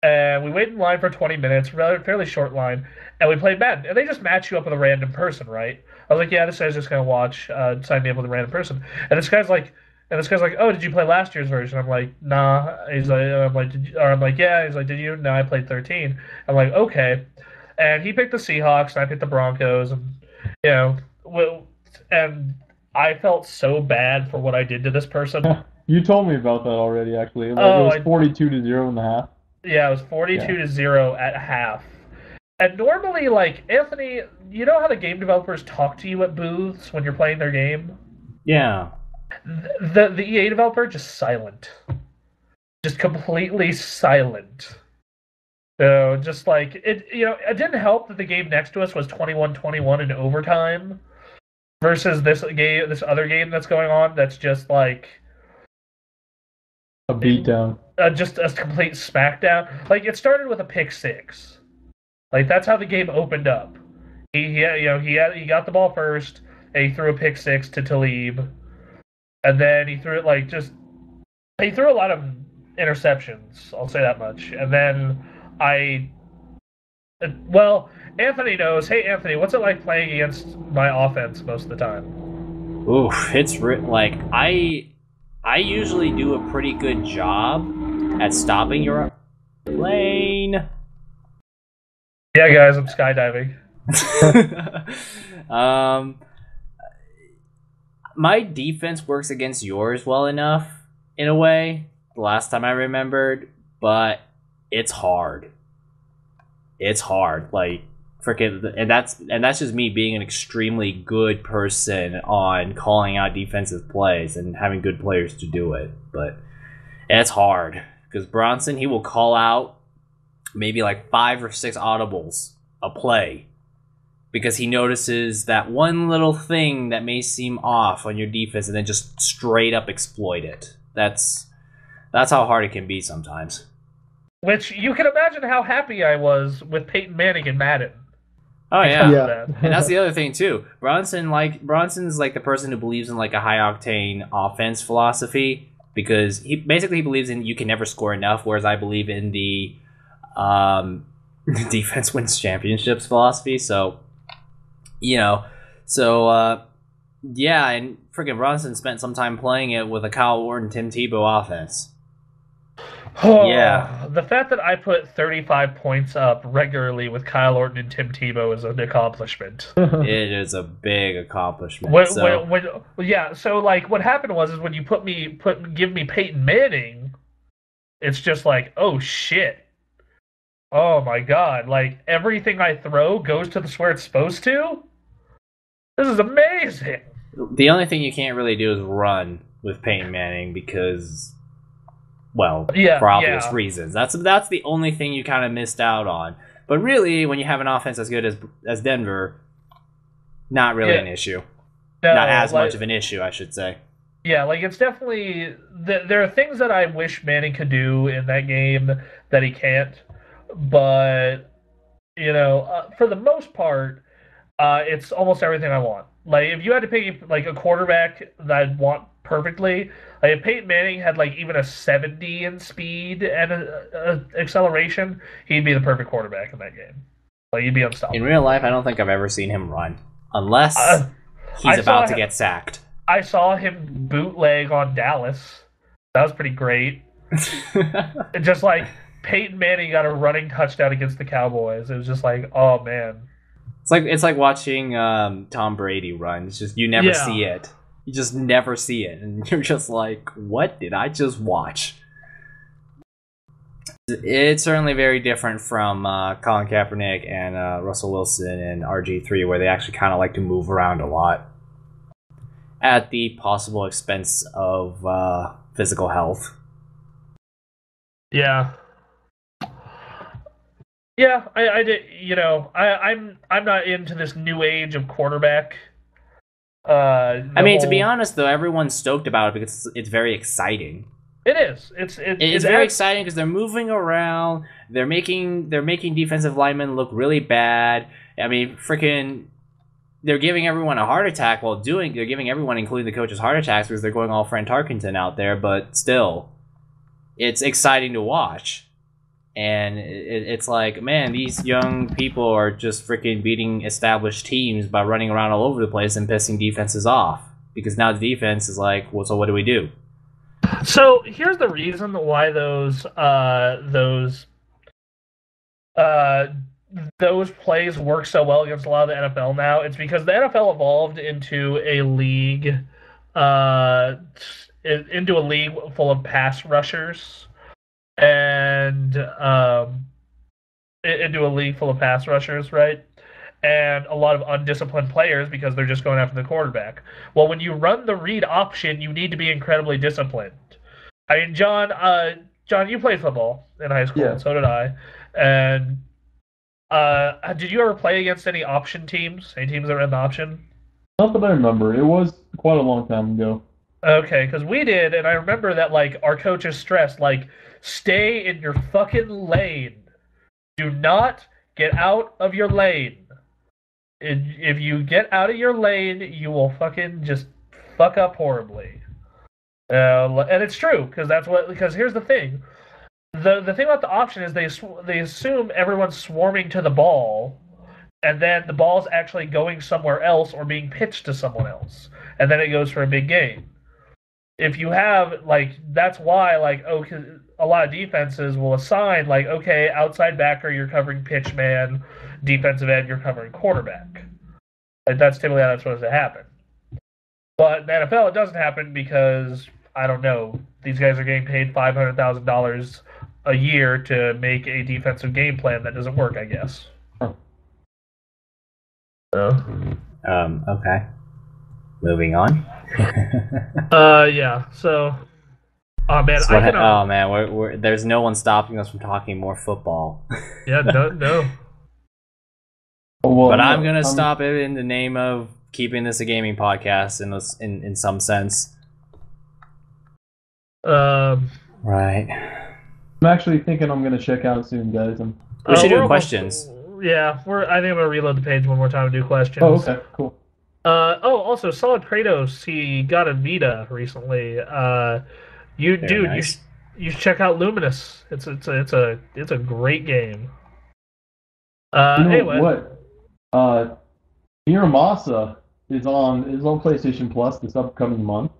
And we waited in line for 20 minutes, fairly short line, and we played Madden. And they just match you up with a random person, right? I was like, yeah, this guy's just gonna watch, sign me up with a random person. And this guy's like, oh, did you play last year's version? I'm like, nah. He's like, I'm like, yeah. He's like, did you? No, I played 13. I'm like, okay. And he picked the Seahawks, and I picked the Broncos, and and I felt so bad for what I did to this person. You told me about that already, actually. It was 42-0 in the half. Yeah, it was 42-0 at half. And normally, like, Anthony, you know how the game developers talk to you at booths when you're playing their game? Yeah. The EA developer, just silent. Just completely silent. So, just like, it didn't help that the game next to us was 21-21 in overtime versus this other game that's going on that's just like a beatdown. Just a complete smackdown. Like, it started with a pick six. Like, that's how the game opened up. He got the ball first, and he threw a pick six to Talib, and then he threw it he threw a lot of interceptions. I'll say that much. And then Anthony knows. Hey, Anthony, what's it like playing against my offense most of the time? Oof, it's like I usually do a pretty good job at stopping your plane. Yeah, guys, I'm skydiving. My defense works against yours well enough, in a way, the last time I remembered, but it's hard. It's hard, like, freaking, and that's just me being an extremely good person on calling out defensive plays and having good players to do it, but it's hard. Because Bronson, he will call out maybe like 5 or 6 audibles a play because he notices that one little thing that may seem off on your defense and then just straight up exploit it. That's how hard it can be sometimes. Which you can imagine how happy I was with Peyton Manning and Madden. Oh yeah. That. And that's the other thing too. Bronson's like the person who believes in like a high octane offense philosophy. Because he believes in you can never score enough, whereas I believe in the defense wins championships philosophy. So, and freaking Bronson spent some time playing it with a Kyle Orton, Tim Tebow offense. Yeah. The fact that I put 35 points up regularly with Kyle Orton and Tim Tebow is an accomplishment. It is a big accomplishment. So like what happened was when you give me Peyton Manning, it's just like, oh shit. Oh my god, like everything I throw goes to where it's supposed to? This is amazing. The only thing you can't really do is run with Peyton Manning because for obvious reasons. That's the only thing you kind of missed out on. But really, when you have an offense as good as Denver, not really an issue. No, not as much of an issue, I should say. Yeah, like it's definitely there are things that I wish Manning could do in that game that he can't. But for the most part, it's almost everything I want. Like if you had to pick like a quarterback that I'd want perfectly, like if Peyton Manning had like even a 70 in speed and a acceleration, he'd be the perfect quarterback in that game. Like, you'd be In unstoppable. real life, I don't think I've ever seen him run. Unless I he's saw about to him- get sacked. I saw him bootleg on Dallas. That was pretty great. It just like Peyton Manning got a running touchdown against the Cowboys. It was just like, oh man. It's like watching Tom Brady run. It's just you never Yeah. see it. You just never see it, and you're just like, what did I just watch? It's certainly very different from Colin Kaepernick and Russell Wilson and RG3, where they actually kind of like to move around a lot at the possible expense of physical health. Yeah. Yeah, I did. You know, I'm not into this new age of quarterback. I mean, to be honest, though, everyone's stoked about it because it's very exciting. it is. It's very exciting because they're moving around. They're making defensive linemen look really bad. I mean, freaking, they're giving everyone a heart attack while they're giving everyone, including the coaches, heart attacks because they're going all Fran Tarkenton out there. But still, it's exciting to watch. And it's like, man, these young people are just freaking beating established teams by running around all over the place and pissing defenses off. Because now the defense is like, well, so what do we do? So here's the reason why those plays work so well against a lot of the NFL now. It's because the NFL evolved into a league, full of pass rushers, and into a league full of pass rushers, right? And a lot of undisciplined players because they're just going after the quarterback. Well, when you run the read option, you need to be incredibly disciplined. I mean, John, you played football in high school, Yeah. and so did I. And did you ever play against any option teams? Any teams that ran the option? Not that I remember. It was quite a long time ago. Okay, because we did, and I remember that like our coaches stressed, like, stay in your fucking lane. Do not get out of your lane. If you get out of your lane, you will fucking just fuck up horribly. And it's true because here's the thing. The thing about the option is they assume everyone's swarming to the ball, and then the ball's actually going somewhere else or being pitched to someone else, and then it goes for a big gain. If you have that's why a lot of defenses will assign okay, outside backer you're covering pitch man, defensive end you're covering quarterback. That's typically how that's supposed to happen. But in the NFL it doesn't happen because I don't know, these guys are getting paid $500,000 a year to make a defensive game plan that doesn't work, I guess. Okay. Moving on. Yeah. So, oh man, there's no one stopping us from talking more football. Yeah, no. Well, But I'm gonna stop it in the name of keeping this a gaming podcast in some sense. Right. I'm actually thinking I'm gonna check out soon, guys. We should do we're questions. Yeah, I think I'm gonna reload the page one more time and do questions. Oh, okay, cool. Also, Solid Kratos, he got a Vita recently. Nice. You should check out Luminous. It's a great game. You know Anyway, what? Miramasa is on PlayStation Plus this upcoming month.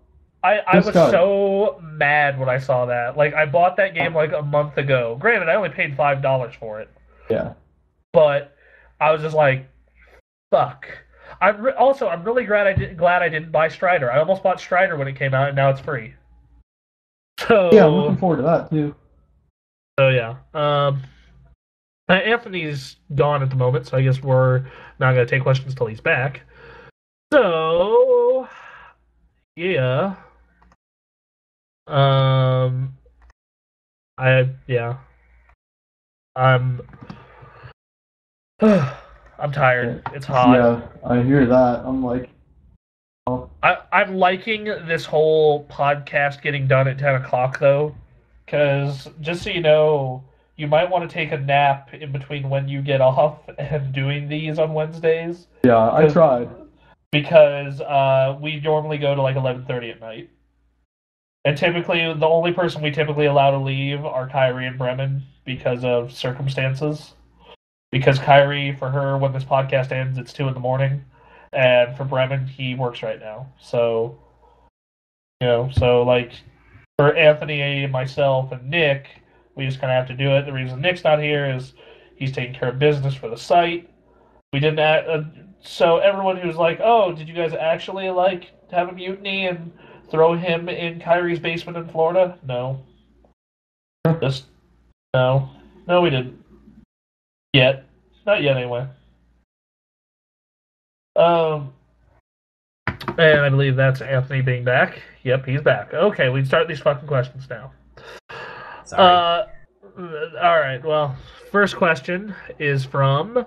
I was so mad when I saw that. I bought that game a month ago. Granted, I only paid $5 for it. Yeah. But I was just like, fuck. I'm really glad I didn't buy Strider. I almost bought Strider when it came out, and now it's free. So Yeah, I'm looking forward to that too. So yeah. Anthony's gone at the moment, so I guess we're not gonna take questions till he's back. So yeah. I'm tired. It's hot. Yeah, I hear that. I'm like, I'm liking this whole podcast getting done at 10 o'clock, though, because just so you know, you might want to take a nap in between when you get off and doing these on Wednesdays. yeah, I tried. Because we normally go to 11:30 at night. And typically, the only person we typically allow to leave are Kairi and Bremen because of circumstances. Because Kairi, for her, when this podcast ends, it's 2 in the morning, and for Bremen, he works right now. So, like for Anthony, myself, and Nick, we just kind of have to do it. The reason Nick's not here is he's taking care of business for the site. We didn't. So everyone who's like, "Oh, did you guys actually like have a mutiny and throw him in Kairi's basement in Florida?" No, just no, we didn't yet. Not yet, anyway. And I believe that's Anthony being back. Yep, he's back. Okay, we start these fucking questions now. Sorry. All right. Well, first question is from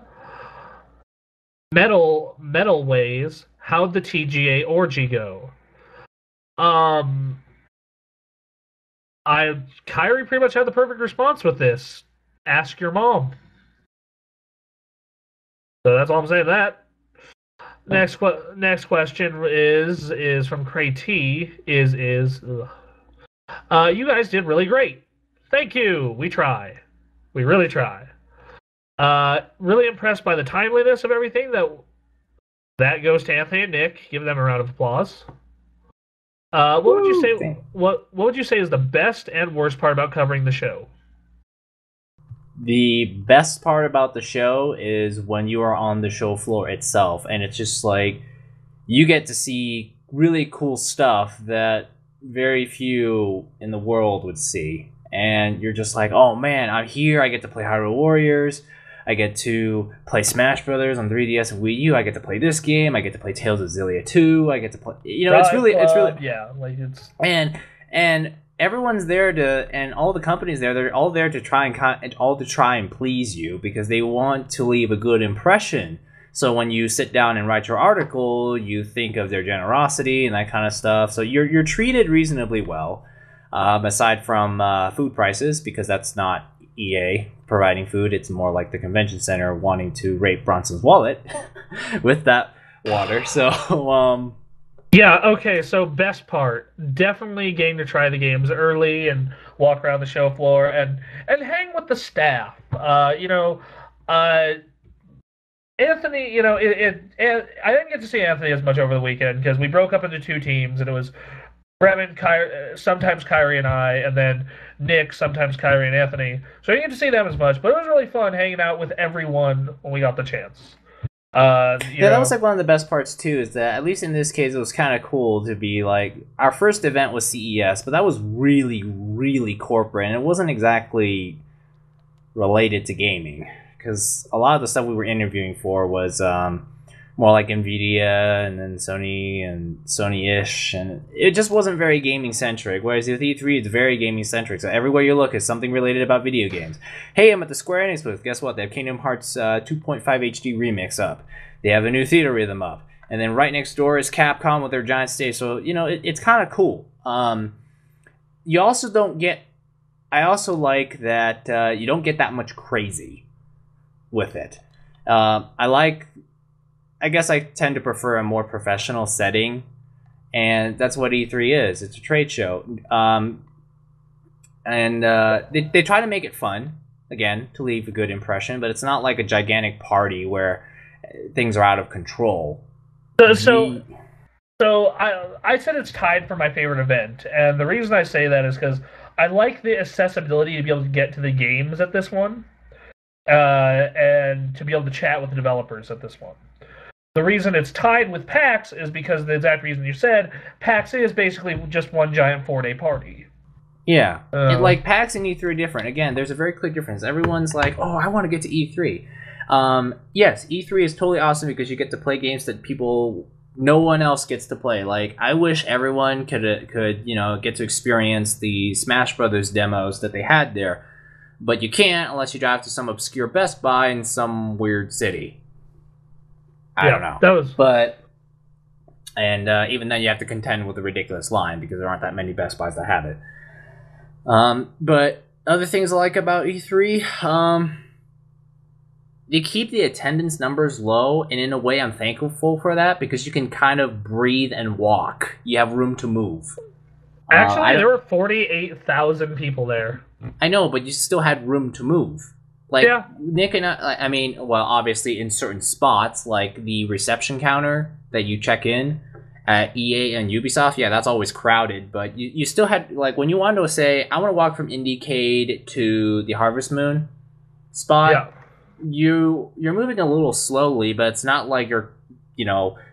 Metal Ways. How'd the TGA orgy go? Kairi pretty much had the perfect response with this. Ask your mom. So that's all I'm saying to that. Next question is from Cray T. You guys did really great. Thank you. We try. We really try. Really impressed by the timeliness of everything. That goes to Anthony and Nick. Give them a round of applause. What would you say? What would you say is the best and worst part about covering the show? The best part about the show is when you are on the show floor itself, and it's just like you get to see really cool stuff that very few in the world would see. And you're just like, oh man, I'm here. I get to play Hyrule Warriors. I get to play Smash Brothers on 3DS and Wii U. I get to play this game. I get to play Tales of Xillia 2. I get to play. It's really yeah, like it's and everyone's there and all the companies there. They're all there to try and please you because they want to leave a good impression. So when you sit down and write your article, you think of their generosity and that kind of stuff. So you're treated reasonably well, aside from food prices, because that's not EA providing food. It's more like the convention center wanting to rape Bronson's wallet with that water. So yeah, okay, so best part, definitely getting to try the games early and walk around the show floor and hang with the staff. Anthony, I didn't get to see Anthony as much over the weekend because we broke up into 2 teams, and it was Bremen, sometimes Kairi and I, and then Nick, sometimes Kairi and Anthony. So I didn't get to see them as much, but it was really fun hanging out with everyone when we got the chance. That was like one of the best parts too, is that at least in this case it was kind of cool to be like, our first event was CES, but that was really, really corporate, and it wasn't exactly related to gaming, because a lot of the stuff we were interviewing for was more like Nvidia and then Sony-ish, and it just wasn't very gaming centric. Whereas with E3, it's very gaming centric. So everywhere you look is something related about video games. Hey, I'm at the Square Enix booth. Guess what? They have Kingdom Hearts 2.5 HD Remix up. They have a new Theater Rhythm up, and then right next door is Capcom with their giant stage. So it's kind of cool. You also don't get. I also like that you don't get that much crazy with it. I guess I tend to prefer a more professional setting, and that's what E3 is. It's a trade show. They try to make it fun, again, to leave a good impression, but it's not like a gigantic party where things are out of control. So I said it's tied for my favorite event, and the reason I say that is because I like the accessibility to be able to get to the games at this one, and to be able to chat with the developers at this one. The reason it's tied with PAX is because the exact reason you said. PAX is basically just one giant 4-day party. Yeah. Like PAX and E3 are different. Again, there's a very clear difference. Everyone's like, oh, I want to get to E3. Yes, E3 is totally awesome because you get to play games that no one else gets to play. Like, I wish everyone could get to experience the Smash Brothers demos that they had there. But you can't unless you drive to some obscure Best Buy in some weird city. I don't know. Even then you have to contend with a ridiculous line because there aren't that many Best Buys that have it. But other things I like about E3, they keep the attendance numbers low, and in a way I'm thankful for that because you can kind of breathe and walk. You have room to move. Actually, there were 48,000 people there. I know, but you still had room to move. Like Yeah. Nick and I mean, well, obviously in certain spots, like the reception counter that you check in at EA and Ubisoft, yeah, that's always crowded. But you still had, like, when you wanted to say, I want to walk from Indiecade to the Harvest Moon spot, Yeah. you're moving a little slowly, but it's not like you're,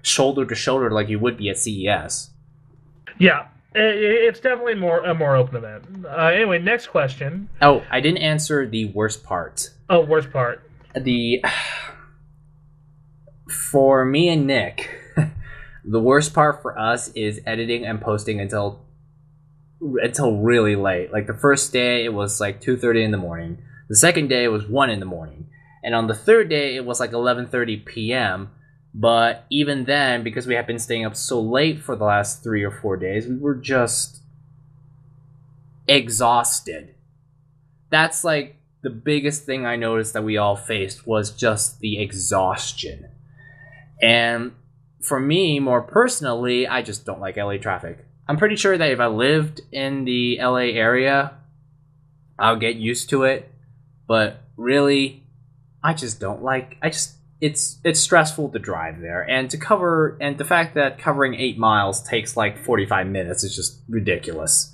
shoulder to shoulder like you would be at CES. Yeah. It's definitely a more open event. Anyway, next question. Oh, I didn't answer the worst part. Oh, worst part. For me and Nick, the worst part for us is editing and posting until really late. Like the first day, it was like 2:30 in the morning. The second day, it was 1 in the morning, and on the third day, it was like 11:30 p.m. But even then, because we have been staying up so late for the last 3 or 4 days, we were just exhausted. That's like the biggest thing I noticed that we all faced was just the exhaustion. And for me, more personally, I just don't like LA traffic. I'm pretty sure that if I lived in the LA area, I'll get used to it. But really, I just don't like. It's stressful to drive there, and the fact that covering 8 miles takes like 45 minutes is just ridiculous.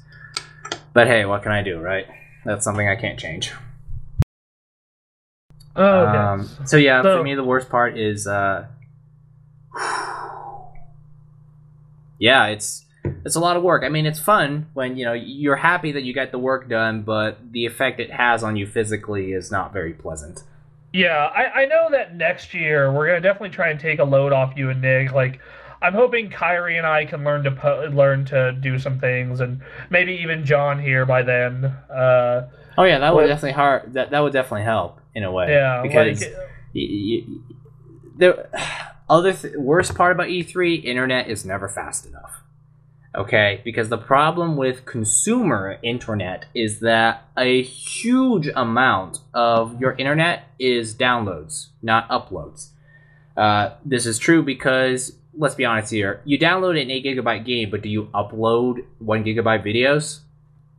But hey, what can I do, right? That's something I can't change. Okay. So yeah, for me the worst part is yeah, it's a lot of work. I mean, it's fun when you're happy that you got the work done, but the effect it has on you physically is not very pleasant. Yeah, I know that next year we're gonna definitely try and take a load off you and Nick. Like, I'm hoping Kairi and I can learn to do some things, and maybe even John here by then. Oh yeah, that would definitely that would definitely help in a way. Yeah, because the worst part about E3, internet is never fast enough. Okay, because the problem with consumer internet is that a huge amount of your internet is downloads, not uploads. This is true because, let's be honest here, you download an 8 gigabyte game, but do you upload 1 gigabyte videos?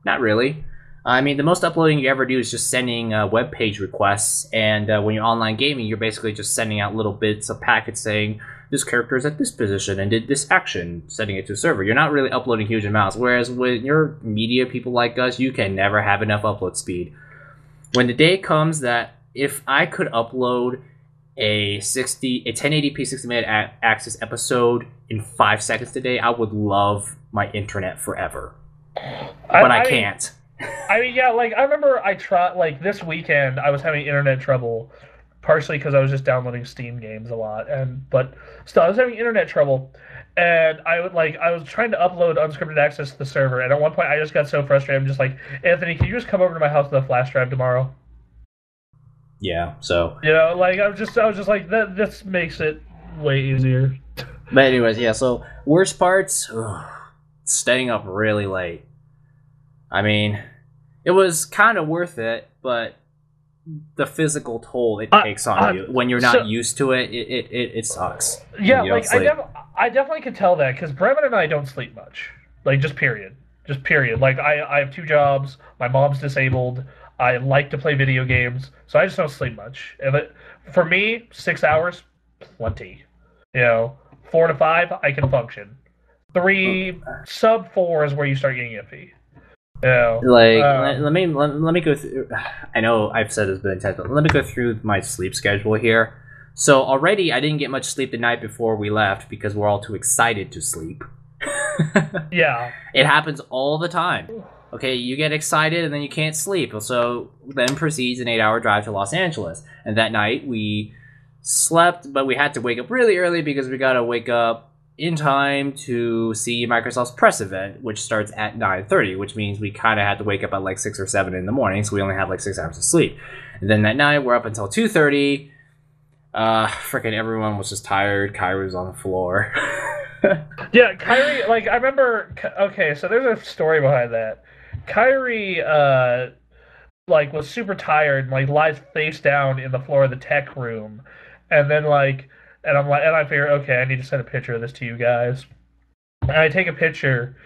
Not really. I mean, the most uploading you ever do is just sending web page requests, and when you're online gaming, you're basically just sending out little bits of packets saying, this character is at this position and did this action, sending it to a server. You're not really uploading huge amounts, whereas with your media people like us, you can never have enough upload speed. When the day comes that if I could upload a 1080p 60 minute access episode in 5 seconds today, I would love my internet forever. But I can't. I mean, yeah, like, I remember I tried, like, this weekend, I was having internet trouble, partially because I was just downloading Steam games a lot, but still, I was having internet trouble, and I was trying to upload Unscripted Access to the server, and at one point, I just got so frustrated, I'm just like, Anthony, can you just come over to my house with a flash drive tomorrow? Yeah, so... like, I was just like, this makes it way easier. But anyways, yeah, so, worst parts, staying up really late. I mean, it was kind of worth it, but the physical toll it takes on you when you're not used to it, it sucks. Yeah, like I definitely could tell that because Bremen and I don't sleep much. Like, just period. Like, I have 2 jobs. My mom's disabled. I like to play video games, so I just don't sleep much. For me, 6 hours, plenty. 4 to 5, I can function. 3, sub 4 is where you start getting iffy. Yeah. Let me go through. I know I've said this been intense, but let me go through my sleep schedule here. So already I didn't get much sleep the night before we left because we're all too excited to sleep. Yeah. It happens all the time. Okay, you get excited and then you can't sleep. So then proceeds an 8-hour drive to Los Angeles. And that night we slept, but we had to wake up really early because we gotta wake up in time to see Microsoft's press event, which starts at 9:30, which means we kind of had to wake up at like 6 or 7 in the morning, so we only had like 6 hours of sleep. And then that night, we're up until 2:30. Freaking everyone was just tired. Kairi was on the floor. Yeah, Kairi, like, I remember, okay, so there's a story behind that. Kairi, like, was super tired and, like, lies face down in the floor of the tech room. And then, like, and I figure, okay, I need to send a picture of this to you guys. And I take a picture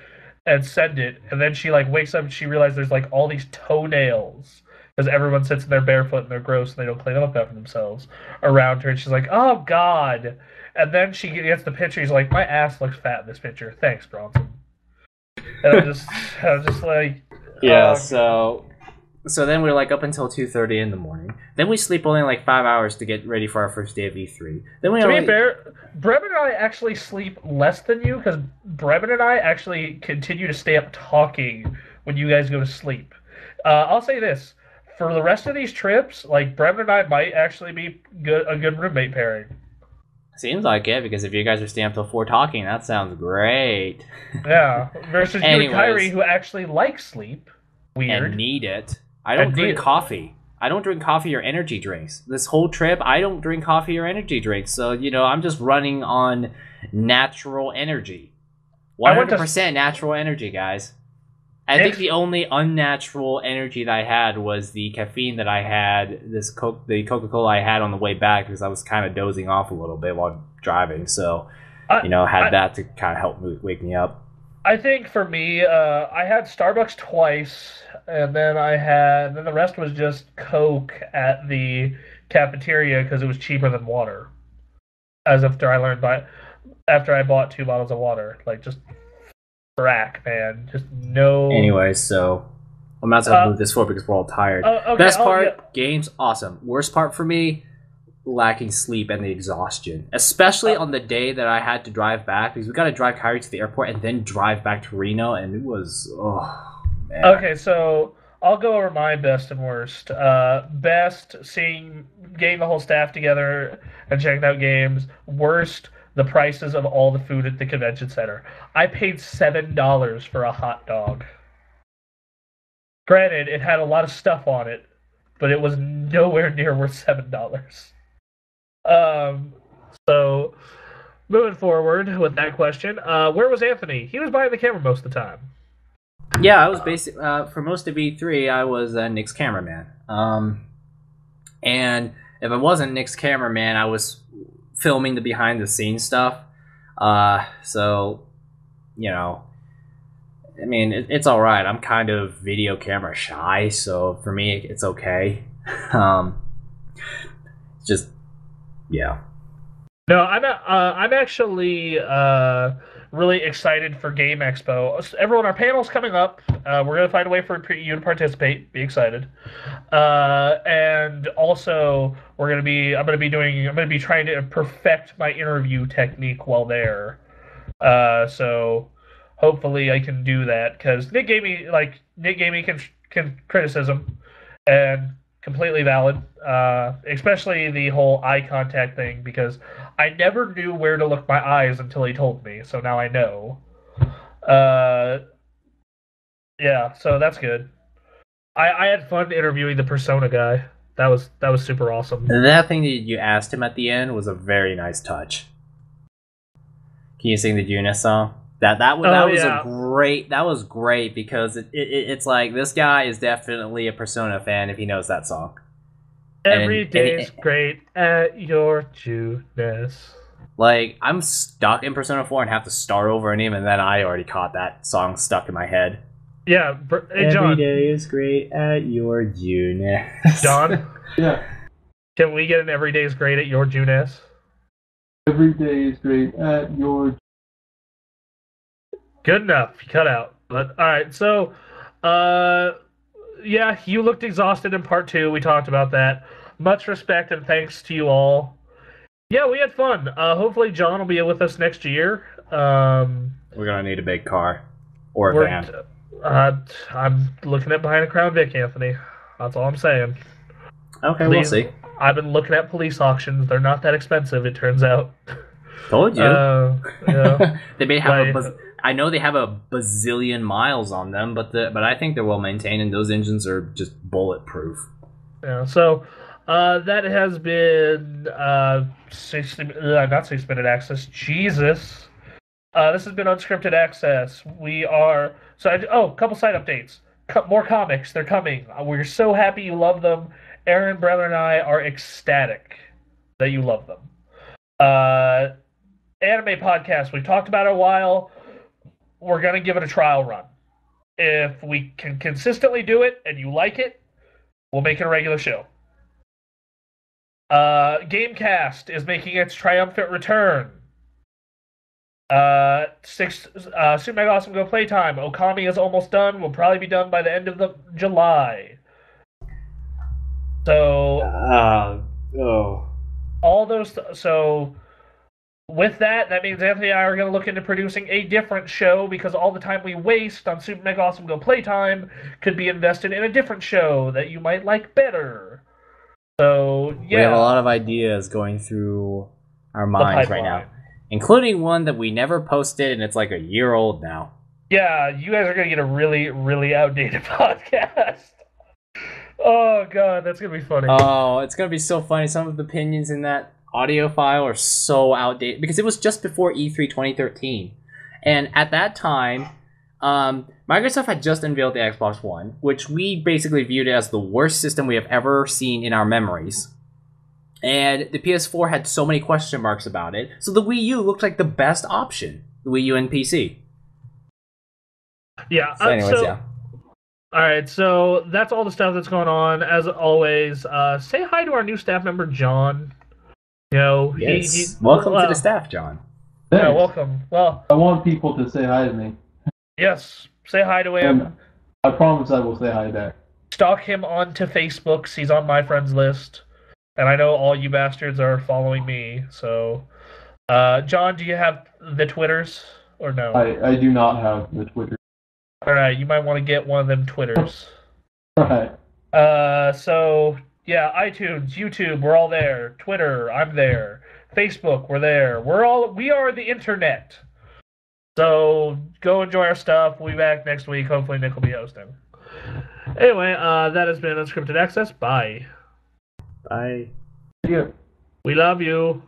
and send it, and then she, like, wakes up and she realizes there's, like, all these toenails because everyone sits in there barefoot and they're gross and they don't clean up after themselves around her. And she's like, "Oh God!" And then she gets the picture. He's like, "My ass looks fat in this picture. Thanks, Bronson." And I'm just like, Yeah. So then we're like up until 2:30 in the morning. Then we sleep only like 5 hours to get ready for our first day of E3. Then we To be fair, Brevin and I actually sleep less than you because Brevin and I actually continue to stay up talking when you guys go to sleep. I'll say this: for the rest of these trips, like Brevin and I might actually be a good roommate pairing. Seems like it, because if you guys are staying up till 4 talking, that sounds great. Yeah, versus you and Anyways. Kairi, who actually like sleep. Weird. And need it. I don't drink coffee. I don't drink coffee or energy drinks. This whole trip, I don't drink coffee or energy drinks. So, I'm just running on natural energy. 100% natural energy, guys. I think the only unnatural energy that I had was the caffeine that I had, the Coca-Cola I had on the way back, because I was kind of dozing off a little bit while driving. So, had that to kind of help wake me up. I think for me, I had Starbucks twice, and then the rest was just Coke at the cafeteria because it was cheaper than water. As after I bought 2 bottles of water, like just frack, man, just no. Anyway, so I'm about to move this forward because we're all tired. Okay, Best part, games, awesome. Worst part for me, lacking sleep and the exhaustion, especially on the day that I had to drive back, because we got to drive Kairi to the airport and then drive back to Reno, and it was man. Okay, so I'll go over my best and worst. Best, getting the whole staff together and checking out games. Worst, the prices of all the food at the convention center. I paid $7 for a hot dog. Granted, it had a lot of stuff on it, but it was nowhere near worth $7. So moving forward with that question, where was Anthony? He was behind the camera most of the time. Yeah, I was for most of E3, I was Nick's cameraman. And if I wasn't Nick's cameraman, I was filming the behind the scenes stuff. So, I mean, it's all right. I'm kind of video camera shy, so for me, it's okay. Just, yeah. No, I'm actually really excited for Game Expo. Everyone, our panel's coming up. We're gonna find a way for you to participate. Be excited. And also, I'm gonna be trying to perfect my interview technique while there. So hopefully I can do that, because Nick gave me criticism, and completely valid, especially the whole eye contact thing, because I never knew where to look my eyes until he told me, so now I know. Yeah, so that's good. I had fun interviewing the Persona guy. That was super awesome. That thing that you asked him at the end was a very nice touch. Can you sing the Junis song? That was great, because it's like, this guy is definitely a Persona fan if he knows that song. Every day's great at your Junis. Like, I'm stuck in Persona 4 and have to start over and even then I already caught that song stuck in my head. Yeah, hey John. Every day is great at your Junis. John? Yeah. Can we get an every day is great at your Junis? Every day is great at your... Good enough. Cut out. But alright, so yeah, you looked exhausted in part 2. We talked about that. Much respect and thanks to you all. Yeah, we had fun. Hopefully John will be with us next year. We're gonna need a big car. Or a van. I'm looking at buying a Crown Vic, Anthony. That's all I'm saying. Okay, we'll see. I've been looking at police auctions. They're not that expensive, it turns out. Told you. Yeah. They may have I know they have a bazillion miles on them, but I think they're well maintained, and those engines are just bulletproof. Yeah. So that has been not 6-minute access. Jesus. This has been Unscripted Access. We are a couple side updates. More comics. They're coming. We're so happy you love them. Aaron, brother, and I are ecstatic that you love them. Anime podcast. We've talked about it a while. We're going to give it a trial run. If we can consistently do it and you like it, We'll make it a regular show. Gamecast is making its triumphant return. Super Mega Awesome Go Playtime. Okami is almost done. Will probably be done by the end of July. So all those. So with that means Anthony and I are going to look into producing a different show because all the time we waste on Super Mega Awesome Go Playtime could be invested in a different show that you might like better. So yeah, we have a lot of ideas going through our minds right now, including one that we never posted, and it's like a year old now. Yeah, you guys are going to get a really, really outdated podcast. Oh, God, that's going to be funny. Oh, it's going to be so funny. Some of the opinions in that audio file are so outdated, because it was just before E3 2013. And at that time, Microsoft had just unveiled the Xbox One, which we basically viewed as the worst system we have ever seen in our memories. And the PS4 had so many question marks about it, so the Wii U looked like the best option. The Wii U and PC. Yeah. So anyways, yeah. All right, so that's all the stuff that's going on. As always, say hi to our new staff member, John. You know, yes. Welcome to the staff, John. Yeah, welcome. Well, I want people to say hi to me. Yes, say hi to him. I promise I will say hi back. Stalk him onto Facebook. He's on my friends list. And I know all you bastards are following me, so... John, do you have the Twitters, or no? I do not have the Twitter. Alright, you might want to get one of them Twitters. Right. So, yeah, iTunes, YouTube, we're all there. Twitter, I'm there. Facebook, we're there. We are the internet. So, go enjoy our stuff. We'll be back next week. Hopefully Nick will be hosting. Anyway, that has been Unscripted Access. Bye. Bye. Yeah. We love you.